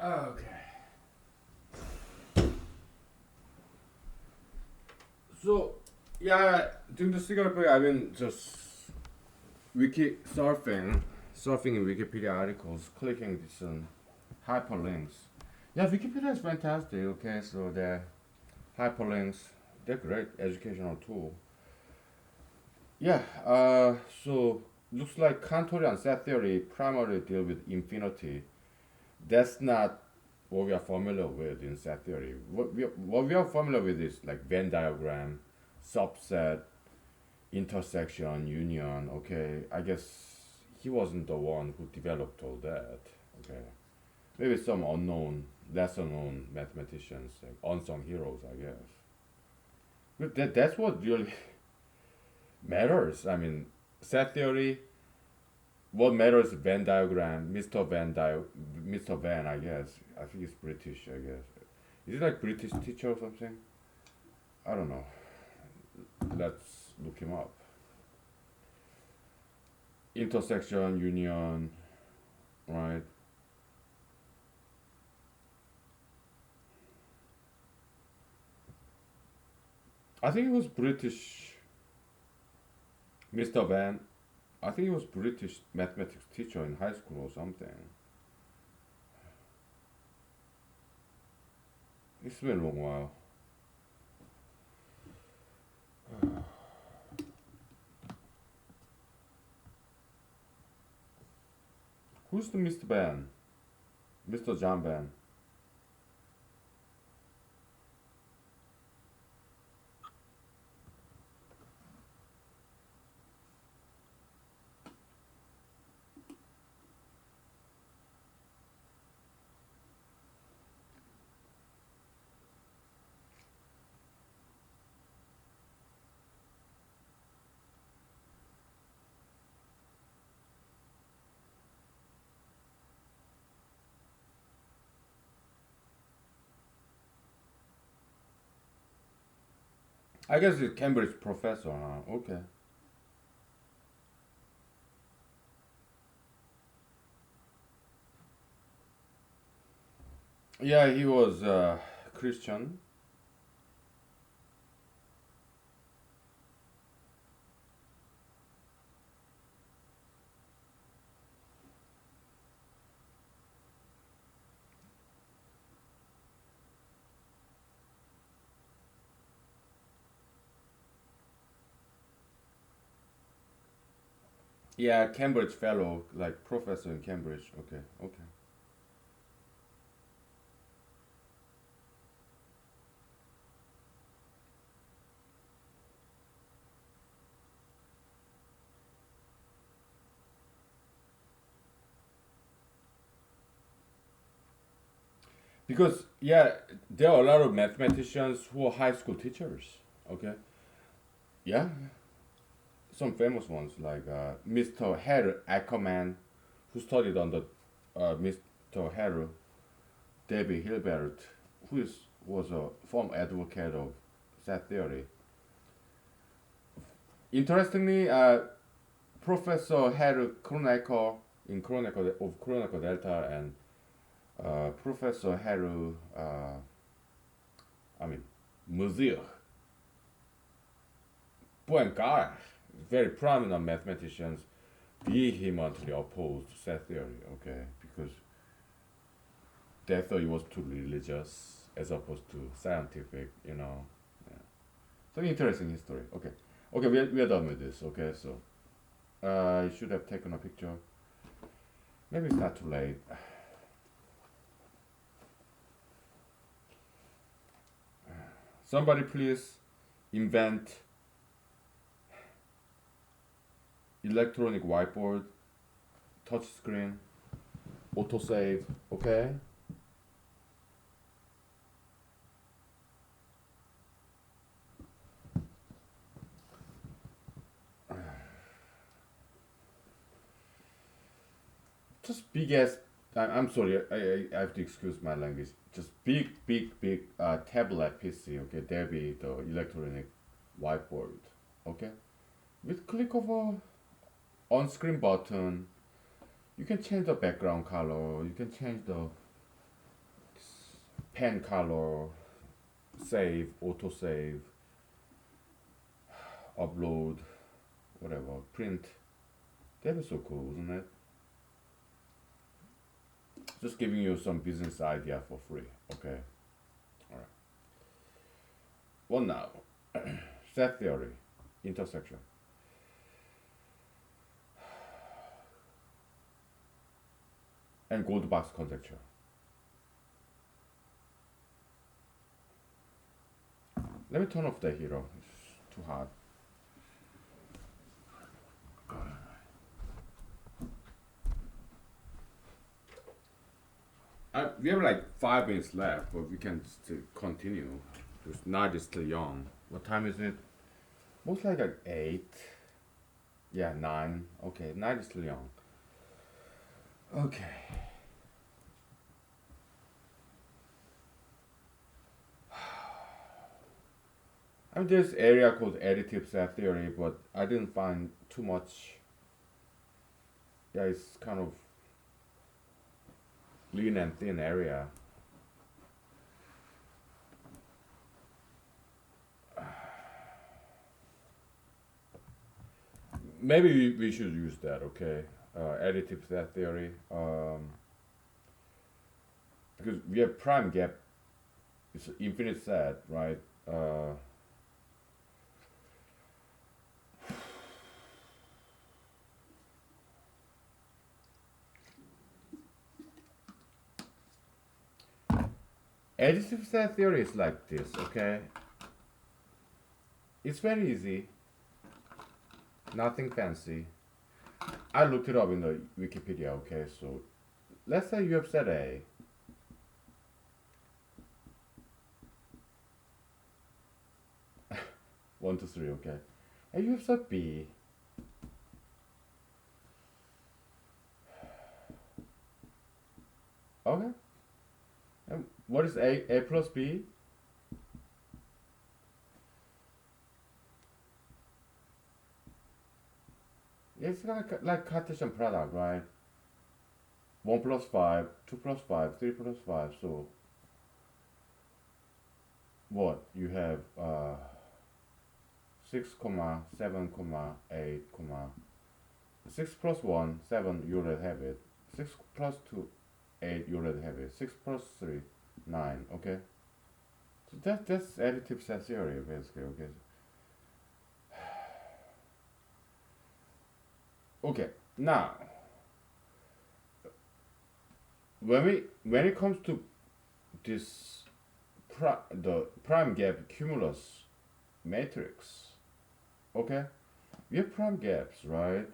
Okay. So, yeah, during the cigarette break, I've been just wiki surfing in Wikipedia articles, clicking these hyperlinks. Yeah, Wikipedia is fantastic. Okay, so the hyperlinks, they're great educational tool. Yeah, so looks like Cantorian set theory primarily deal with infinity. That's not what we are familiar with in set theory. What we are familiar with is like Venn diagram, subset, intersection, union. Okay, I guess he wasn't the one who developed all that. Okay, maybe some unknown, lesser known mathematicians, like unsung heroes, I guess. But that's what really matters. I mean, set theory. What matters? Venn diagram, Mr. Van, I guess. I think he's British. I guess. Is it like British teacher or something? I don't know. Let's look him up. Intersection, union, right? I think he was British, Mr. Van. I think he was British mathematics teacher in high school or something. It's been a long while. Who's the Mr. Van? Mr. John Van. I guess he's Cambridge professor. Huh? Okay. Yeah, he was Christian. Yeah, Cambridge fellow, like professor in Cambridge. Okay, okay. Because yeah, there are a lot of mathematicians who are high school teachers. Okay. Yeah, some famous ones like Mr. Harry Ackerman, who studied under Mr. Harry David Hilbert, who was a former advocate of set theory. Interestingly, Professor Harry Kronecker in Kronecker Delta and Professor Harry, I mean, Muzier Poincaré, very prominent mathematicians, vehemently opposed set theory. Okay, because they thought it was too religious as opposed to scientific. Yeah. So interesting history. Okay, okay, we are done with this. Okay, so I should have taken a picture. Maybe it's not too late. Somebody please invent electronic whiteboard, touch screen, autosave. Okay. Just big ass. I'm sorry. I have to excuse my language. Just big tablet PC. Okay, there be the electronic whiteboard. Okay, with click of a on-screen button, you can change the background color. You can change the pen color, save, auto save, upload, whatever, print. That was so cool, wasn't it? Just giving you some business idea for free. Okay. All right. What now? Set theory, intersection, and gold box conjecture. Let me turn off the heater. It's too hot. We have like 5 minutes left, but we can still continue. Because night is still young. What time is it? Most like at 8. Yeah, 9. Okay, night is still young. Okay. I mean, there's area called additive set theory, but I didn't find too much. Yeah, it's kind of lean and thin area. Maybe we should use that, okay? Additive set theory. Because we have prime gap, it's an infinite set, right? Additive set theory is like this, okay? It's very easy, nothing fancy. I looked it up in the Wikipedia, okay? So let's say you have set A. One, two, three, okay? And you have set B. Okay? And what is A plus B? It's like Cartesian product, right? 1 plus 5, 2 plus 5, 3 plus 5. So what? You have 6, comma 7, comma 8, comma 6 plus 1, 7, you already have it. 6 plus 2, 8, you already have it. 6 plus 3, 9, okay? So that's additive set theory, basically, okay? Okay, now, when it comes to this the prime gap cumulus matrix, okay, we have prime gaps, right?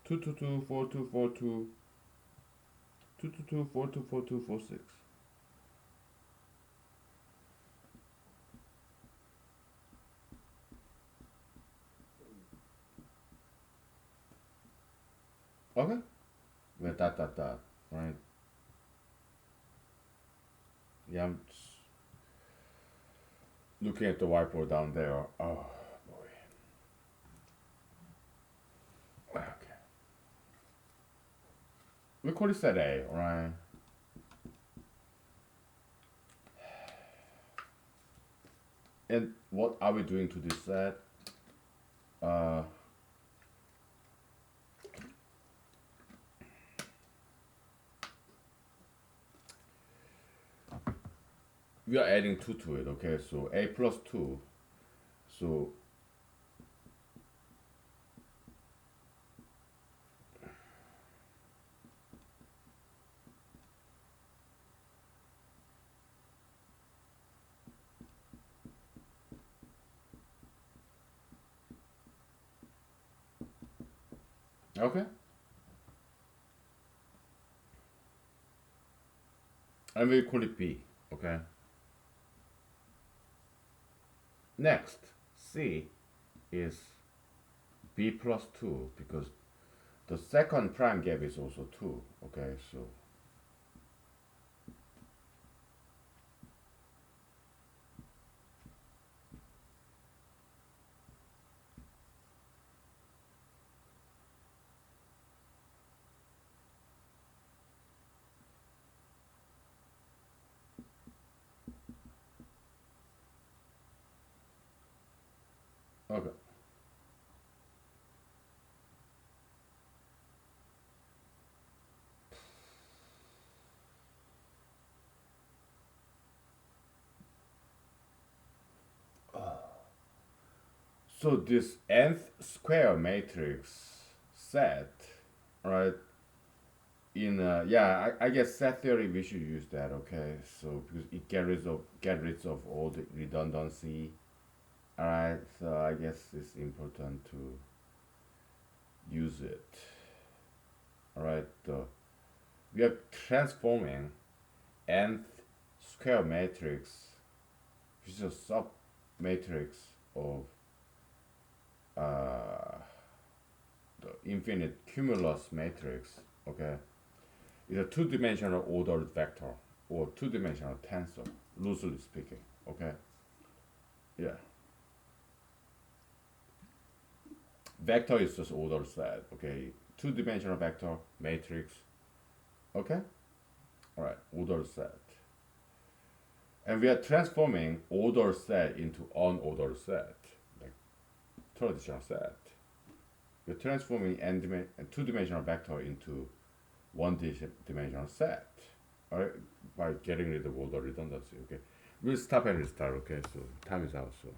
2, 2, 2, 4, 2, 4, 2, 2, 2, 2, 4, 2, 4, 2, 4, 6. Okay, with dot, right? Yeah, I'm just looking at the whiteboard down there. Oh boy. Okay. We call it set A, right? And what are we doing to this set? Uh, we are adding 2 to it, okay? So A plus 2. So okay, and we call it B, okay? Next, C is B plus 2 because the second prime gap is also 2, okay? So Okay. So this nth square matrix set, right? I guess set theory we should use that. Okay, so because it get rid of all the redundancy. All right, so I guess it's important to use it. All right, we are transforming nth square matrix, which is a sub matrix of uh, the infinite cumulus matrix. Okay, it's a two-dimensional ordered vector or two-dimensional tensor, loosely speaking. Okay, yeah, vector is just order set. Okay, two-dimensional vector matrix. Okay, all right, order set, and we are transforming order set into unordered set, like traditional set. We're transforming two-dimensional vector into one-dimensional set, all right, by getting rid of all the redundancy. Okay, we'll stop and restart. Okay, so time is out. So.